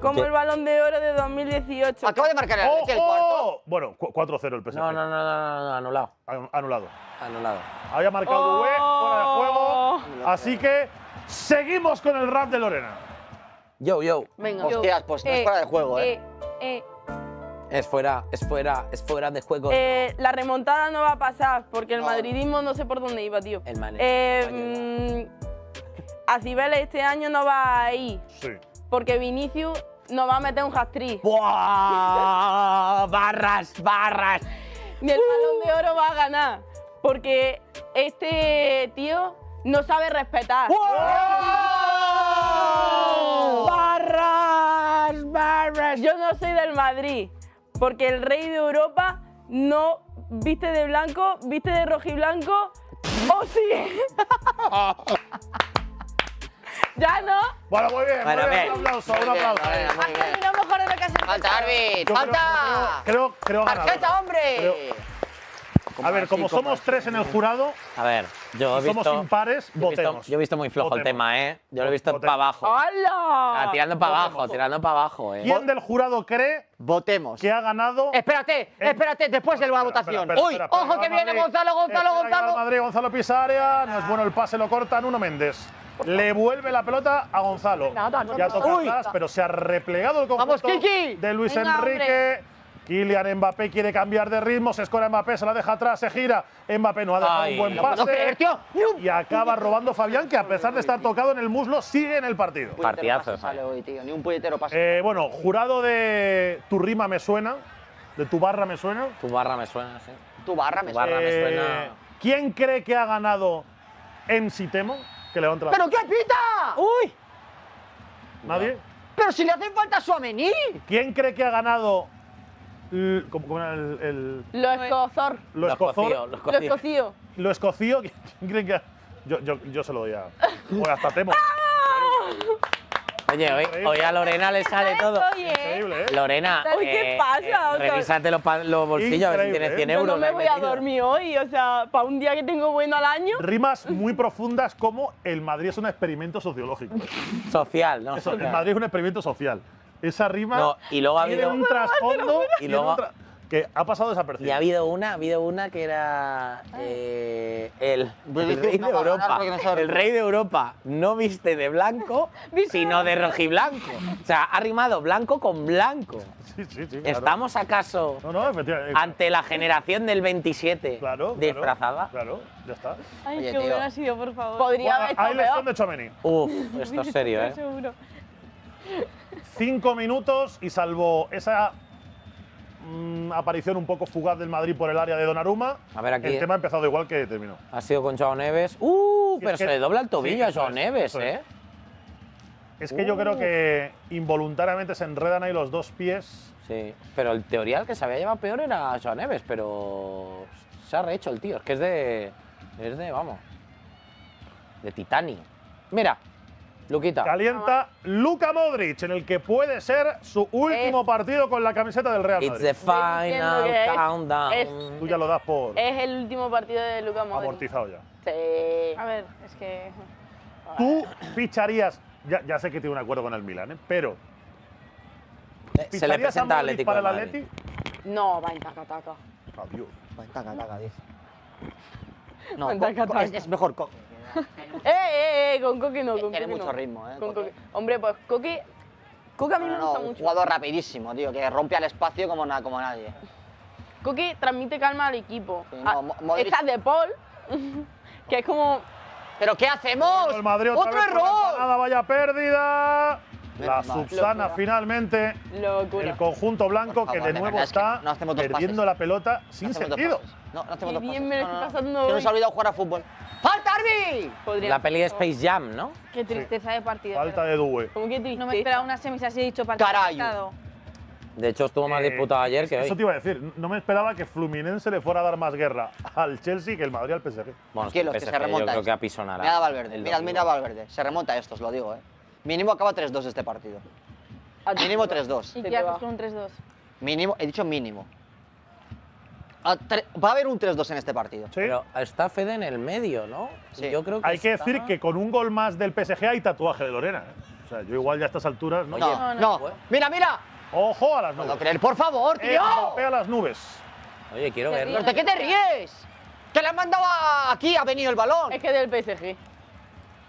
S5: Como el Balón de Oro de 2018.
S4: Acaba de marcar el Atleti el cuarto.
S1: ¡Ojo! Bueno, 4-0 el PSG.
S2: No, anulado.
S1: Anulado.
S2: Anulado.
S1: Había marcado Dubé, fuera de
S5: Oh.
S1: juego. Así que seguimos con el rap de Lorena.
S2: Yo.
S5: Venga.
S4: Hostias, pues no es fuera de juego, ¿eh?
S2: Es fuera de juego.
S5: La remontada no va a pasar porque el
S4: No.
S5: madridismo no sé por dónde iba, tío.
S2: El Madrid.
S5: A Cibeles este año no va a ir
S1: Sí.
S5: porque Vinicius nos va a meter un hat-trick.
S2: ¡Buah! Barras.
S5: Ni el Balón de Oro va a ganar porque este tío no sabe respetar.
S2: Barras.
S5: Yo no soy del Madrid porque el rey de Europa no viste de blanco, viste de rojiblanco. ¡Oh, sí! ¿Ya no?
S1: Bueno, muy bien.
S2: Bueno,
S1: muy bien.
S2: bien.
S1: Un aplauso,
S4: Muy
S1: un
S4: bien,
S1: aplauso.
S4: Lorena, muy
S3: Ha
S4: bien.
S3: terminado mejor de lo que has empezado.
S4: ¡Falta, Arvid!
S1: Yo
S4: ¡Falta!
S1: creo ganadora.
S4: ¡Tarjeta, hombre!
S1: A ver, como somos tres en el jurado,
S2: A ver, yo he
S1: y somos
S2: visto.
S1: impares, votemos.
S2: Yo he visto muy flojo el
S1: Votemos.
S2: tema, ¿eh? Yo lo he visto
S1: Votemos.
S2: para abajo.
S5: ¡Hala!
S2: Tirando para abajo, ¿eh?
S1: ¿Quién del jurado cree
S4: Votemos.
S1: que ha ganado?
S4: Espérate, después de la votación.
S1: Espera,
S4: ¡Uy!
S1: espera,
S4: ¡Ojo
S1: espera,
S4: que
S1: va
S4: viene
S1: Madrid.
S4: Gonzalo!
S1: Espera, que va el Madrid, Gonzalo pisa área, no es bueno el pase, lo corta Nuno Méndez. Le vuelve la pelota a Gonzalo. Ya toca
S4: Uy.
S1: atrás, pero se ha replegado el conjunto
S4: ¡Vamos, Kiki!
S1: de Luis
S3: Venga,
S1: Enrique. Kylian Mbappé quiere cambiar de ritmo, se escora Mbappé, se la deja atrás, se gira. Mbappé no ha dejado
S2: Ay,
S1: un buen
S2: no
S4: puedo
S1: pase.
S4: creer, tío.
S1: Y acaba robando Fabián, que a pesar de estar tocado en el muslo, sigue en el partido.
S2: Partidazo,
S4: sale hoy, tío. Ni un puñetero pase.
S1: Bueno, jurado de tu rima me suena, de tu barra me suena.
S2: Tu barra me suena, sí.
S4: Tu barra me
S2: tu barra.
S4: suena.
S2: me suena.
S1: ¿Quién cree que ha ganado MC Temo? Que levante la
S4: ¿Pero qué pita?
S2: ¡Uy!
S1: ¿Nadie?
S4: ¡Pero si le hacen falta a Suamení!
S1: ¿Quién cree que ha ganado ¿cómo era el
S5: Lo escozor.
S1: lo escocor?
S2: Los
S5: Lo
S2: cocidos.
S5: escocío.
S1: Lo escocío. ¿Quién cree que ha- yo se lo doy a. O hasta Temo.
S2: Oye, hoy a Lorena le sale todo.
S3: Oye,
S1: Increíble, ¿eh?
S2: Lorena,
S5: Uy, ¿qué pasa? O sea,
S2: revísate los bolsillos a ver si
S1: increíble,
S2: tienes
S1: ¿eh?
S2: 100
S5: Yo
S2: euros.
S5: no me
S2: ahí
S5: voy a
S2: metido.
S5: dormir hoy, o sea, para un día que tengo bueno al año.
S1: Rimas muy profundas como el Madrid es un experimento sociológico.
S2: Social, ¿no?
S1: Eso, el
S2: Social.
S1: Madrid es un experimento social. Esa rima
S2: No, y luego ha
S1: tiene
S2: habido-
S1: un trasfondo
S2: Y luego-
S1: que ha pasado
S2: Y ha
S1: desapercibido.
S2: habido una que era el rey de
S4: no va a ganar
S2: Europa.
S4: porque no sabe.
S2: El rey de Europa no viste de blanco, sino de rojiblanco. O sea, ha rimado blanco con blanco.
S1: Sí, sí, sí. claro.
S2: ¿Estamos acaso
S1: No, no, efectivamente.
S2: ante la generación del 27
S1: Claro.
S2: disfrazada?
S1: Claro, ya está.
S3: ay,
S4: Oye,
S3: qué
S4: tío.
S3: bueno ha sido, por favor.
S5: Podría
S1: Bueno,
S5: haber
S1: hay
S5: estado
S1: lección
S5: peor.
S1: de Tchouaméni.
S2: Uf, esto es serio, ¿eh?
S3: Seguro.
S1: 5 minutos y salvo esa aparición un poco fugaz del Madrid por el área de Donnarumma,
S2: A ver, aquí-
S1: el tema ha empezado igual que terminó.
S2: Ha sido con Joao Neves.
S1: Sí,
S2: Pero
S1: es
S2: se
S1: que-
S2: le dobla el tobillo
S1: sí,
S2: a
S1: eso
S2: Joao
S1: es,
S2: Neves,
S1: eso es.
S2: ¿eh?
S1: Es que yo creo que involuntariamente se enredan ahí los dos pies.
S2: Sí, pero el teoría el que se había llevado peor era Joao Neves, pero se ha rehecho el tío. Es que es de vamos, de titanio. Mira, Luquita.
S1: Calienta Luka Modric, en el que puede ser su último partido con la camiseta del Real
S2: It's
S1: Madrid.
S2: the final
S5: que es-
S2: countdown.
S1: Tú ya lo das por
S5: Es el último partido de Luka Modric.
S1: amortizado ya.
S5: Sí.
S3: A ver, es que.
S1: Tú ficharías, ya sé que tiene un acuerdo con el Milan, pero
S2: Se le
S1: ¿ficharías a
S2: presenta al
S1: Modric
S2: Atlético
S1: para el
S2: de Madrid.
S1: Atleti?
S5: No, va en taca-taca.
S1: Adiós.
S4: Taca, taca, dice. No,
S5: Taca, taca.
S4: es mejor Coque.
S5: Con Coque no, con
S4: Tiene
S5: Coque
S4: mucho
S5: no.
S4: ritmo,
S5: Con
S4: Coque.
S5: Coque. Hombre, pues Coque a mí me gusta
S4: Un
S5: mucho.
S4: jugador rapidísimo, tío, que rompe al espacio como nadie.
S5: Coque transmite calma al equipo.
S4: Sí, no, Modric-
S5: Está De Paul, que es como...
S4: ¿Pero qué hacemos?
S1: El Madrid otra
S4: ¡Otro
S1: vez con la
S4: error!
S1: empanada, vaya pérdida. La
S4: Menos mal.
S1: subsana
S5: Locura.
S1: finalmente.
S5: Locura.
S1: El conjunto blanco
S4: Por
S1: que
S4: favor,
S1: de
S4: de
S1: nuevo
S4: verdad, es que
S1: está
S4: no hacemos dos
S1: perdiendo
S4: pases.
S1: la pelota sin
S4: No hacemos dos
S1: sentido.
S4: pases. No hacemos
S5: Qué
S4: dos
S5: bien
S4: pases.
S5: me lo estoy pasando
S4: Que
S5: hoy.
S4: nos ha olvidado jugar a fútbol. ¡Falta, Arby!
S5: Podría-
S2: La peli de Space Jam, ¿no?
S3: Qué tristeza de partido.
S1: Falta
S3: ¿verdad?
S1: de Due.
S5: ¿Cómo que triste?
S3: No me esperaba una semis así, he dicho partido.
S4: Carayo.
S3: empatado.
S2: De hecho, estuvo más disputado ayer que
S1: Eso
S2: hoy.
S1: te iba a decir. No me esperaba que Fluminense le fuera a dar más guerra al Chelsea que el Madrid al PSG.
S2: Bueno, es que el
S4: Tranquilos, que se
S2: PSG yo
S4: remonta
S2: creo
S4: esto.
S2: que apisonará.
S4: Mira a Valverde,
S2: el
S4: mira
S2: domingo.
S4: a Valverde. Se remonta esto, os lo digo, Mínimo acaba 3-2 este partido. Mínimo 3-2.
S3: ¿Y
S5: Se
S3: qué
S5: te va.
S3: haces con un 3-2?
S4: Mínimo, he dicho mínimo. Va a haber un 3-2 en este partido.
S1: Sí.
S2: Pero está Fede en el medio, ¿no?
S4: Sí.
S2: Yo creo que
S1: Hay que
S2: está-
S1: decir que con un gol más del PSG hay tatuaje de Lorena. O sea, yo igual ya a estas alturas. ¿no?
S2: Oye,
S4: No,
S3: no,
S4: no.
S2: no.
S4: Mira, mira.
S1: Ojo a las
S4: No
S1: nubes.
S4: puedo creer, por favor, tío.
S1: Mbappé a las nubes.
S2: Oye, quiero
S3: Se
S2: verlo.
S3: ríe.
S4: ¿De qué te ríes? Que le han mandado aquí, ha venido el balón.
S5: Es que del PSG.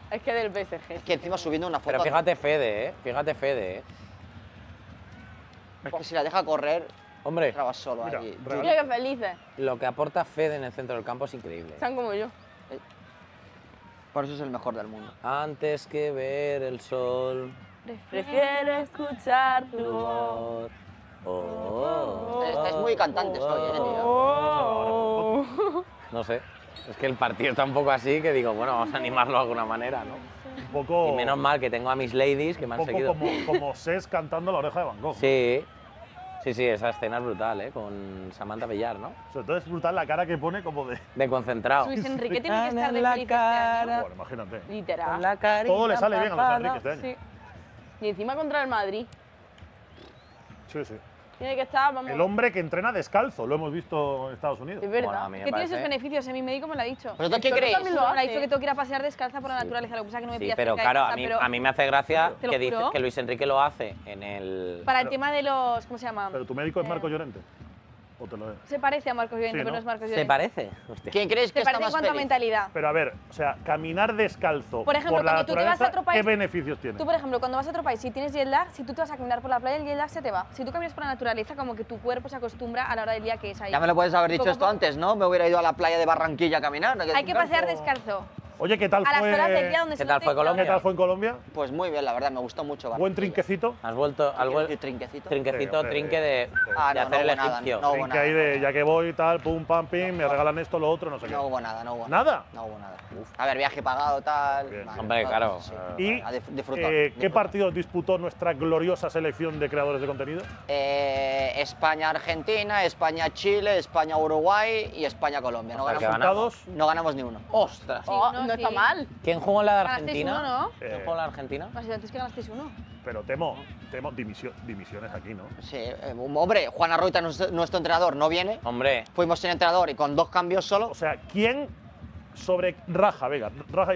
S5: Es que del PSG.
S4: Es que encima subiendo una foto.
S2: Pero fíjate Fede, ¿eh? Fíjate Fede, ¿eh?
S4: Es que si la deja correr,
S2: Hombre,
S4: trabas solo
S1: Mira,
S4: ahí.
S1: real.
S5: Mira qué felices.
S2: lo que aporta Fede en el centro del campo es increíble.
S5: Están como yo.
S4: Por eso es el mejor del mundo.
S2: Antes que ver el sol,
S5: Prefiero escuchar tu
S2: tu
S5: voz.
S2: voz. Oh,
S4: Estáis muy cantantes hoy, tío.
S5: Oh.
S2: No sé. Es que el partido está un poco así que digo, bueno, vamos a animarlo de alguna manera, ¿no?
S1: Un poco,
S2: Y menos mal que tengo a mis ladies que me
S1: un
S2: han
S1: poco
S2: seguido.
S1: como Sés cantando La Oreja de Van Gogh.
S2: Sí. Sí, sí, esa escena es brutal, ¿eh? Con Samantha Villar, ¿no?
S1: Sobre todo es brutal la cara que pone como de…
S2: De concentrado.
S3: Luis Enrique tiene que estar de
S2: En la
S3: feliz este año.
S1: Bueno, imagínate.
S5: Literal.
S2: La carita
S1: Todo le sale bien a Luis
S2: empapada.
S1: Enrique este año.
S5: Sí. Y encima contra el Madrid.
S1: Sí, sí.
S5: Tiene que estar, vamos.
S1: El hombre que entrena descalzo, lo hemos visto en Estados Unidos.
S5: Es
S2: Bueno,
S5: verdad.
S2: a mí me
S3: Que tiene sus
S2: parece-
S3: beneficios, mi médico me lo ha dicho.
S4: ¿Pero tú qué
S5: Pero
S4: crees?
S5: también lo
S3: Me ha
S5: hace.
S3: dicho que tengo que ir a pasear descalza por la naturaleza, lo que pasa es que no me
S2: Sí,
S3: pilla
S2: pero
S3: cerca de
S2: claro,
S3: casa, pero
S2: a mí me hace gracia
S3: Te lo
S2: que dice
S3: juro.
S2: que Luis Enrique lo hace en el…
S3: para el tema de los, ¿cómo se llama?
S1: Pero tu médico es Marco Llorente. ¿O te lo es?
S3: Se parece a Marcos Llorente,
S1: Sí,
S3: pero
S1: ¿no?
S3: no es Marcos
S2: ¿Se
S3: Llorente.
S2: parece? Hostia.
S4: ¿Quién crees que
S3: Se
S4: está
S3: parece en
S4: más
S3: cuanto a
S4: feliz?
S3: mentalidad.
S1: Pero a ver, o sea, caminar descalzo
S3: Por ejemplo,
S1: por la
S3: cuando tú te vas a
S1: naturaleza,
S3: otro país-
S1: ¿qué beneficios tiene?
S3: Tú, por ejemplo, cuando vas a otro país, si tienes jet lag, si tú te vas a caminar por la playa, el jet lag se te va. Si tú caminas por la naturaleza, como que tu cuerpo se acostumbra a la hora del día que es ahí.
S4: Ya me lo puedes haber dicho
S3: Poco a
S4: esto
S3: poco.
S4: antes, ¿no? Me hubiera ido a la playa de Barranquilla a caminar. ¿no?
S3: Hay que pasear descalzo.
S1: Oye, ¿qué tal
S3: A las
S1: fue?
S3: horas del día donde
S2: ¿Qué
S3: se
S2: tal
S3: note
S2: fue Colombia?
S1: ¿Qué tal fue en Colombia?
S4: Pues muy bien, la verdad, me gustó mucho.
S1: ¿Buen
S4: Barranquilla.
S1: trinquecito?
S2: Has vuelto al
S4: Trinquecito.
S2: trinquecito,
S1: Sí, hombre,
S2: trinque de,
S4: Ah,
S2: de
S4: no,
S2: hacer
S4: no
S2: el
S4: hubo nada,
S2: egipcio.
S4: no hubo
S1: Trinque
S4: nada.
S1: ahí de ya que voy y tal, pum, pam, pim, me regalan esto, lo otro, no sé qué.
S4: No hubo nada, no hubo nada.
S1: ¿Nada?
S4: No hubo nada. A ver, viaje pagado, tal.
S1: Bien.
S2: Hombre, claro.
S4: Sí.
S1: ¿Y
S4: A disfrutar.
S1: qué
S4: disfrutar.
S1: partidos disputó nuestra gloriosa selección de creadores de contenido?
S4: España-Argentina, España-Chile, España-Uruguay y España-Colombia. No,
S2: O sea, que
S4: ganamos,
S1: ¿Resultados?
S4: no ganamos ni uno.
S2: ¡Ostras!
S5: Oh,
S3: no,
S5: no está
S3: sí.
S5: mal.
S2: ¿Quién jugó en la de
S3: Ganasteis
S2: Argentina?
S3: uno, ¿no?
S2: ¿Quién jugó en la Argentina?
S3: Pues antes que ganasteis uno.
S1: Pero temo dimisiones aquí, ¿no?
S4: Sí, hombre, Juan Arroita, nuestro entrenador, no viene.
S2: Hombre,
S4: Fuimos sin entrenador y con 2 cambios solo.
S1: O sea, ¿quién sobre Raja, Vega, Raja,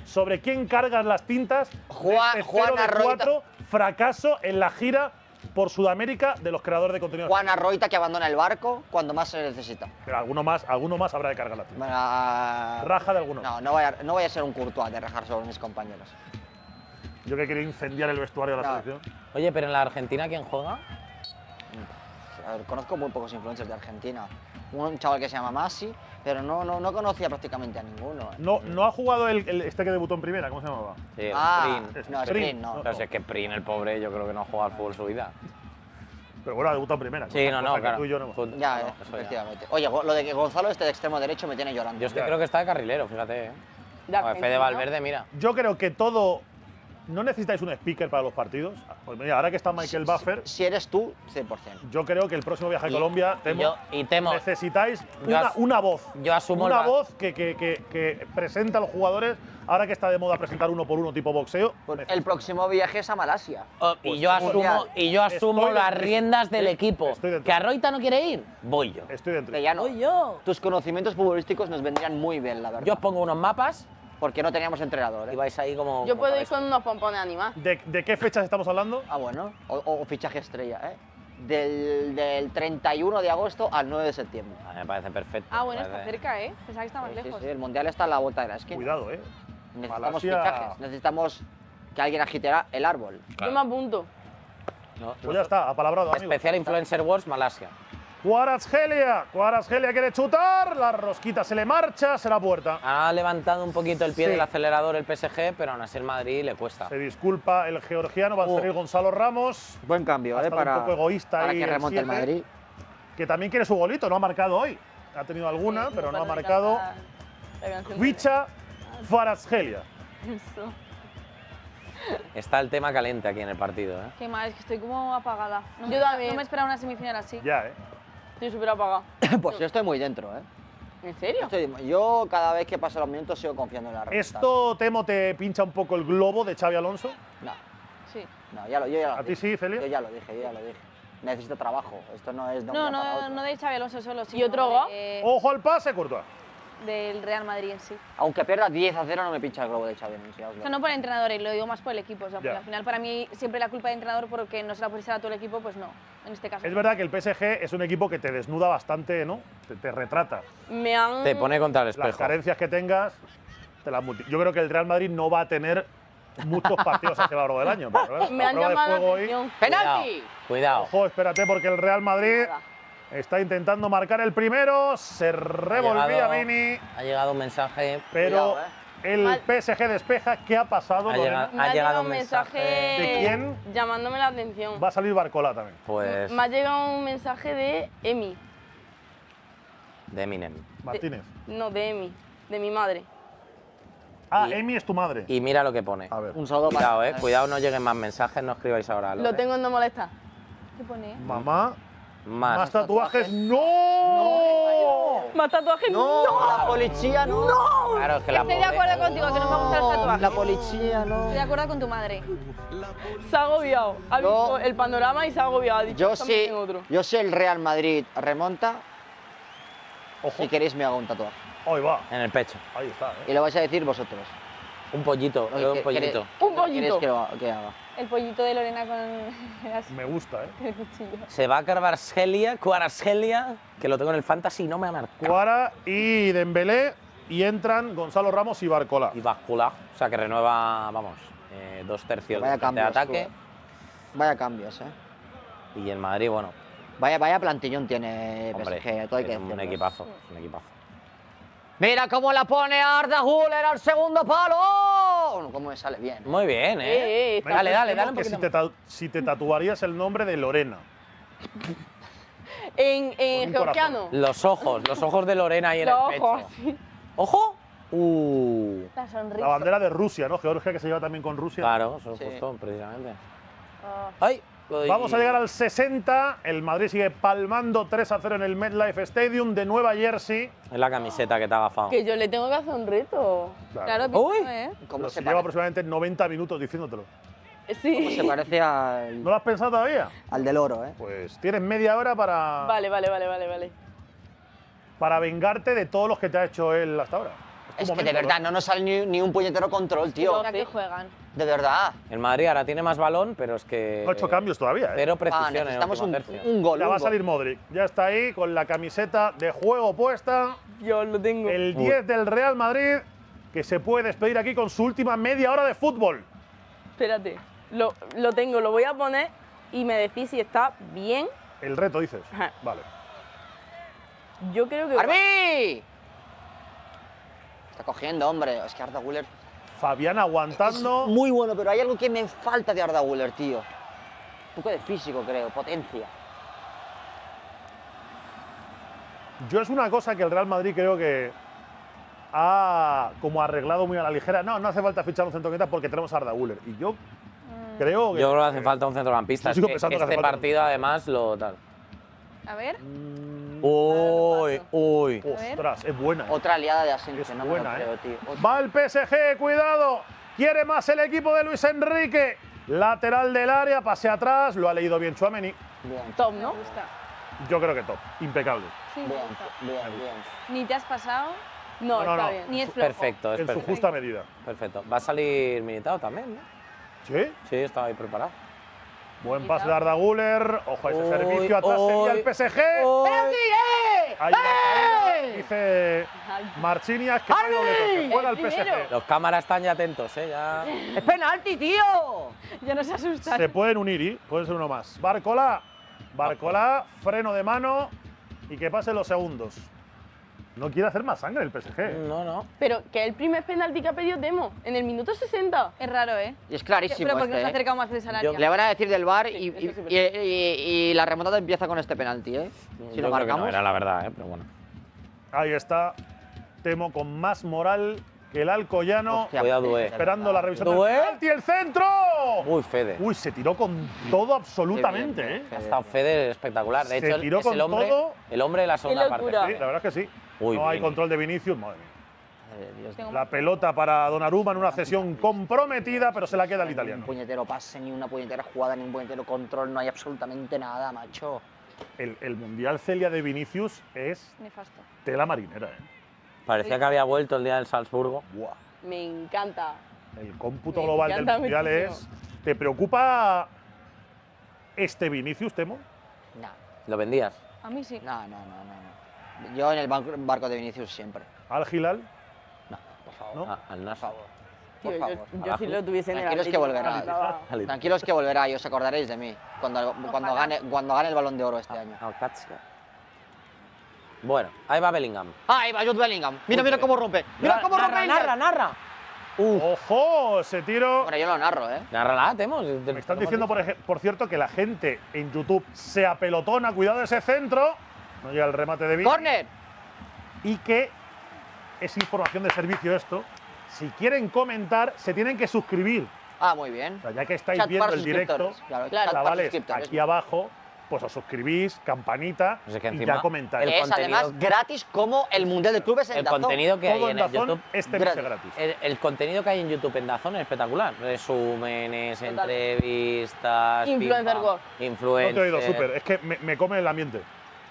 S1: sobre quién cargas las tintas
S4: Juan-
S1: de este
S4: Juan
S1: 0 de
S4: Arroita.
S1: 4 fracaso en la gira por Sudamérica de los creadores de contenido?
S4: Juan Arroita que abandona el barco cuando más se necesita.
S1: Pero alguno más habrá de cargar las tintas.
S4: Bueno,
S1: Raja de alguno.
S4: No voy a ser un Courtois de rajar sobre mis compañeros.
S1: Yo que quería incendiar el vestuario de la
S4: No.
S1: selección.
S2: oye, pero en la Argentina, ¿quién juega?
S4: A ver, conozco muy pocos influencers de Argentina. Un chaval que se llama Masi, pero no conocía prácticamente a ninguno.
S1: No ha jugado este que debutó en primera, ¿cómo se llamaba?
S2: Sí, el Prin.
S4: no, Sprint no.
S2: Pero si es que Prin, el pobre, yo creo que no ha jugado al fútbol su vida.
S1: Pero bueno, ha debutado en primera.
S2: Sí,
S1: cosa
S2: no,
S1: que
S2: claro.
S1: tú y yo no hemos-
S2: Fut-
S4: Ya,
S2: no, eso ya.
S4: efectivamente. Oye, lo de que Gonzalo este de extremo derecho me tiene llorando.
S2: Yo es que
S1: Ya.
S2: creo que está de carrilero, fíjate.
S5: De
S2: A ver, Fede
S5: Argentina.
S2: Valverde, mira.
S1: Yo creo que todo ¿No necesitáis un speaker para los partidos? Pues mira, ahora que está Michael Buffer,
S4: Si eres tú, 100%.
S1: yo creo que el próximo viaje a Colombia, Temo,
S2: Temo,
S1: necesitáis
S2: yo
S1: una voz.
S2: yo asumo
S1: una
S2: el
S1: voz que presenta a los jugadores. Ahora que está de moda presentar uno por uno tipo boxeo.
S4: El próximo viaje es a Malasia.
S2: y yo asumo,
S1: Estoy
S2: las
S1: dentro.
S2: riendas del equipo.
S1: Estoy dentro.
S2: ¿Que Arroita no quiere ir? Voy yo.
S1: Estoy dentro.
S4: Que ya no.
S2: Voy yo.
S4: Tus conocimientos futbolísticos nos vendrían muy bien, la verdad.
S2: Yo os pongo unos mapas
S4: Porque no teníamos entrenador,
S2: y
S4: ¿eh?
S2: vais ahí como.
S5: Yo
S2: como
S5: puedo ir
S2: cabeza.
S5: con unos pompones animados.
S1: ¿De qué fechas estamos hablando?
S4: Ah, bueno. O fichaje estrella, ¿eh? Del 31 de agosto al 9 de septiembre.
S2: Me parece perfecto.
S3: Ah, bueno,
S2: me
S3: está
S2: parece-
S3: cerca, ¿eh? Pensaba que está más
S4: Sí,
S3: lejos.
S4: sí, el Mundial está a la vuelta de la esquina.
S1: Cuidado, ¿eh?
S4: Necesitamos
S1: Malasia-
S4: fichajes, necesitamos que alguien agite el árbol.
S5: Yo me apunto.
S2: No,
S1: Pues ya está, apalabrado, amigo.
S2: Especial Influencer Wars Malasia.
S1: Kvaratskhelia quiere chutar, la rosquita se le marcha, será puerta.
S2: Ha levantado un poquito el pie
S1: Sí.
S2: del acelerador el PSG, pero aún así el Madrid le cuesta.
S1: Se disculpa el georgiano, va a salir Gonzalo Ramos,
S4: Buen cambio,
S1: Ha estado un poco egoísta
S4: para
S1: ahí
S4: que
S1: el
S4: remonte el
S1: 7.
S4: Madrid.
S1: que también quiere su golito, no ha marcado hoy. Ha tenido alguna, pero no ha marcado. Kvicha Kvaratskhelia.
S5: Eso.
S2: Está el tema caliente aquí en el partido. ¿eh?
S3: Qué mal, es que estoy como apagada.
S5: Yo también.
S3: No me esperaba una semifinal así.
S1: Ya, ¿eh?
S5: Estoy súper apagado.
S4: Pues yo estoy muy dentro, ¿eh?
S5: ¿En serio?
S4: Yo cada vez que pasan los minutos sigo confiando en la remontada.
S1: ¿Esto, Temo, te pincha un poco el globo de Xavi Alonso?
S4: No,
S3: Sí.
S4: no, yo ya lo
S1: ¿A ti
S4: dije.
S1: sí, Celia?
S4: Yo ya lo dije. Necesito trabajo. Esto no es de un
S3: No,
S4: día para
S3: no,
S4: otro.
S3: no de Xavi Alonso solo, sino
S5: otro gol?
S1: Ojo al pase, Courtois.
S3: del Real Madrid en sí.
S4: Aunque pierda 10-0 no me pincha el globo de Xavi Alonso, ya os lo
S3: O sea, no
S4: digo.
S3: por el entrenador, y lo digo más por el equipo. O sea, porque
S1: Ya.
S3: al final para mí siempre la culpa del entrenador porque no se la puede echar a todo el equipo, pues no, en este caso.
S1: Es verdad que el PSG es un equipo que te desnuda bastante, ¿no? Te retrata.
S5: Me han...
S2: Te pone contra el
S1: Las
S2: espejo.
S1: carencias que tengas, yo creo que el Real Madrid no va a tener muchos partidos a lo largo del año. Pero, claro,
S5: Me
S1: la
S5: han
S1: prueba de
S5: llamado la
S1: fuego hoy.
S5: atención.
S4: ¡Penalti!
S2: Cuidado.
S1: Ojo, espérate, porque el Real Madrid
S5: Nada.
S1: está intentando marcar el primero. Se revolvía Vini,
S2: Ha llegado un mensaje.
S1: pero
S4: Cuidado,
S1: el
S5: Mal.
S1: PSG despeja. ¿Qué ha pasado,
S2: Ha
S1: Lorena?
S2: llegado-
S5: Me ha llegado un
S2: mensaje.
S5: mensaje...
S1: ¿De quién?
S5: Llamándome la atención.
S1: Va a salir Barcola también.
S2: Pues
S5: Me ha llegado un mensaje de Emi.
S2: de Eminem.
S1: Martínez.
S5: No, de Emi. De mi madre.
S1: Ah,
S2: Y-
S1: Emi es tu madre.
S2: Y mira lo que pone.
S1: A ver.
S4: Un saludo
S2: Cuidado,
S4: para...
S2: cuidado, no lleguen más mensajes, no escribáis ahora.
S5: Lo tengo en no molesta.
S3: ¿Qué pone?
S1: Mamá,
S2: Más.
S1: más tatuajes. ¡No!
S5: ¿Más tatuajes?
S4: ¡No! ¡La policía no!
S2: Claro, es que la
S3: Estoy de
S2: pobre-
S3: acuerdo contigo, que no me gustan los tatuajes.
S4: La policía no.
S3: Estoy de acuerdo con tu madre.
S5: Se ha agobiado. Ha
S4: Yo-
S5: visto el panorama y se ha agobiado. Ha dicho,
S4: Yo
S5: "También
S4: sí,
S5: tengo otro".
S4: yo sé el Real Madrid remonta.
S1: Ojo.
S4: Si queréis me hago un tatuaje.
S1: Ahí va.
S2: En el pecho.
S1: Ahí está,
S4: Y lo vais a decir vosotros.
S2: Un pollito,
S4: Lo que
S2: un pollito.
S5: Un
S4: ¿Queréis
S5: pollito.
S4: que haga?
S3: El pollito de Lorena con
S1: Me gusta, ¿eh?
S3: el cuchillo.
S2: Se va a Kvaratskhelia, que lo tengo en el Fantasy y no me ha marcado.
S1: Cuara y Dembélé. Y entran Gonzalo Ramos y Barcola.
S2: Y Bascula, o sea que renueva, vamos, 2/3
S4: Vaya
S2: de
S4: cambios,
S2: ataque.
S4: tú, Vaya cambios,
S2: Y el Madrid, bueno,
S4: Vaya plantillón tiene
S2: hombre,
S4: PSG, todo hay que
S2: es un
S4: decirlo.
S2: equipazo, un equipazo.
S4: Mira cómo la pone Arda Güler al segundo palo. Cómo me sale bien.
S2: Muy bien, ¿eh?
S5: Está-
S2: Dale, dale,
S1: Temo
S2: dale un
S1: que
S2: poquito.
S1: si te tatuarías el nombre de Lorena.
S5: En
S1: un
S5: georgiano.
S2: Los ojos de Lorena ahí en
S5: Los
S2: el
S5: ojos.
S2: pecho. ¿Ojo?
S3: La sonrisa.
S1: La bandera de Rusia, ¿no? Georgia, que se lleva también con Rusia.
S2: Claro, eso es
S4: Sí.
S2: justo, precisamente.
S3: Ah.
S2: ¡Ay!
S1: Vamos a llegar al 60. El Madrid sigue palmando 3-0 en el MetLife Stadium de Nueva Jersey.
S2: Es la camiseta que te ha agafado.
S5: Que yo le tengo que hacer un reto.
S3: Claro,
S2: Uy.
S3: pienso, ¿eh?
S4: ¿Cómo
S1: Pero
S4: se,
S1: si lleva aproximadamente 90 minutos diciéndotelo.
S5: Sí.
S4: se parece al,
S1: ¿No lo has pensado todavía?
S4: al del oro, eh?
S1: Pues tienes media hora para,
S5: Vale.
S1: para vengarte de todos los que te ha hecho él hasta ahora. tu
S4: Es que de
S1: momento,
S4: verdad
S1: ¿no?
S4: no nos sale ni un puñetero control, tío.
S3: Ahora que juegan.
S4: De verdad.
S2: El Madrid ahora tiene más balón, pero es que.
S1: No ha hecho cambios todavía, ¿eh?
S2: Cero
S4: Ah,
S2: precisión en el
S4: necesitamos
S2: último
S4: un
S2: tercio.
S4: gol.
S1: Ya
S4: un
S1: va a
S4: gol.
S1: salir Modric. Ya está ahí con la camiseta de juego puesta.
S5: Yo lo tengo.
S1: El 10 del Real Madrid, que se puede despedir aquí con su última media hora de fútbol.
S5: Espérate. Lo tengo, lo voy a poner y me decís si está bien.
S1: El reto, dices.
S5: Ajá.
S1: Vale.
S5: Yo creo que.
S4: ¡Arbi! Está cogiendo, hombre. Es que Arda Güler
S1: Fabián aguantando.
S4: es muy bueno, pero hay algo que me falta de Arda Güler, tío. Un poco de físico, creo, potencia.
S1: Yo es una cosa que el Real Madrid creo que ha como arreglado muy a la ligera. No, no hace falta fichar un centrocampista porque tenemos a Arda Güler. Y yo creo que…
S2: Yo creo que hace falta un centrocampista.
S1: Yo sigo
S2: Es que
S1: pensando que hace
S2: este
S1: falta
S2: partido, además, lo tal.
S3: A ver.
S2: Uy, uy.
S1: Ostras, es buena.
S4: Otra aliada de Asensio,
S1: Es
S4: no me
S1: buena,
S4: lo creo, tío.
S1: Va el PSG, cuidado. Quiere más el equipo de Luis Enrique. Lateral del área, pase atrás. Lo ha leído bien Tchouaméni.
S4: Bien,
S5: Top,
S3: Me
S5: ¿no?
S3: gusta.
S1: Yo creo que top. Impecable.
S3: Sí, me
S4: bien,
S3: gusta.
S4: bien.
S3: Ni te has pasado,
S5: No,
S1: No,
S5: está
S1: no.
S5: bien.
S3: ni es flojo.
S2: Perfecto, es
S1: En su
S2: perfecto.
S1: justa medida.
S2: Perfecto. Va a salir Militao también, ¿no?
S1: ¿Sí?
S2: Sí, estaba ahí preparado.
S1: Buen pase de Arda Güler. Ojo a ese
S2: Uy,
S1: servicio. Atrás sería el PSG.
S2: Uy.
S1: Hay una caída, dice Marchinias que no hay doble toque. Juega el
S5: primero.
S1: PSG.
S2: Los cámaras están ya atentos, ¿eh? Ya.
S4: ¡Es penalti, tío!
S3: Ya no se asustan.
S1: Se pueden unir y puede ser uno más. Barcola. Barcola, freno de mano y que pasen los segundos. No quiere hacer más sangre el PSG.
S2: No, no.
S5: Pero que el primer penalti que ha pedido Temo, en el minuto 60.
S3: Es raro, ¿eh?
S4: Y es clarísimo
S3: Pero porque nos ha
S4: este, ¿eh?
S3: acercado más veces al área.
S4: Le van a decir del VAR y,
S5: Sí, eso sí,
S4: y la remontada empieza con este penalti, ¿eh? Si
S2: Yo
S4: lo
S2: creo que no
S4: marcamos.
S2: era la verdad, ¿eh? Pero bueno.
S1: Ahí está. Temo con más moral que el Alcoyano.
S4: Hostia,
S2: Cuidado, Dué.
S1: Esperando la revisión del
S2: Dué.
S1: penalti. ¡El centro!
S2: Uy, Fede.
S1: Uy, se tiró con todo absolutamente,
S4: Qué bien,
S1: ¿eh?
S2: Ha estado Fede espectacular. De
S1: Se
S2: hecho,
S1: tiró
S2: es
S1: con
S2: el hombre,
S1: todo.
S2: el hombre de la segunda
S5: locura.
S2: parte.
S1: Sí, la verdad es que sí.
S2: Uy,
S1: no hay
S2: bien.
S1: control de Vinicius. Madre mía.
S4: Dios,
S3: Tengo
S1: La pelota para Donnarumma en una cesión comprometida, pero se la queda el
S4: Ni un
S1: italiano.
S4: puñetero pase, ni una puñetera jugada, ni un puñetero control, no hay absolutamente nada, macho.
S1: El Mundial Celia de Vinicius es
S3: Nefasto.
S1: tela marinera, ¿eh?
S2: Parecía que había vuelto el día del Salzburgo.
S1: Buah.
S5: Me encanta.
S1: El cómputo
S5: Me
S1: global del
S5: encanta
S1: Mundial es…
S5: muchísimo.
S1: ¿Te preocupa este Vinicius, Temo?
S4: No,
S2: ¿Lo vendías?
S3: A mí sí.
S4: no. Yo en el barco de Vinicius siempre.
S1: ¿Al Gilal?
S4: No, por favor.
S1: ¿No?
S2: Ah, al
S4: Por
S2: Nasr.
S4: favor.
S5: Tío,
S4: Por favor.
S5: yo si lo tuviese en el
S4: Tranquilos que
S5: Atlético,
S4: volverá.
S5: me encantaba.
S4: Tranquilos que volverá y os acordaréis de mí cuando gane el Balón de Oro este año.
S2: Alcácer. Bueno, ahí va Bellingham.
S4: ¡Ah, ahí va Jude Bellingham! Mira cómo rompe. ¡Mira cómo rompe!
S2: Narra.
S1: ¡Ojo! Ese tiro…
S4: Bueno, yo lo narro, ¿eh?
S2: Nárrala, Temo.
S1: Me están diciendo, por cierto, que la gente en YouTube se apelotona, cuidado de ese centro. No llega el remate de Vini.
S4: ¡Corner!
S1: Y que es información de servicio esto. Si quieren comentar, se tienen que suscribir.
S4: Ah, muy bien.
S1: O sea, ya que estáis
S4: Chat
S1: viendo
S4: para
S1: el directo,
S4: suscriptores. Claro,
S5: Claro.
S4: chat para
S1: chavales,
S4: suscriptores.
S1: aquí abajo, pues os suscribís, campanita,
S2: Pues es que
S1: y
S2: encima
S1: ya comentáis.
S2: el
S4: Es
S2: contenido-
S4: además gratis como el Mundial de Clubes en
S2: El
S4: DAZN.
S2: contenido que hay
S1: Todo en
S2: en el
S1: Dazón
S2: YouTube.
S1: es tenerse gratis.
S2: El contenido que hay en YouTube en Dazón es espectacular. Resúmenes,
S5: Total.
S2: entrevistas.
S5: Influencer
S2: pim, pam,
S5: God.
S1: No
S2: Influencer.
S1: te he oído, súper. Es que me come el ambiente.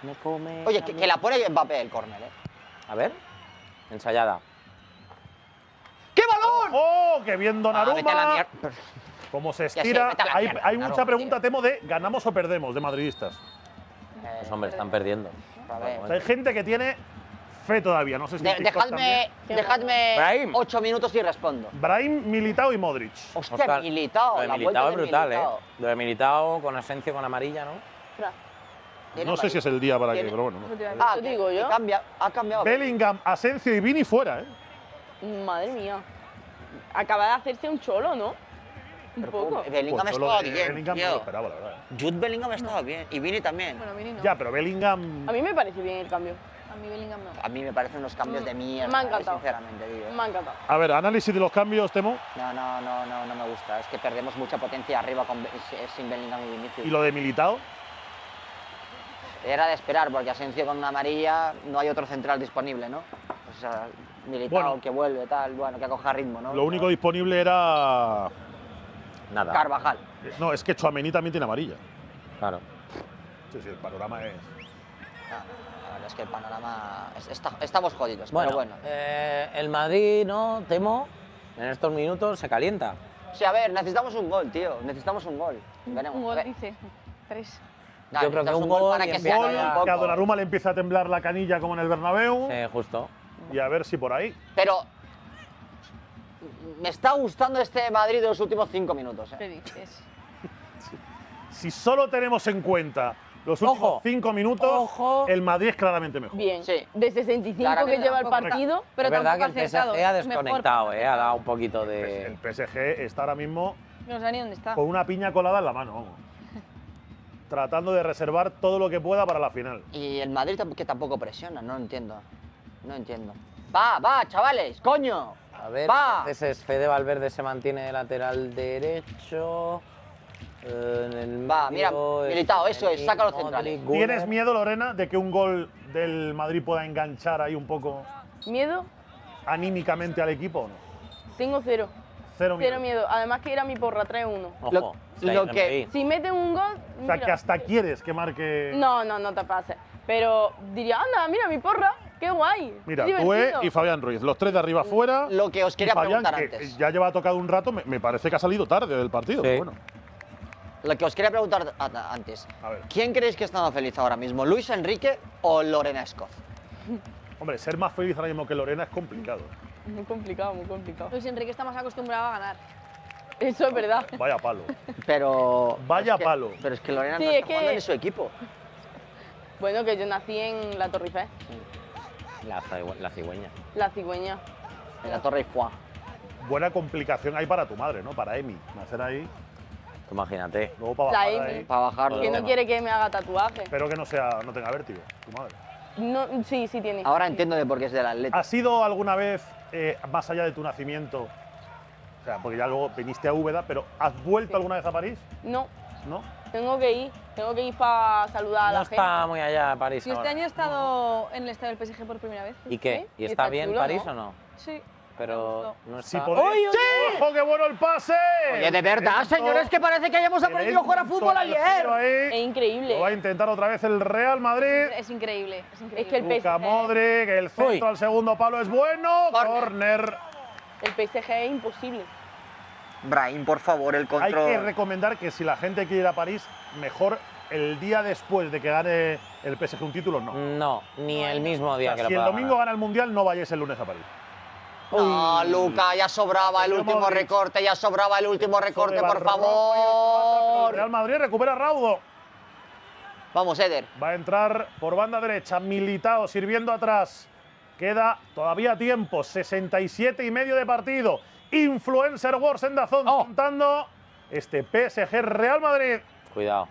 S2: Me come
S4: Oye,
S2: la
S4: que la pone Mbappé el córner, ¿eh?
S2: A ver. Ensayada.
S4: ¡Qué balón!
S1: ¡Oh! ¡Qué bien
S4: Ah, vete a la
S1: Donnarumma!
S4: mierda.
S1: Como se
S4: sí,
S1: estira.
S4: vete a la
S1: hay
S4: mierda,
S1: hay
S4: Donnarumma,
S1: mucha pregunta,
S4: tío.
S1: Temo, de ¿ganamos o perdemos de madridistas?
S2: Pues hombre, están perdiendo.
S4: A ver.
S1: O sea, hay gente que tiene fe todavía. No sé si en TikTok también.
S4: Dejadme
S2: Brahim.
S4: 8 minutos y respondo.
S1: Brahim, Militao y Modric.
S4: Hostia,
S2: Oscar,
S4: Militao.
S2: Lo de
S4: la
S2: Militao
S4: vuelta
S2: es
S4: de
S2: brutal,
S4: Militao.
S2: ¿eh? Lo de Militao con Asensio con amarilla, ¿no?
S5: Ostras,
S4: Tiene
S1: No sé si es el día para que,
S4: tiene-
S1: pero bueno.
S5: eso te iba a decir.
S4: Ah,
S5: Eso digo yo.
S4: Ha cambiado.
S1: Bellingham, Asensio y Vini fuera, ¿eh?
S5: Madre mía. Acaba de hacerse un cholo, ¿no? Un
S4: Pero,
S5: poco.
S4: Bellingham
S1: Pues yo lo
S4: estaba
S1: de
S4: bien,
S1: Bellingham no lo
S4: tío.
S1: esperaba, la verdad.
S4: Jude Bellingham estaba bien. Y Vini también.
S3: Bueno, Vini no.
S1: Ya, pero Bellingham…
S5: A mí me parece bien el cambio.
S3: A mí Bellingham no.
S4: A mí me parecen unos cambios de mierda.
S5: Me ha encantado.
S4: Sinceramente, digo.
S5: Me ha encantado.
S1: A ver, análisis de los cambios, Temo.
S4: No me gusta. Es que perdemos mucha potencia arriba sin Bellingham y Vinicius.
S1: Y lo de Militao.
S4: Era de esperar, porque Asensio con una amarilla no hay otro central disponible, ¿no? O sea, Militao
S1: Bueno.
S4: que vuelve, tal, bueno, que coja ritmo, ¿no?
S1: Lo único disponible era…
S2: Nada.
S4: Carvajal.
S1: No, es que Tchouaméni también tiene amarilla.
S2: Claro.
S1: Sí, sí, el panorama es…
S4: La verdad es que el panorama… estamos jodidos,
S2: Bueno,
S4: pero bueno.
S2: el Madrid, ¿no? Temo, en estos minutos se calienta.
S4: Sí, a ver, necesitamos un gol, tío. Necesitamos un gol. Veremos.
S3: Un
S4: a
S3: gol,
S4: ver.
S3: dice. 3.
S4: Nah,
S2: Yo creo que
S4: necesitamos
S2: un gol
S4: para
S2: y
S4: que se
S2: empieza
S1: Gol,
S4: acabe
S2: ya.
S4: un
S1: que a
S4: poco.
S1: Donnarumma le empieza a temblar la canilla como en el Bernabéu.
S2: Justo.
S1: Y a ver si por ahí.
S4: Pero me está gustando este Madrid de los últimos 5 minutos.
S3: ¿Qué dices?
S1: Si solo tenemos en cuenta los últimos
S2: Ojo.
S1: 5 minutos,
S2: Ojo.
S1: el Madrid es claramente mejor.
S5: Bien.
S4: Sí.
S5: De 65
S4: Claramente.
S5: que lleva el
S3: Correcto.
S5: partido.
S3: Pero
S2: es verdad que
S3: tampoco
S2: el
S3: acertado.
S2: PSG ha
S3: Es mejor,
S2: desconectado,
S3: pero
S2: ha dado un poquito
S1: El
S2: de…
S1: PSG está ahora mismo
S3: No sé ni dónde está.
S1: con una piña colada en la mano, vamos. Tratando de reservar todo lo que pueda para la final.
S4: Y el Madrid que tampoco presiona, no entiendo. No entiendo. Va, chavales, coño.
S2: A ver,
S4: Va.
S2: entonces Fede Valverde se mantiene de lateral derecho. En el
S4: Va, mira,
S2: medio,
S4: Militao, eso es, saca los
S2: Modric,
S4: centrales.
S2: Gunnar.
S1: ¿Tienes miedo, Lorena, de que un gol del Madrid pueda enganchar ahí un poco
S5: ¿Miedo?
S1: anímicamente al equipo o no?
S5: Tengo cero.
S1: Cero miedo.
S5: Cero miedo. Además que era mi porra, 3-1.
S2: Ojo, está
S4: lo
S2: ahí,
S4: que-
S2: ahí.
S5: Si meten un gol,
S1: O sea,
S5: mira.
S1: que hasta quieres que marque…
S5: No te pases. Pero diría, anda, mira mi porra, qué guay.
S1: Mira,
S5: qué
S1: tú
S5: divertido.
S1: y Fabián Ruiz, los tres de arriba fuera.
S4: Lo que os quería
S1: y Fabián,
S4: preguntar
S1: que
S4: antes.
S1: ya lleva tocado un rato, me parece que ha salido tarde del partido.
S2: Sí.
S1: Pero bueno,
S4: Lo que os quería preguntar antes.
S1: a ver.
S4: ¿Quién creéis que está más feliz ahora mismo, Luis Enrique o Lorena Escoz?
S1: Hombre, ser más feliz ahora mismo que Lorena es complicado.
S5: Muy complicado, muy complicado.
S3: Luis Enrique está más acostumbrado a ganar.
S5: Eso es verdad.
S1: Vaya palo.
S4: Pero.
S1: Vaya
S4: es que-
S1: palo.
S4: Pero es que Lorena
S5: Sí,
S4: no
S5: es
S4: está jugando
S5: que-
S4: en su equipo.
S5: Bueno, que yo nací en la Torre Eiffel,
S2: La cigüeña.
S5: la cigüeña.
S4: En la Torre Eiffel.
S1: Buena complicación hay para tu madre, ¿no? Para Emi. Nacer ahí,
S2: Tú imagínate.
S1: luego para
S5: La
S1: bajar
S5: Emi.
S1: ahí.
S4: Para bajarlo.
S5: Que no quiere que me haga tatuaje.
S1: Espero que no tenga vértigo, tu madre.
S5: No, sí tiene.
S4: Ahora entiendo de por qué es del Atlético.
S1: ¿Has ido alguna vez más allá de tu nacimiento? O sea, porque ya luego viniste a Úbeda, pero ¿has vuelto alguna vez a París?
S5: No,
S1: ¿No?
S5: tengo que ir para saludar a
S2: No
S5: la
S2: está
S5: gente.
S2: muy allá París
S3: Yo este
S2: ahora.
S3: año he estado en el estadio del PSG por primera vez.
S2: ¿Y qué?
S5: Sí,
S2: ¿Y está bien
S5: chulo,
S2: París
S5: ¿no?
S2: o no?
S3: Sí.
S2: Pero no
S1: Si
S2: está…
S1: podéis… ¡Ojo, qué bueno el pase!
S4: Oye, de verdad, señores, que parece que hayamos aprendido a jugar a fútbol ayer.
S5: Es
S1: Lo
S5: increíble.
S1: va a intentar otra vez el Real Madrid.
S3: Es increíble, es increíble.
S5: Es que el
S1: Luka
S5: PSG,
S1: Modric, el centro
S2: Uy.
S1: al segundo palo es bueno. Corner.
S5: el PSG es imposible.
S4: Brahim, por favor, el
S1: Hay
S4: control.
S1: que recomendar que si la gente quiere ir a París, mejor el día después de que gane el PSG un título, no.
S2: No, ni el mismo
S1: O
S2: día
S1: sea,
S2: que lo
S1: si el
S2: pueda
S1: domingo
S2: ganar.
S1: gana el Mundial, no vayáis el lunes a París.
S4: No, Luca, ya sobraba el
S1: Sergio
S4: último
S1: Modric.
S4: recorte, ya sobraba el último recorte,
S1: Sobre
S4: por
S1: Barroco y el
S4: favor.
S1: Real Madrid recupera Raudo.
S4: Vamos, Eder.
S1: Va a entrar por banda derecha, Militao sirviendo atrás. Queda todavía tiempo, 67 y medio de partido. Influencer Wars en Dazón contando este PSG Real Madrid.
S2: Cuidado.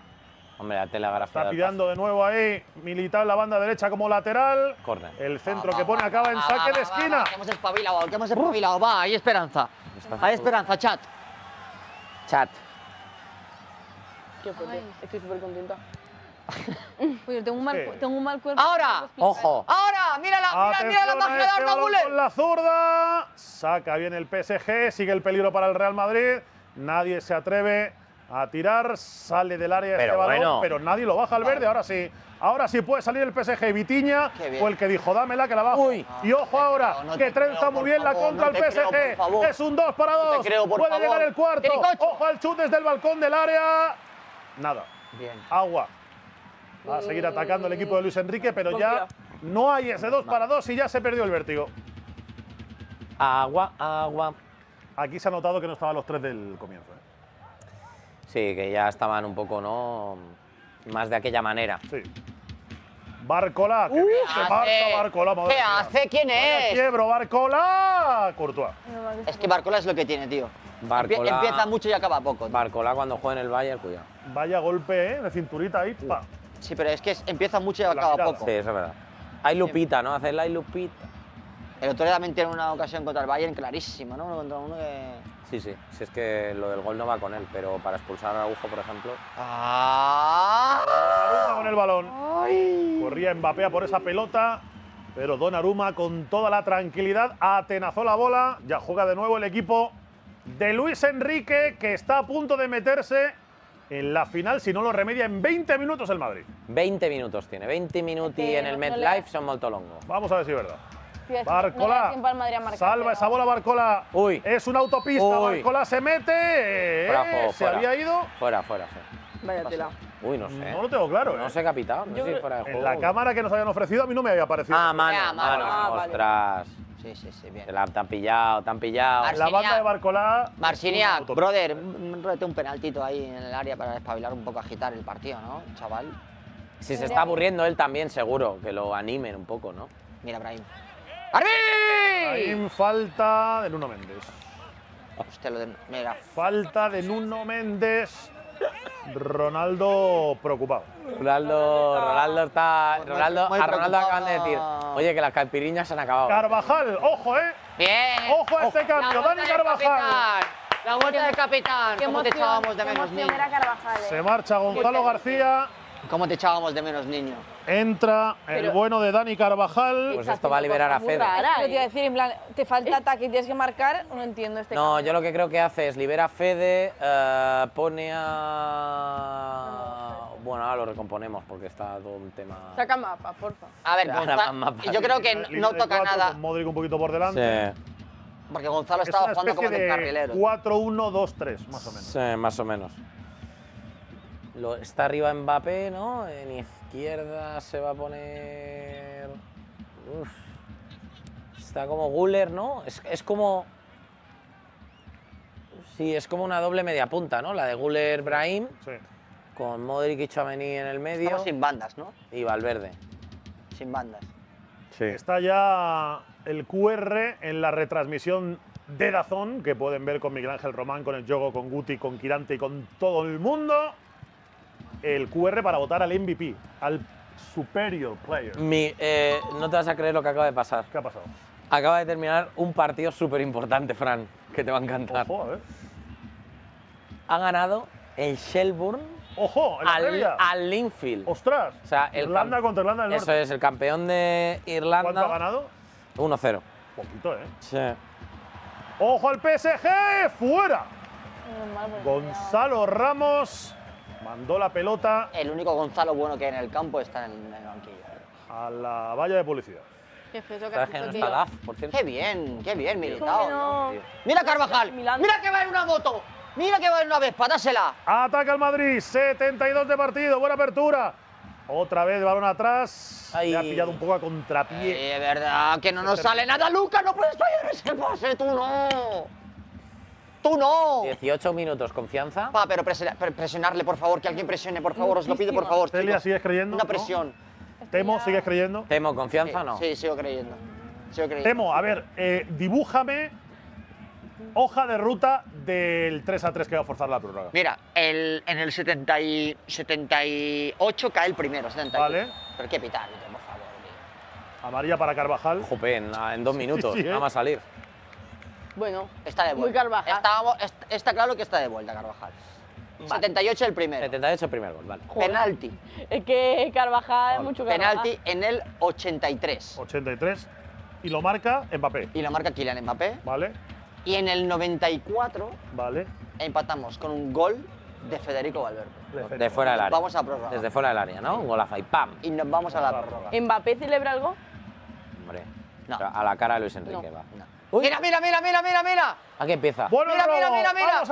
S2: Hombre, la telegrafía
S1: Está
S2: del
S1: pillando de nuevo ahí Militao en la banda derecha como lateral.
S2: pase. Córner.
S1: El centro que pone acaba en saque de esquina.
S4: Que hemos espabilado, que hemos espabilado. Va, hay esperanza. Hay esperanza, chat.
S2: Chat.
S5: Qué fuerte.
S3: Ay.
S5: Estoy súper contenta.
S3: Oye, tengo un mal,
S1: Sí.
S3: tengo un mal cuerpo.
S4: Ahora.
S2: Ojo.
S4: Ahora, mira la
S1: Atención a
S4: magia de
S1: este
S4: Arda
S1: balón
S4: Güler.
S1: con la zurda. Saca bien el PSG. Sigue el peligro para el Real Madrid. Nadie se atreve a tirar. Sale del área
S2: Pero
S1: este balón,
S2: bueno.
S1: pero nadie lo baja al verde. Ahora sí. Ahora sí puede salir el PSG. Vitiña
S4: Qué bien.
S1: fue el que dijo, dámela que la bajo.
S2: Uy.
S1: Y ojo ahora,
S4: no
S1: que
S4: te
S1: trenza
S4: creo,
S1: muy
S4: por
S1: bien la
S4: favor,
S1: contra
S4: no
S1: el
S4: te creo,
S1: PSG.
S4: por favor.
S1: Es un 2 para
S4: No
S1: 2.
S4: te creo, por
S1: puede
S4: favor.
S1: llegar el cuarto.
S4: Quiricocho.
S1: Ojo al chut desde el balcón del área. Nada.
S4: Bien.
S1: Agua. Va a seguir atacando el equipo de Luis Enrique, pero ya
S5: Confía.
S1: no hay ese 2 para 2 y ya se perdió el vértigo.
S2: Agua, agua.
S1: Aquí se ha notado que no estaban los tres del comienzo.
S2: Sí, que ya estaban un poco, ¿no? Más de aquella manera.
S1: Sí. Barcola, que bien se marca Barcola. madre
S4: ¿Qué
S1: mía.
S4: hace? ¿Quién
S1: Vaya
S4: es?
S1: quiebro, Barcola. Courtois.
S4: Es que Barcola es lo que tiene, tío.
S2: Barcola.
S4: Empieza mucho y acaba poco. tío.
S2: Barcola cuando juega en el Bayern, cuidado.
S1: Vaya golpe, de cinturita ahí. Pa.
S4: Sí, pero es que empieza mucho y
S1: La
S4: acaba
S1: mirada.
S4: poco.
S2: Sí, eso es verdad. Hay lupita, ¿no? Hacer la lupita.
S4: El otro día también tiene una ocasión contra el Bayern clarísima, ¿no? Uno contra uno que…
S2: Sí, sí. Si es que lo del gol no va con él, pero para expulsar a Araujo, por ejemplo.
S4: ¡Ah!
S1: Donnarumma con el balón. Corría Mbappé a por esa pelota, pero Donnarumma con toda la tranquilidad atenazó la bola. Ya juega de nuevo el equipo de Luis Enrique, que está a punto de meterse en la final, si no lo remedia en 20 minutos el Madrid.
S2: 20 minutos tiene. 20 minuti
S3: que
S2: en el
S3: no
S2: MetLife
S3: le-
S2: son molto longo.
S1: Vamos a ver si es verdad.
S3: No le da
S1: Barcola,
S3: tiempo al Madrid a marcar,
S1: salva
S3: pero-
S1: esa bola Barcola.
S2: Uy.
S1: Es una autopista,
S2: Uy.
S1: Barcola se mete.
S2: Fuera, juego,
S1: Se
S2: fuera.
S1: había ido.
S2: Fuera, fuera, sí.
S5: Vaya tela.
S2: Uy, no sé.
S1: No lo tengo claro.
S2: No sé, capitán. No
S5: Yo
S2: sé si
S5: creo-
S2: fuera de juego.
S1: En la cámara que nos habían ofrecido a mí no me había parecido.
S2: Ah, mano,
S4: Ah,
S2: mano.
S4: mano.
S5: Ah, vale.
S2: Ostras.
S4: Sí, sí, sí, bien.
S2: Te la te han pillado, te han pillado.
S4: Ars-
S1: La banda de Barcola.
S4: Marciniak,
S1: Autopista.
S4: brother, ródete un penaltito ahí en el área para espabilar un poco, agitar el partido, ¿no, chaval?
S2: Si se está aburriendo él también, seguro. Que lo animen un poco, ¿no?
S4: Mira, Brahim.
S1: Ahí
S4: ¡Arbi!
S1: falta de Nuno Méndez.
S4: Hostia, lo de… Mira,
S1: Falta de Nuno Méndez. Ronaldo preocupado.
S2: Ronaldo está.
S4: Muy
S2: Ronaldo,
S4: preocupado.
S2: a Ronaldo acaban de decir, oye, que las caipiriñas se han acabado.
S1: Carvajal, ojo,
S4: Bien.
S1: Ojo a este cambio, Dani Carvajal.
S4: La vuelta del capitán. ¿Cómo te echábamos de
S3: qué
S4: menos,
S3: emoción
S4: niño?
S3: era Carvajal,
S1: Se marcha Gonzalo García.
S4: ¿Cómo te echábamos de menos, niño?
S1: Entra el
S5: Pero-
S1: bueno de Dani Carvajal.
S2: Pues esto va a liberar a Fede.
S3: Es que te iba a decir, en plan, te falta ataque y tienes que marcar, no entiendo este
S2: No,
S3: cambio.
S2: yo lo que creo que hace es libera a Fede, pone a. Bueno, ahora lo recomponemos porque está todo un tema.
S5: Saca mapa, porfa.
S4: A ver,
S2: Ahora
S4: Gonzalo,
S2: más fácil.
S4: yo creo que
S1: Línea
S4: no
S1: de
S4: toca
S1: 4
S4: nada,
S1: Con Modric un poquito por delante.
S2: Sí,
S4: porque Gonzalo
S1: Es
S4: estaba
S1: una
S4: jugando como
S1: especie
S4: de
S1: de
S4: carrilero.
S1: 4-1-2-3, más o menos.
S2: sí, más o menos. Está arriba Mbappé, ¿no? En izquierda se va a poner. Uf. Está como Güler, ¿no? Es como. Sí, es como una doble media punta, ¿no? La de Güler Brahim,
S1: Sí.
S2: con Modric y Tchouaméni en el medio
S4: Estamos sin bandas, ¿no?
S2: y Valverde.
S4: Sin bandas.
S2: Sí.
S1: Está ya el QR en la retransmisión de DAZN, que pueden ver con Miguel Ángel Román, con el Yogo, con Guti, con Quirante y con todo el mundo. El QR para votar al MVP, al Superior Player.
S2: No te vas a creer lo que acaba de pasar.
S1: ¿Qué ha pasado?
S2: Acaba de terminar un partido súper importante, Fran, que te va a encantar.
S1: Ojo, a ver.
S2: Ha ganado el Shelbourne
S1: Ojo, en la previa.
S2: al Linfield.
S1: ¡Ostras!
S2: O sea, el
S1: Irlanda contra Irlanda del
S2: Eso
S1: Norte.
S2: es, el campeón de Irlanda.
S1: ¿Cuánto ha ganado?
S2: 1-0.
S1: Poquito, ¿eh?
S2: Sí.
S1: ¡Ojo al PSG! ¡Fuera!
S3: Normal, porque
S1: Gonzalo Ramos mandó la pelota
S4: El único Gonzalo bueno que hay en el campo está en el banquillo.
S1: a la valla de publicidad.
S3: Qué feo que
S2: ¿Sabes
S3: has
S2: que no
S3: dicho,
S2: está
S3: tío.
S2: Laf, por cierto?
S4: Qué bien,
S3: ¿Cómo
S4: Militao.
S3: que no?
S4: Mira Carvajal,
S5: Milán.
S4: mira que va en una moto, mira que va en una Vespa, dásela.
S1: Ataca el Madrid, 72 de partido, buena apertura. Otra vez balón atrás.
S2: Ay.
S1: Le ha pillado un poco a contrapié.
S4: Es verdad que no nos sale nada, Lucas, no puedes fallar ese pase, tú no. Tú no.
S2: 18 minutos, confianza.
S4: Pa, pero presionarle, por favor, que alguien presione, por favor, os lo pido, por favor.
S1: Celia,
S4: chicos.
S1: ¿sigues creyendo?
S4: Una
S1: ¿No?
S4: presión.
S1: Temo, ¿sigues creyendo?
S2: Temo, ¿confianza o no?
S4: Sí, sigo creyendo. Sigo creyendo.
S1: Temo, a ver, dibújame hoja de ruta del 3-3 que va a forzar la prórroga.
S4: Mira, en el 78 cae el primero, 78.
S1: Vale.
S4: Pero qué pitar, por favor, tío.
S1: Amarilla para Carvajal.
S2: Jope, en 2 minutos,
S1: sí,
S2: nada más salir.
S5: Bueno,
S4: Está de
S5: Muy
S4: vuelta.
S5: Carvajal.
S4: Está claro que está de vuelta, Carvajal. 78 el primero.
S2: 78 el primer gol, vale.
S5: joder.
S4: Penalti.
S5: Es que Carvajal es mucho Carvajal.
S4: Penalti en el 83.
S1: 83. Y lo marca Mbappé.
S4: Y lo marca Kylian Mbappé.
S1: Vale,
S4: Y en el 94
S1: vale.
S4: empatamos con un gol de Federico Valverde.
S2: De fuera del área.
S4: Vamos a prórroga.
S2: Desde fuera del área, ¿no? Un golazo y ¡pam!
S4: Y nos vamos a la prórroga.
S5: ¿Mbappé celebra algo?
S2: Hombre.
S4: No.
S2: A la cara de Luis Enrique, va.
S4: No.
S2: Uy.
S4: Mira, mira, mira, mira, mira, mira.
S2: Aquí empieza.
S1: Bueno, el
S4: Mira, mira,
S1: robo.
S4: mira, mira.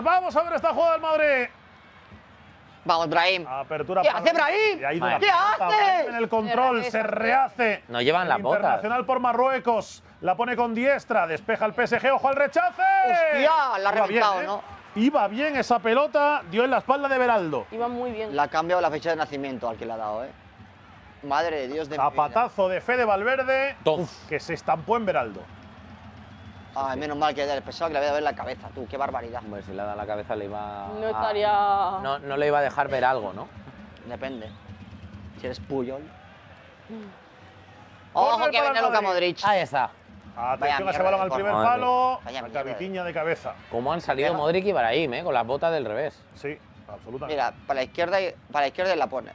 S1: Vamos a ver esta jugada del Madrid.
S4: Vamos, Brahim.
S1: Apertura.
S4: ¿Qué
S1: para-
S4: hace Brahim?
S1: Y ha ido
S2: Vale.
S1: una
S4: ¿Qué
S1: pelota,
S4: hace?
S1: Brahim en el control, se rehace.
S2: No llevan las
S1: El
S2: botas.
S1: Internacional por Marruecos. La pone con diestra. Despeja el PSG. ¡Ojo al rechace!
S4: Hostia, la ha
S1: Iba bien,
S4: reventado, ¿no?
S1: Iba bien esa pelota. Dio en la espalda de Beraldo.
S5: Iba muy bien.
S4: Le ha cambiado la fecha de nacimiento al que le ha dado, ¿eh? Madre de Dios de mi vida.
S1: Zapatazo de Fede Valverde.
S2: Tof.
S1: Que se estampó en Beraldo.
S4: Ay, menos mal que pensaba que le había dado en la cabeza, tú, qué barbaridad.
S2: Hombre, si le da la cabeza le iba.
S5: No estaría.
S2: No le iba a dejar ver algo, ¿no?
S4: Depende. Si eres Puyol.
S1: Córner
S4: Ojo que
S1: para el
S4: viene Luka
S1: Madrid.
S4: Modric.
S2: Ahí está.
S1: Atención a ese
S4: mierda
S1: balón
S4: de
S1: al primer
S2: porra.
S1: palo.
S4: Vaya
S1: La
S4: mierda de-
S1: cabitiña de cabeza.
S2: Cómo han salido
S4: Pega.
S2: Modric y Brahim, con las botas del revés.
S1: Sí, absolutamente.
S4: Mira, para la izquierda y la pone.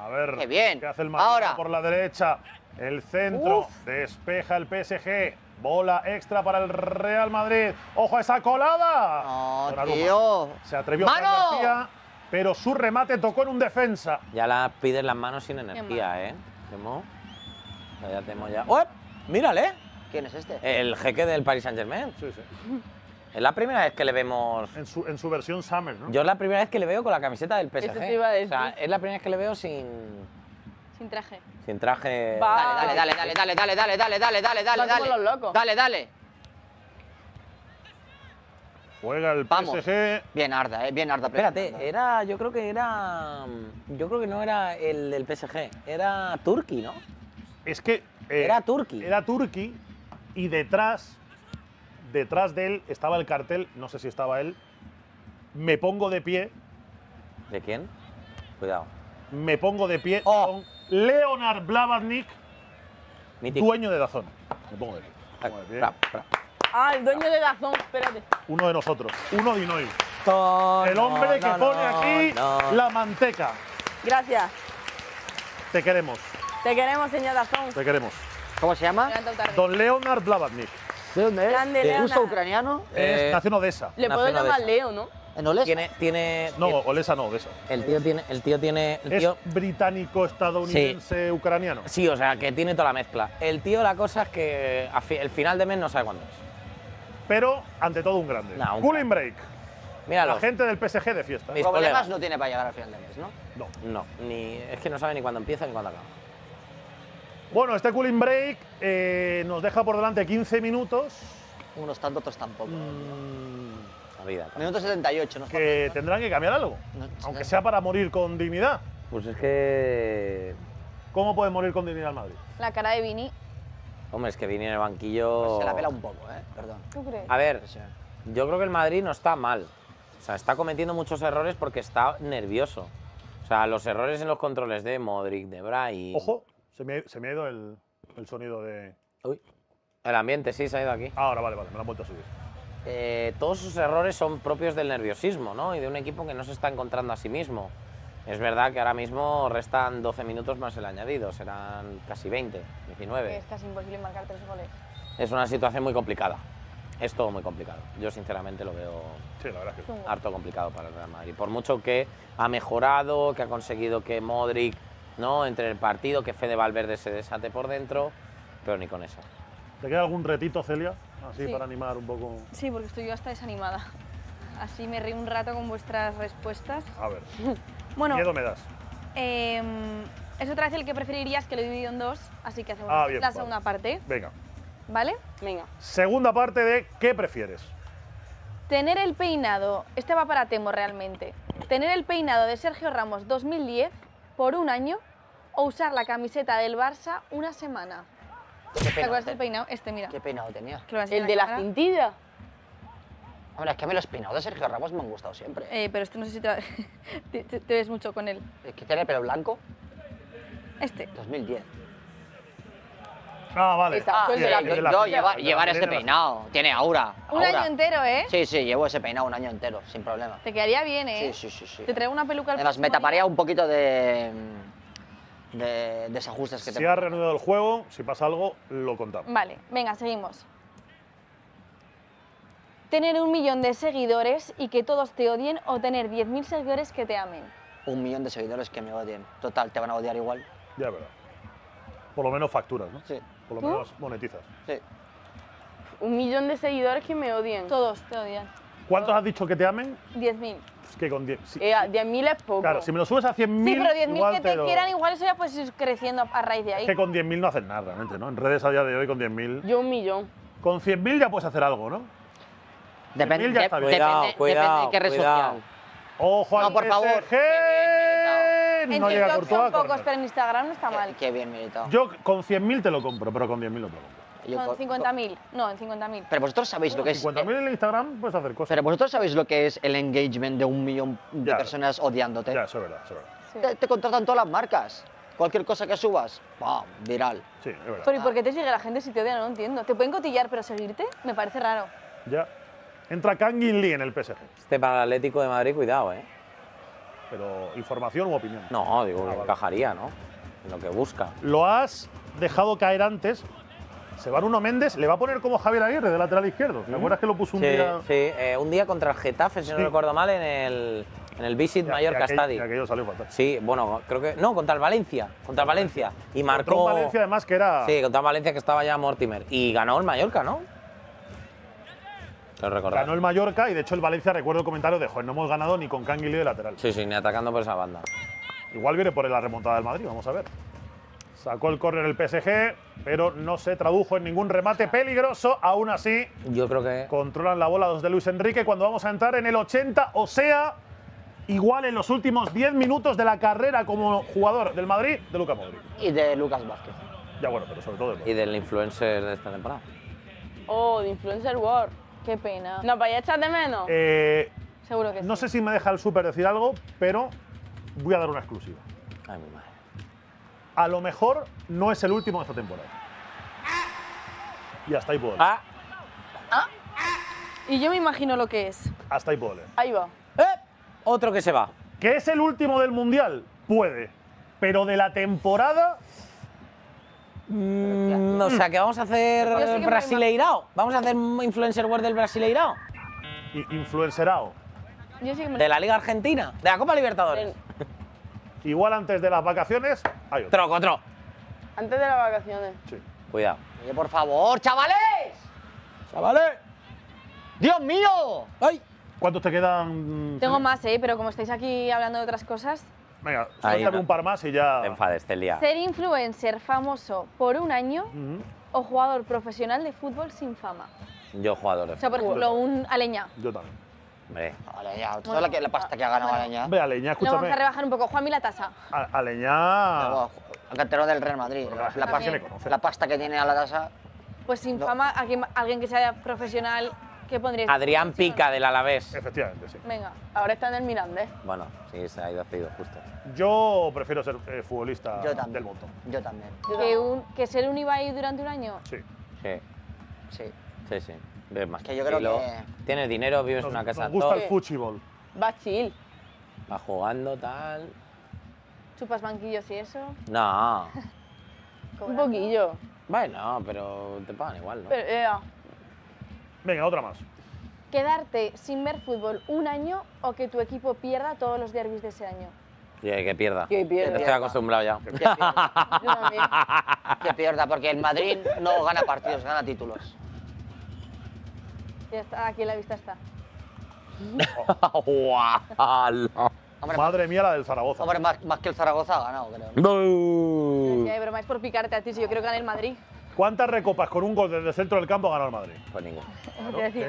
S1: A ver,
S4: Qué bien.
S1: ¿qué hace el Madrid
S4: Ahora.
S1: por la derecha? El centro, despeja el PSG. Bola extra para el Real Madrid. ¡Ojo a esa colada!
S4: No,
S1: Donnarumma.
S4: tío.
S1: Se atrevió
S4: ¡Mano!
S1: Fran García, pero su remate tocó en un defensa.
S2: Ya la pides las manos sin energía, ¿eh? Temo. Ya temo ya. ¡Oh! ¡Mírale!
S4: ¿Quién es este?
S2: El jeque del Paris Saint-Germain.
S1: Sí, sí.
S2: Es la primera vez que le vemos.
S1: En su versión Summer, ¿no?
S2: Yo es la primera vez que le veo con la camiseta del PSG.
S5: Eso te iba a decir.
S2: O sea, es la primera vez que le veo sin
S3: Sin traje.
S2: traje.
S5: Va.
S4: Dale, dale, dale, dale, dale, dale, dale, dale, dale, dale,
S5: Va como
S4: dale.
S5: los locos.
S4: Dale, dale.
S1: Juega el
S4: Vamos.
S1: PSG.
S4: Bien Arda, bien Arda.
S2: Espérate, yo creo que no era el del PSG, era Turki, ¿no?
S1: Es que.
S2: Era Turki.
S1: Era Turki y detrás de él estaba el cartel, no sé si estaba él. Me pongo de pie
S2: ¿De quién? Cuidado.
S1: Me pongo de pie
S4: Oh.
S1: con Leonard Blavatnik,
S2: Mítico.
S1: dueño de DAZN. Me pongo de pie. Me pongo de pie.
S5: Ah, el dueño de Dazón, espérate.
S1: Uno de nosotros, uno de Inoi.
S2: No,
S1: El hombre que
S2: no,
S1: pone
S2: no,
S1: aquí
S2: no.
S1: la manteca.
S5: Gracias.
S1: Te queremos,
S5: Te queremos, señor Dazón.
S1: te queremos.
S4: ¿Cómo se llama?
S3: Levantado tarde.
S1: Don Leonard Blavatnik.
S4: ¿De dónde es?
S5: Grande,
S4: ¿Ruso
S5: Leonard.
S4: ucraniano?
S1: Es nació en Odessa.
S5: Le puedo
S2: Nació en
S5: llamar
S2: Odessa.
S5: Leo, ¿no?
S4: ¿En Olesa?
S2: Tiene.
S1: No, Odessa no, Odessa.
S2: El tío tiene. El
S1: Es
S2: tío.
S1: británico-estadounidense ucraniano.
S2: Sí, o sea, que tiene toda la mezcla. El tío, la cosa es que el final de mes no sabe cuándo es.
S1: Pero, ante todo, un grande.
S2: No, un
S1: Cooling break.
S2: Míralo.
S1: La gente del PSG de fiesta.
S2: Mis
S4: Problemas
S2: colegas.
S4: no tiene para llegar al final de mes, ¿no?
S1: No.
S2: No, es que no sabe ni cuándo empieza ni cuándo acaba.
S1: Bueno, este cooling break nos deja por delante 15 minutos
S4: Unos tantos, otros tampoco.
S2: La vida. también.
S4: Minuto 78, ¿no?
S1: que tendrán que cambiar algo.
S4: No,
S1: Aunque
S4: sí.
S1: sea para morir con dignidad.
S2: Pues es que.
S1: ¿Cómo puede morir con dignidad el Madrid?
S3: La cara de Vini.
S2: Hombre, es que viene en el banquillo.
S4: Se la pela un poco, perdón.
S3: ¿Tú crees?
S2: A ver,
S4: Sí.
S2: yo creo que el Madrid no está mal. O sea, está cometiendo muchos errores porque está nervioso. O sea, los errores en los controles de Modric, de Bray.
S1: Ojo, se me ha ido el sonido de.
S2: Uy. El ambiente, sí, se ha ido aquí.
S1: Ahora, vale, me lo han vuelto a subir.
S2: Todos sus errores son propios del nerviosismo, ¿no? Y de un equipo que no se está encontrando a sí mismo. Es verdad que ahora mismo restan 12 minutos más el añadido, serán casi 20, 19.
S3: Es casi imposible marcar 3 goles.
S2: Es una situación muy complicada. Es todo muy complicado. Yo sinceramente lo veo
S1: Sí, la verdad es que sí.
S2: harto complicado para el Real Madrid. Por mucho que ha mejorado, que ha conseguido que Modric no entre en el partido, que Fede Valverde se desate por dentro, pero ni con eso.
S1: ¿Te queda algún retito, Celia? Así
S3: Sí.
S1: para animar un poco.
S3: Sí, porque estoy yo hasta desanimada. Así me río un rato con vuestras respuestas.
S1: A ver,
S3: Bueno,
S1: miedo me das.
S3: es otra vez el que preferirías, que lo he dividido en dos, así que hacemos
S1: Bien,
S3: la
S1: vale.
S3: segunda parte,
S1: Venga.
S3: ¿vale?
S5: Venga.
S1: Segunda parte de ¿qué prefieres?
S3: Tener el peinado, este va para Temo realmente, tener el peinado de Sergio Ramos 2010 por un año o usar la camiseta del Barça una semana. ¿Te acuerdas del peinado? Este, mira.
S4: ¿Qué peinado tenía?
S3: Que lo enseño
S5: El
S3: en
S5: de la
S3: cámara.
S5: cintilla.
S4: Hombre, es que a mí los peinados de Sergio Ramos me han gustado siempre.
S3: Pero este no sé si te, te ves mucho con él.
S4: Es que tiene el pelo blanco,
S3: Este.
S4: 2010.
S1: Ah, vale.
S5: Exacto, el de la-
S1: el de
S4: Yo
S1: la-
S4: llevar
S1: el de la
S4: este
S1: melena.
S4: peinado, tiene aura.
S3: Un
S4: aura.
S3: año entero, ¿eh?
S4: Sí, sí, llevo ese peinado un año entero, sin problema.
S3: Te quedaría bien, ¿eh?
S4: Sí, sí, sí, sí.
S3: Te traigo una peluca al
S4: Además, me
S3: próximo
S4: taparía
S3: año.
S4: un poquito de desajustes que
S1: Si
S4: tengo.
S1: ha reanudado el juego, si pasa algo, lo contamos.
S3: Vale, venga, seguimos. Tener 1 millón de seguidores y que todos te odien o tener 10.000 seguidores que te amen.
S4: 1 millón de seguidores que me odien. Total, te van a odiar igual.
S1: Ya es verdad. Por lo menos facturas, ¿no?
S4: Sí,
S1: Por lo
S3: ¿Tú?
S1: menos monetizas.
S4: sí.
S5: 1 millón de seguidores que me odian.
S3: Todos te odian.
S1: ¿Cuántos has dicho que te amen?
S3: 10.000.
S1: Es que con 10.
S5: 10.000 es poco.
S1: Claro, si me lo subes a 100.000.
S3: Sí, pero 10.000
S1: igual
S3: que te
S1: lo-
S3: quieran, igual eso ya puedes ir creciendo a raíz de ahí.
S1: Es que con 10.000 no haces nada realmente, ¿no? En redes a día de hoy con 10.000.
S5: Yo 1 millón.
S1: Con 100.000 ya puedes hacer algo, ¿no?
S4: Depende,
S1: 100.000 ya está bien.
S2: Cuidado, cuidado,
S4: de qué red
S2: cuidado.
S4: social.
S1: Ojo
S4: No,
S1: al
S4: por favor.
S1: PSG.
S3: En
S1: No llega a
S3: TikTok son
S1: Courtois.
S3: pocos,
S1: correcto.
S3: pero en Instagram no está mal.
S4: Qué bien militado.
S1: Yo con 100.000 te lo compro, pero con 10.000 no te lo compro.
S4: Yo
S3: Con
S4: con-
S3: 50.000. No, en 50.000.
S4: Pero vosotros sabéis lo que es.
S1: 50.000 en el Instagram puedes hacer cosas.
S4: Pero vosotros sabéis lo que es el engagement de 1 millón de
S1: Ya.
S4: personas odiándote.
S1: Ya, eso es verdad, eso es verdad.
S3: Sí.
S4: Te contratan todas las marcas. Cualquier cosa que subas, ¡pam! Viral.
S1: Sí, es verdad.
S3: Pero ¿y por qué te sigue la gente si te odia? No lo entiendo. ¿Te pueden cotillar pero seguirte? Me parece raro.
S1: Ya. Entra Kang In Lee en el PSG.
S2: Este para el Atlético de Madrid, cuidado, ¿eh?
S1: Pero, ¿información u opinión?
S2: No, digo, que
S1: vale.
S2: encajaría, ¿no? En lo que busca.
S1: Lo has dejado caer antes. Se va Nuno Méndez, le va a poner como Javier Aguirre de lateral izquierdo. ¿Te acuerdas que lo puso un
S2: Sí,
S1: día?
S2: sí, un día contra el Getafe, si no
S1: Sí.
S2: recuerdo mal, en el Visit
S1: Y
S2: Mallorca
S1: aquello-
S2: Stadium.
S1: y aquello salió fatal.
S2: Sí, bueno, creo que. No, contra el Valencia. Contra el Valencia. Y
S1: Contra
S2: marcó.
S1: un Valencia además que era…
S2: Sí, contra el Valencia que estaba ya Mortimer. Y ganó el Mallorca, ¿no? Lo recordás.
S1: Ganó el Mallorca y de hecho el Valencia, recuerdo el comentario de joder, no hemos ganado ni con Kang In Lee de lateral.
S2: Sí, sí, ni atacando por esa banda.
S1: Igual viene por la remontada del Madrid, vamos a ver. Sacó el córner el PSG, pero no se tradujo en ningún remate peligroso. Aún así,
S2: Yo creo que.
S1: controlan la bola los de Luis Enrique cuando vamos a entrar en el 80, o sea, igual en los últimos 10 minutos de la carrera como jugador del Madrid, de Luka Modric.
S4: Y de Lucas Vázquez.
S1: Ya bueno, pero sobre todo del
S2: Y del influencer de esta temporada.
S5: Oh, de Influencer World.
S3: Qué pena.
S5: ¿Nos vaya a echar de menos?
S3: Seguro que sí.
S1: No sé si me deja el Super decir algo, pero voy a dar una exclusiva.
S2: Ay, mi madre.
S1: A lo mejor no es el último de esta temporada. Y hasta ahí puedo leer.
S3: Y yo me imagino lo que es.
S1: Hasta ahí puedo leer.
S5: Ahí va.
S2: Otro que se va.
S1: ¿Que es el último del Mundial? Puede. Pero de la temporada,
S2: O sea, que vamos a hacer
S3: Yo sí que me
S2: Brasileirao. Vamos a hacer Influencer World del Brasileirao.
S1: influencerao.
S3: Yo sí que me
S2: De la Liga Argentina. De la Copa Libertadores.
S1: Igual antes de las vacaciones, hay otro.
S2: Troco, otro.
S5: Antes de las vacaciones.
S1: Sí.
S2: Cuidado.
S4: Oye, por favor, chavales.
S2: Chavales.
S4: ¡Dios mío!
S2: ¡Ay!
S1: ¿Cuántos te quedan?
S3: Tengo más, pero como estáis aquí hablando de otras cosas.
S1: Venga,
S2: Ahí
S1: suéltame
S2: no.
S1: un par más y ya.
S2: Te enfades, Celia.
S3: Ser influencer famoso por un año
S1: Ujú.
S3: o jugador profesional de fútbol sin fama.
S2: Yo jugador de
S3: O sea, por
S2: fútbol.
S3: ejemplo, un Aleñá.
S1: Yo también.
S2: Hombre.
S4: Vale, ya. ¿Tú sabes la pasta que ha ganado Aleñá?
S1: Ve, Aleñá,
S3: Lo
S1: escúchame.
S3: vamos a rebajar un poco. Juanmi la tasa.
S1: Aleñá.
S4: El cantero del Real Madrid.
S1: La
S4: La,
S1: gente le
S4: pasta,
S1: conoce.
S4: la pasta que tiene a la tasa.
S3: Pues sin
S4: No.
S3: fama, alguien que sea profesional, ¿qué pondríais?
S2: Adrián Pica del Alavés.
S1: Efectivamente, sí.
S3: Venga.
S5: Ahora está en el Mirandés.
S2: Bueno, sí, se ha ido cedido justo.
S1: Yo prefiero ser futbolista
S4: Yo también.
S1: del montón.
S4: Yo también.
S3: Que ser un Ibai durante un año.
S1: Sí.
S2: Sí,
S4: Sí.
S2: sí, sí. Ves más
S4: Que yo creo
S2: tranquilo.
S4: que-
S2: Tienes dinero, vives en una casa
S1: Nos gusta
S2: top,
S1: el fútbol.
S5: Va chill.
S2: vas jugando, tal.
S3: Chupas banquillos y eso.
S2: No.
S5: Un
S3: cobrando.
S5: poquillo.
S2: Bueno, pero te pagan igual, ¿no?
S5: Pero,
S1: Venga, otra más.
S3: Quedarte sin ver fútbol un año o que tu equipo pierda todos los derbis de ese año.
S2: Que pierda.
S5: Que pierda.
S2: Estoy acostumbrado ya.
S4: Que pierda,
S5: yo también.
S4: que pierda, porque el Madrid no gana partidos, gana títulos.
S3: Ya está, aquí en la vista está.
S2: ¡Guau!
S4: Hombre,
S1: Madre mía, la del Zaragoza.
S4: hombre, más que el Zaragoza ha ganado, creo.
S2: ¡Bu!
S3: Ya de broma, es por picarte a ti, si yo creo que gane el Madrid.
S1: ¿Cuántas recopas con un gol desde el centro del campo ha ganado el Madrid?
S2: Pues ninguno.
S3: Te voy a decir.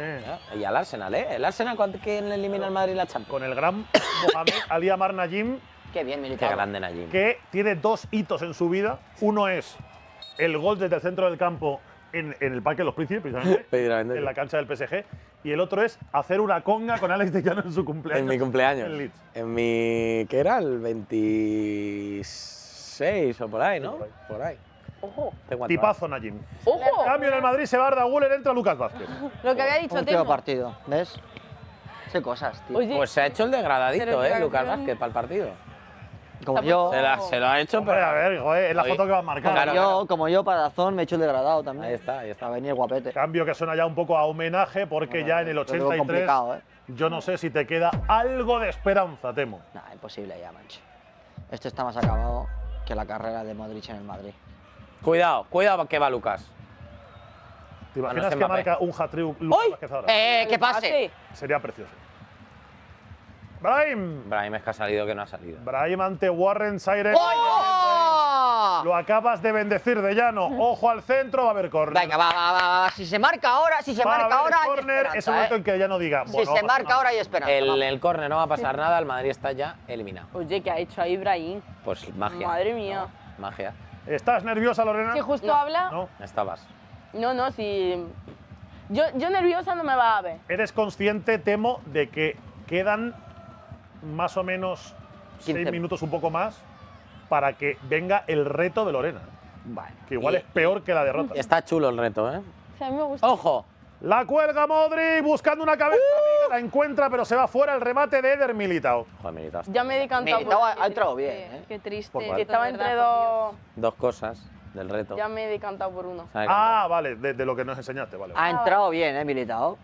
S2: Y al Arsenal, ¿eh? El Arsenal, ¿quién le elimina al Madrid en la Champions?
S1: Con el gran Mohamed Ali Amar Najim,
S4: Qué bien,
S2: Qué
S4: militar.
S2: grande Najim.
S1: que tiene dos hitos en su vida. Uno es el gol desde el centro del campo en el Parque de los Príncipes, precisamente,
S2: Precisamente.
S1: en la cancha del PSG. Y el otro es hacer una conga con Alex de Llano en su cumpleaños.
S2: En mi cumpleaños.
S1: En Leeds.
S2: En mi. ¿Qué era? El 26 o por ahí, ¿no?
S1: Sí, por ahí.
S2: Por ahí.
S5: Ojo.
S2: Tengo
S1: Tipazo Najim.
S5: Ojo.
S1: Cambio en el Madrid, se va Arda Güler, entra Lucas Vázquez.
S3: Lo que había dicho
S4: Un tío
S3: Temo.
S4: partido, ¿ves? Sé cosas, tío.
S5: Oye,
S2: Pues se ha hecho el degradadito,
S3: Pero
S2: ¿eh?
S3: claro,
S2: Lucas
S3: pero-
S2: Vázquez para el partido.
S4: Como yo,
S2: Se lo ha hecho,
S1: Hombre,
S2: pero.
S1: a ver, joder, es la
S2: Oye,
S1: foto que va a marcar.
S2: claro.
S4: como yo, para Dazón me he hecho el degradado también.
S2: Ahí está, ahí
S4: A
S2: está.
S4: venir guapete.
S1: Cambio que suena ya un poco a homenaje, porque ya en el
S4: Lo tengo
S1: 83
S4: complicado, ¿eh?
S1: yo no sé si te queda algo de esperanza, Temo.
S4: Nah, imposible ya, mancho. Esto está más acabado que la carrera de Modric en el Madrid.
S2: Cuidado, que va Lucas.
S1: ¿Te
S2: no
S1: imaginas
S2: es
S1: que
S2: Mbappé.
S1: marca un hat-trick Lucas
S5: ¡Ay!
S1: Vázquez ahora?
S4: ¡Que pase!
S1: Sería precioso. Brahim.
S2: Brahim es que ha salido que no ha salido.
S1: Brahim ante Warren Saire. Lo acabas de bendecir de llano. Ojo al centro, va a haber córner.
S4: Venga, va. Si se marca ahora,
S1: Va a haber
S4: hay
S1: córner, es el
S4: esperanza,
S1: momento
S4: ¿eh?
S1: en que ya no diga.
S4: Si
S1: bueno,
S4: se
S1: no pasa
S4: marca
S1: nada.
S4: ahora hay esperanza. vamos.
S2: El córner no va a pasar nada, el Madrid está ya eliminado.
S5: oye, ¿qué ha hecho ahí Ibrahim?
S2: Pues magia.
S5: Madre mía.
S2: Magia.
S1: ¿Estás nerviosa, Lorena?
S3: Si justo
S5: No.
S3: habla,
S1: No.
S2: Estabas.
S5: No, si. Yo nerviosa no me va a ver.
S1: ¿Eres consciente, Temo, de que quedan más o menos 6
S2: 15.
S1: minutos, un poco más, para que venga el reto de Lorena?
S2: Vale.
S1: Que igual es peor que la derrota.
S2: Está chulo el reto, ¿eh?
S3: o sea, a mí me gusta.
S2: ¡Ojo!
S1: La cuelga Modric, buscando una cabeza amiga, la encuentra, pero se va fuera el remate de Eder Militao.
S2: Joder, Militao.
S5: Ya me he decantado
S4: Militao
S5: por.
S4: ha entrado bien, ¿eh?
S3: Qué triste.
S1: Por
S5: Que
S1: cuál?
S5: estaba
S3: de
S5: entre
S3: verdad, por
S5: dos.
S2: Dos cosas del reto.
S5: Ya me he decantado por uno.
S2: Se ha
S1: Ah, vale, de lo que nos enseñaste, vale.
S4: Ha entrado bien, Militao.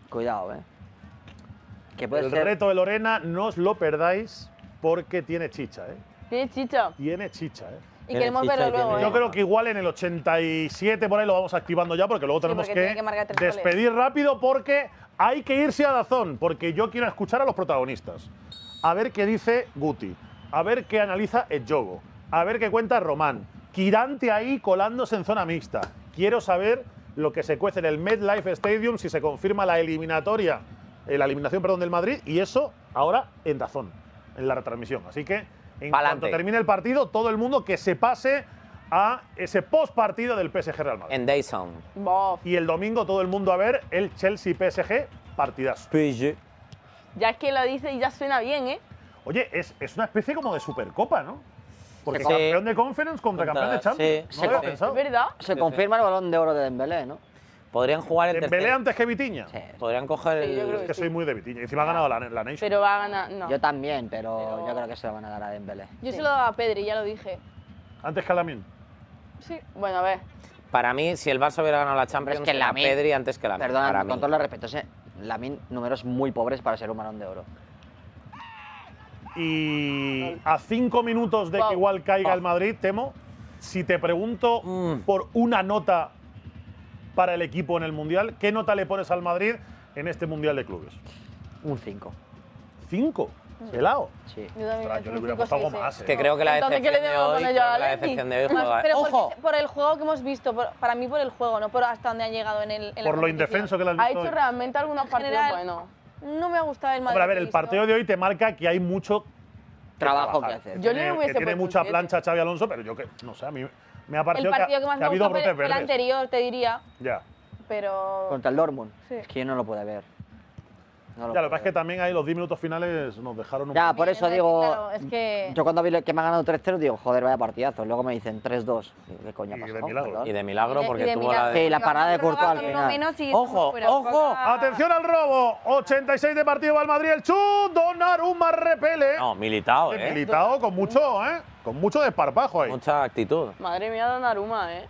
S4: Cuidado, Que puede
S1: El
S4: ser.
S1: reto de Lorena no os lo perdáis porque tiene chicha, ¿eh?
S5: Tiene chicha.
S1: Tiene chicha, ¿eh?
S3: Y queremos
S2: chicha
S3: verlo
S2: y tiene-
S3: luego,
S1: Yo
S3: ¿eh?
S1: creo que igual en el 87 por ahí lo vamos activando ya porque luego tenemos
S3: porque tiene que marcar 3 goles.
S1: despedir rápido porque hay que irse a Dazón porque yo quiero escuchar a los protagonistas. A ver qué dice Guti, a ver qué analiza Edjogo, a ver qué cuenta Román. Quirante ahí colándose en zona mixta. Quiero saber lo que se cuece en el MetLife Stadium si se confirma la eliminación, perdón, del Madrid y eso ahora en Dazón, en la retransmisión. Así que en
S2: Pa'lante.
S1: cuanto termine el partido, todo el mundo que se pase a ese post partido del PSG Real Madrid.
S2: En Dayson.
S5: Bof.
S1: Y el domingo todo el mundo a ver el Chelsea PSG partidazo.
S2: PSG.
S5: Ya es que lo dice y ya suena bien, ¿eh?
S1: Oye, es una especie como de Supercopa, ¿no? Porque
S2: Sí.
S1: campeón de Conference contra campeón de Champions.
S2: sí,
S1: No lo había
S2: sí.
S1: pensado.
S5: ¿Es verdad?
S4: Se confirma el Balón de Oro de Dembélé, ¿no?
S2: Podrían jugar el
S1: Dembélé
S2: tercer.
S1: antes que Vitiña.
S4: Sí.
S2: Podrían coger
S5: Sí, yo
S2: el.
S5: creo
S1: Es que
S5: sí.
S1: soy muy de Vitiña. Encima ha ganado la Nation.
S5: Pero va a ganar. No.
S4: Yo también, pero yo creo que se lo van a dar a Dembélé.
S3: Yo se lo daba a Pedri, ya lo dije.
S1: Antes que a Lamine.
S3: Sí.
S5: Bueno, a ver.
S2: Para mí, si el Barça hubiera ganado la Champions,
S4: Hombre, es que
S2: era
S4: Lamine-
S2: Pedri antes que Lamine.
S4: Perdona,
S2: para mí.
S4: con todos los respetos, Lamine, números muy pobres para ser un Balón de Oro.
S1: Y a 5 minutos de que
S5: Pau.
S1: igual caiga el Madrid, Temo, si te pregunto por una nota para el equipo en el Mundial, ¿qué nota le pones al Madrid en este Mundial de Clubes?
S4: Un 5.
S1: 5. Helado.
S4: Sí.
S3: Yo también
S1: Ostras, yo le
S3: un
S1: hubiera
S3: 5,
S1: puesto algo
S3: 6,
S1: más.
S2: Que creo que la
S5: Entonces, ¿qué
S2: decepción
S5: le
S2: de
S5: debemos
S2: hoy.
S5: poner
S2: Creo
S5: yo a
S2: que la
S5: Leti?
S2: decepción de hoy
S3: Más,
S2: juega.
S3: pero
S2: ¡Ojo!
S3: por el juego que hemos visto, para mí por el juego, no por hasta dónde han llegado en la
S1: Por lo
S3: competición.
S1: indefenso que le has
S5: Ha
S1: visto
S5: hecho
S1: hoy.
S5: realmente algunos
S3: En
S5: partidos
S3: general,
S5: buenos.
S3: No me ha gustado el Madrid.
S1: Hombre, a ver,
S3: que he
S1: el
S3: visto.
S1: partido de hoy te marca que hay mucho
S4: Trabajo que
S1: trabajar.
S4: hacer.
S5: Yo le
S1: Tiene-
S5: hubiese
S1: que tiene
S5: puesto
S1: mucha
S5: un 7.
S1: plancha Xavi Alonso, pero yo que no sé, a mí me ha
S3: El
S1: parecido
S3: partido que más
S1: que
S3: me
S1: ha habido
S3: gustó fue
S1: brotes
S3: fue el
S1: verdes.
S3: anterior, te diría,
S1: Ya.
S3: pero…
S4: Contra el Dortmund.
S3: Sí.
S4: Es que yo no lo pude ver. No
S1: Ya, lo que
S4: pude
S1: pasa es que
S4: ver.
S1: también ahí los 10 minutos finales nos dejaron un
S4: Ya,
S1: poco.
S4: por eso
S3: Bien,
S4: digo.
S3: claro, es que…
S4: Yo cuando vi que me han ganado 3-0 digo, joder, vaya partidazo. Luego me dicen 3-2. Digo, ¿qué coño ha
S1: Y de
S4: pasado?
S1: milagro.
S4: Perdón.
S2: Y de milagro,
S3: y
S2: porque
S3: de
S2: tuvo
S3: milagro.
S2: la de.
S4: Sí, la parada de
S3: Prórroga
S4: Courtois al
S3: con uno
S4: final.
S3: menos y
S2: Ojo,
S3: fuera.
S2: ojo.
S1: Atención al robo. 86 de partido va el Madrid. El chut. Donnarumma repele.
S2: No, Militao, ¿eh?
S1: Militao con mucho desparpajo ahí.
S2: Mucha actitud.
S5: Madre mía, Donnarumma, ¿eh?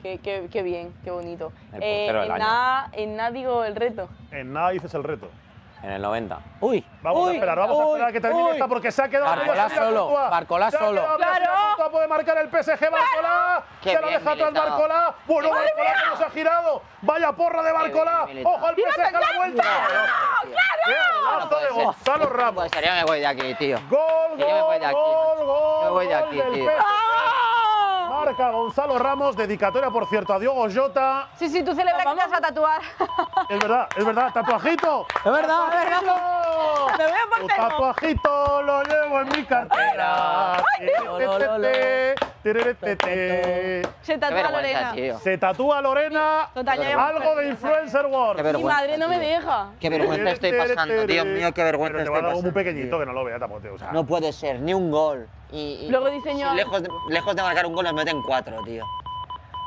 S5: Qué bien, qué bonito.
S2: El portero del
S5: En nada digo el reto.
S1: En nada dices el reto.
S2: En el 90. ¡Uy!
S1: Vamos
S2: uy,
S1: a esperar a que termine
S2: uy.
S1: esta porque se ha quedado
S2: Barcolá
S1: Mira,
S2: solo,
S1: Courtois.
S2: Barcolá
S1: Se ha
S2: solo.
S1: quedado Mira,
S5: ¡Claro!
S1: Courtois puede marcar el PSG. Barcolá.
S4: Qué
S1: Se lo
S4: bien,
S1: deja atrás
S4: Militao.
S1: Barcolá. Bueno, Barcolá que nos ha girado. Vaya porra de Barcolá.
S4: bien, Militao.
S1: Ojo al PSG a la vuelta. ¡Qué golazo de Gonzalo Ramos!
S4: Pues ya me voy de aquí, tío.
S1: Gol,
S4: Que yo me voy
S1: gol,
S4: de aquí,
S1: gol,
S4: macho.
S1: gol.
S4: Me voy de
S1: gol
S4: aquí,
S1: del
S4: tío.
S1: PSG.
S5: ¡Ah!
S1: Marca Gonzalo Ramos, dedicatoria por cierto a Diogo Jota.
S3: Sí, sí, tú celebra que te vas a tatuar.
S1: Es verdad, tatuajito.
S2: Es verdad, es verdad.
S1: ¡Tatuajito!
S5: Me voy a
S1: Tu
S5: poner.
S1: tatuajito lo llevo en mi cartera. Tiretetete.
S3: Se
S4: Qué
S3: tatúa
S4: vergüenza,
S3: Lorena.
S4: tío.
S1: Se tatúa Lorena
S3: Total, ya llevamos
S1: algo de
S3: perdido,
S1: Influencer World.
S4: Qué
S5: Mi
S4: vergüenza.
S5: madre no me
S4: tío.
S5: deja.
S4: Qué vergüenza estoy pasando, Dios mío, qué vergüenza
S1: Pero te va a
S4: estoy
S1: dar algo muy
S4: pasando.
S1: pequeñito
S4: tío.
S1: que no lo vea tampoco. O sea,
S4: No puede ser, ni un gol. Y
S5: Luego diseño-
S4: si lejos de marcar un gol nos meten 4, tío.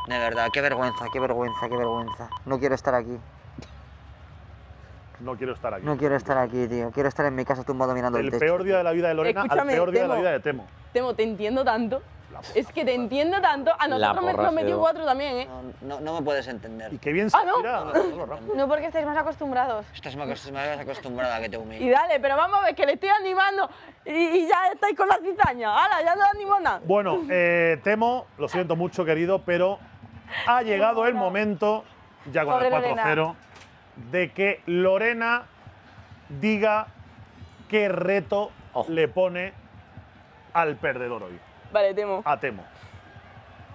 S4: De verdad, qué vergüenza, qué vergüenza, qué vergüenza. No quiero estar aquí.
S1: no quiero estar aquí.
S4: No quiero estar aquí, tío. Quiero estar en mi casa tumbado mirando el
S1: El
S4: techo.
S1: peor día de la vida de Lorena al
S5: Escúchame,
S1: peor día de la
S5: Temo.
S1: vida de Temo.
S5: Temo, te entiendo tanto.
S1: La porra.
S5: Es que te entiendo tanto. A nosotros
S2: porra
S5: nos
S2: ha
S5: metió
S2: sido-
S5: 4 también, ¿eh?
S4: No me puedes entender.
S1: Y qué bien se
S5: Ah, ¿no?
S1: tira Gonzalo Ramos.
S3: No porque estáis más acostumbrados.
S4: Estás más acostumbrada a que te
S5: Y
S4: humille.
S5: dale, pero vamos a ver que le estoy animando y ya estáis con la cizaña. ¡Hala, ya no animo nada!
S1: Bueno, Temo, lo siento mucho, querido, pero ha llegado el momento, ya con el
S3: Pobre
S1: 4-0, de que Lorena diga qué reto
S2: Ojo.
S1: le pone al perdedor hoy,
S5: Vale, Temo.
S1: a Temo.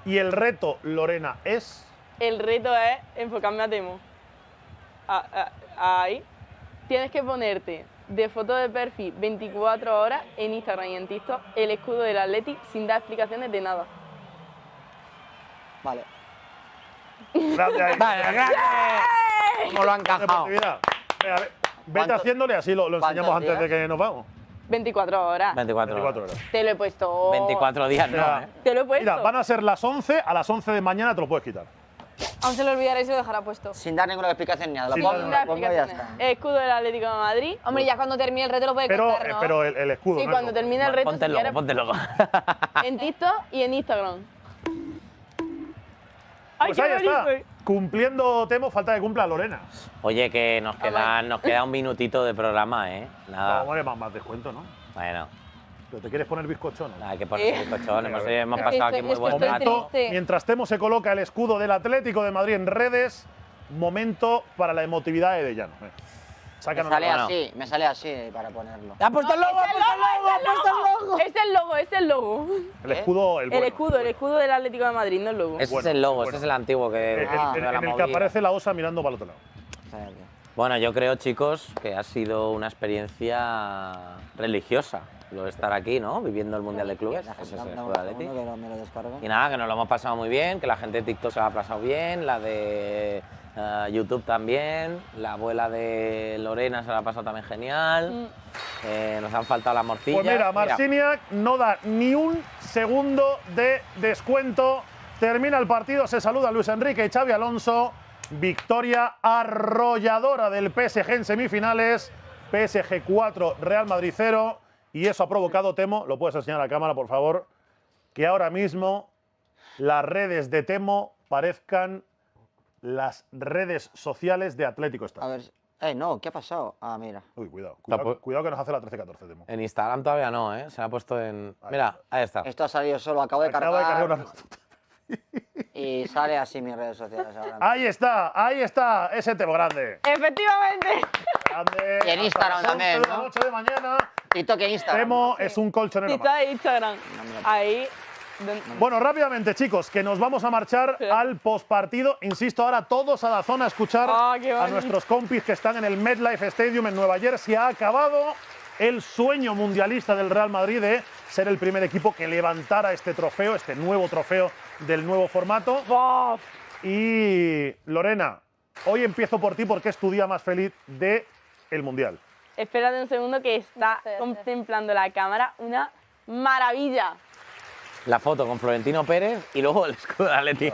S1: Y el reto, Lorena, es…
S5: El reto es enfocarme a Temo. Ahí. Tienes que ponerte de foto de perfil 24 horas en Instagram y en TikTok el escudo del Athletic sin dar explicaciones de nada.
S4: Vale.
S1: Gracias.
S2: Vale, gracias. ¿Cómo lo han encajado?
S1: Deportividad. Venga, vete
S4: ¿Cuánto-
S1: haciéndole, así lo enseñamos
S4: cuántos
S1: antes de
S4: días?
S1: que nos vamos.
S5: 24 horas.
S2: 24
S1: 24
S2: horas.
S1: horas.
S5: Te lo he puesto.
S2: 24 días no,
S1: Ya.
S2: ¿eh?
S5: Te lo he puesto.
S1: Mira, van a ser las 11, a las 11 de mañana te lo puedes quitar.
S3: Aún se lo olvidará y se lo dejará puesto.
S4: Sin dar ninguna explicación ni nada. Lo
S1: Sin
S4: pongo,
S1: dar
S5: Sin
S4: lo
S5: dar
S4: pongo y ya
S5: explicaciones.
S4: está.
S5: Escudo del Atlético de Madrid.
S3: Hombre, ya cuando termine el reto lo puede
S1: Pero,
S3: contar, ¿no?
S1: pero el escudo.
S5: Sí,
S1: ¿no?
S5: cuando termine el reto,
S2: Ponte
S5: si
S2: el logo,
S5: quieres,
S2: ponte el logo.
S5: en TikTok y en Instagram. ¡Ay,
S1: Pues
S5: qué
S1: ahí está.
S5: bonito!
S1: Cumpliendo Temo, falta que cumpla Lorena.
S2: Oye, que nos queda un minutito de programa, ¿eh? Nada.
S1: Vamos a ver, más descuento, ¿no?
S2: Bueno,
S1: Pero te quieres poner bizcochón. ¿no?
S2: hay que ponerse bizcochón. Hemos
S3: Es
S2: pasado
S3: que
S2: aquí muy
S3: estoy-
S2: buen
S3: es que estoy
S2: rato.
S1: Momento,
S3: triste.
S1: mientras Temo se coloca el escudo del Atlético de Madrid en redes, momento para la emotividad de Llano.
S4: Me
S1: Sácanos
S4: sale
S2: Bueno.
S4: así, me sale así para ponerlo.
S2: ¡Ha puesto el logo! ¡Ha puesto el logo! ¡Ha puesto el logo!
S5: Es el logo, es el logo.
S1: el escudo.
S5: El escudo del Atlético de Madrid, no el logo.
S2: Ese
S1: Bueno,
S2: es el logo,
S1: bueno.
S2: ese es el antiguo que.
S1: En
S2: de la
S1: el que
S2: movida.
S1: aparece la osa mirando para el otro lado.
S4: Espérate.
S2: Bueno, yo creo, chicos, que ha sido una experiencia religiosa lo de estar aquí, ¿no? Viviendo el Mundial de Clubes. Ese es el
S4: Dame
S2: escudo
S4: un
S2: del Atleti.
S4: segundo que me lo descargo.
S2: Y nada, que nos lo hemos pasado muy bien, que la gente de TikTok se lo ha pasado bien, la de YouTube también, la abuela de Lorena se la ha pasado también genial. Nos han faltado las morcillas.
S1: Pues mira, Marciniak no da ni un segundo de descuento. Termina el partido, se saluda Luis Enrique y Xabi Alonso. Victoria arrolladora del PSG en semifinales. PSG 4, Real Madrid 0. Y eso ha provocado, Temo, lo puedes enseñar a la cámara, por favor, que ahora mismo las redes de Temo parezcan las redes sociales de Atlético Estadio.
S4: A ver, no, ¿qué ha pasado? Ah, mira.
S1: Uy, cuidado que nos hace la 13-14, Temo.
S2: En Instagram todavía no, ¿eh? Se ha puesto en… Mira, ahí está.
S4: Esto ha salido solo, acabo de
S1: Acaba de
S4: cargar.
S1: cargar una…
S4: Y sale así mis redes sociales ahora.
S1: Ahí está, ese Temo grande.
S5: Efectivamente.
S1: Grande.
S4: Y en Instagram
S1: hasta las 11
S4: también,
S1: de la
S4: ¿no?
S1: noche de mañana.
S4: TikTok e Instagram.
S1: Temo es un colchonero
S5: Está
S1: más.
S5: en Instagram. Ahí.
S1: Bueno, rápidamente, chicos, que nos vamos a marchar al postpartido. Insisto, ahora todos a la zona a escuchar
S5: qué
S1: a
S5: bonito.
S1: nuestros compis que están en el MetLife Stadium en Nueva Jersey. Ha acabado el sueño mundialista del Real Madrid de ser el primer equipo que levantara este trofeo, este nuevo trofeo del nuevo formato.
S5: Bof.
S1: Y Lorena, hoy empiezo por ti porque es tu día más feliz del Mundial.
S5: Espérate un segundo que está contemplando la cámara una maravilla.
S2: La foto con Florentino Pérez y luego el escudo de Atleti.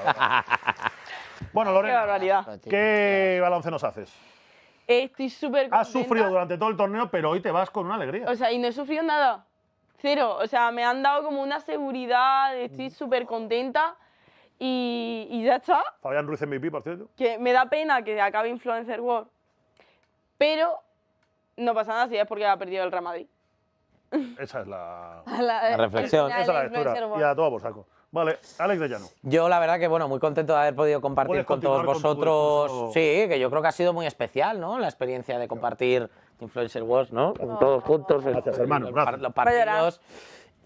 S1: Bueno,
S5: Qué
S1: Lorena,
S5: barbaridad.
S1: ¿qué balance nos haces?
S5: Estoy súper contenta.
S1: Has sufrido durante todo el torneo, pero hoy te vas con una alegría.
S5: O sea, y no he sufrido nada. Cero. O sea, me han dado como una seguridad, estoy súper contenta y ya está.
S1: Fabián Ruiz MVP, por cierto.
S5: Que me da pena que acabe Influencer World, pero no pasa nada si es porque ha perdido el Real Madrid.
S1: Esa es la,
S3: La
S2: reflexión.
S1: esa es la lectura. Y a toda por saco. Vale, Alex de Llano.
S2: Yo la verdad que bueno, muy contento de haber podido compartir
S1: Puedes
S2: con todos
S1: continuar con tu
S2: vosotros.
S1: discurso.
S2: Sí, que yo creo que ha sido muy especial, ¿no? La experiencia de compartir Influencer Wars, ¿no? Con todos juntos.
S1: Gracias, hermano, gracias.
S2: Los
S5: Voy a llorar.
S2: partidos.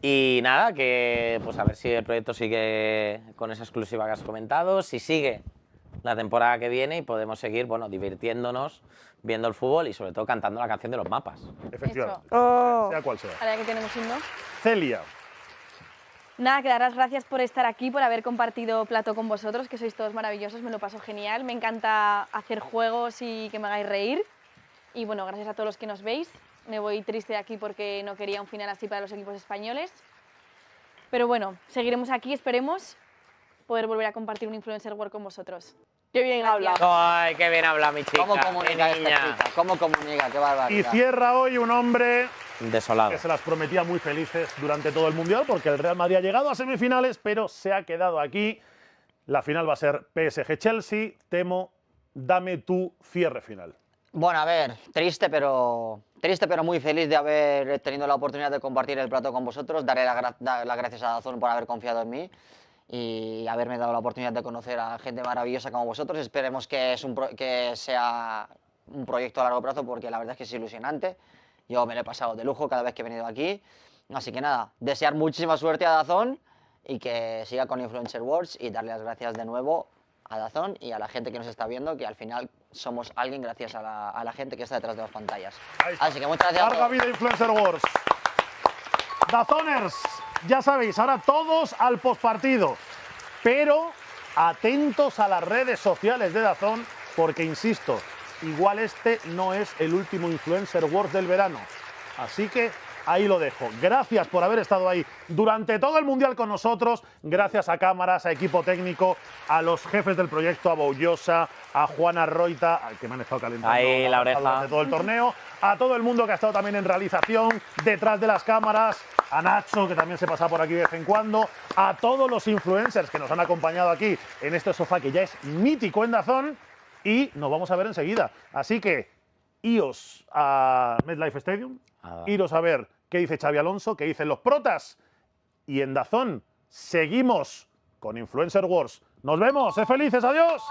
S2: Y nada, que pues a ver si el proyecto sigue con esa exclusiva que has comentado, si sigue la temporada que viene y podemos seguir, bueno, divirtiéndonos, viendo el fútbol y sobre todo cantando la canción de los mapas.
S1: Efectivamente.
S5: Oh.
S1: Sea cual sea.
S3: Ahora que tenemos himno.
S1: Celia.
S3: Nada, que dar las gracias por estar aquí, por haber compartido plato con vosotros, que sois todos maravillosos, me lo paso genial. Me encanta hacer juegos y que me hagáis reír. Y bueno, gracias a todos los que nos veis. Me voy triste de aquí porque no quería un final así para los equipos españoles. Pero bueno, seguiremos aquí, esperemos poder volver a compartir un Influencer World con vosotros.
S5: Qué bien habla.
S2: ¡Ay, qué bien habla mi chica!
S4: ¿Cómo
S2: qué
S4: comunica esta
S2: niña!
S4: chica? ¿Cómo comunica? Qué barbaridad.
S1: Y cierra hoy un hombre
S2: Desolado.
S1: que se las prometía muy felices durante todo el Mundial, porque el Real Madrid ha llegado a semifinales, pero se ha quedado aquí. La final va a ser PSG-Chelsea. Temo, dame tu cierre final.
S4: Bueno, a ver, triste pero muy feliz de haber tenido la oportunidad de compartir el plato con vosotros. Daré las gracias a DAZN por haber confiado en mí y haberme dado la oportunidad de conocer a gente maravillosa como vosotros. Esperemos que sea un proyecto a largo plazo porque la verdad es que es ilusionante. Yo me lo he pasado de lujo cada vez que he venido aquí. Así que nada, desear muchísima suerte a DAZN y que siga con Influencer Wars y darle las gracias de nuevo a DAZN y a la gente que nos está viendo, que al final somos alguien gracias a la gente que está detrás de las pantallas.
S1: Ahí está.
S4: Así que muchas gracias.
S1: Larga vida Influencer Wars. DAZNers, ya sabéis, ahora todos al postpartido. Pero atentos a las redes sociales de DAZN, porque insisto, igual este no es el último Influencer Wars del verano. Así que ahí lo dejo. Gracias por haber estado ahí durante todo el Mundial con nosotros. Gracias a cámaras, a equipo técnico, a los jefes del proyecto, a Boullosa, a Juana Roita, al que me han estado calentando
S2: Ahí, la oreja.
S1: durante todo el torneo, a todo el mundo que ha estado también en realización, detrás de las cámaras, a Nacho, que también se pasa por aquí de vez en cuando, a todos los influencers que nos han acompañado aquí en este sofá que ya es mítico en DAZN y nos vamos a ver enseguida. Así que iros a MetLife Stadium, iros a ver qué dice Xabi Alonso, qué dicen los protas. Y en DAZN seguimos con Influencer Wars. Nos vemos, sed felices, adiós.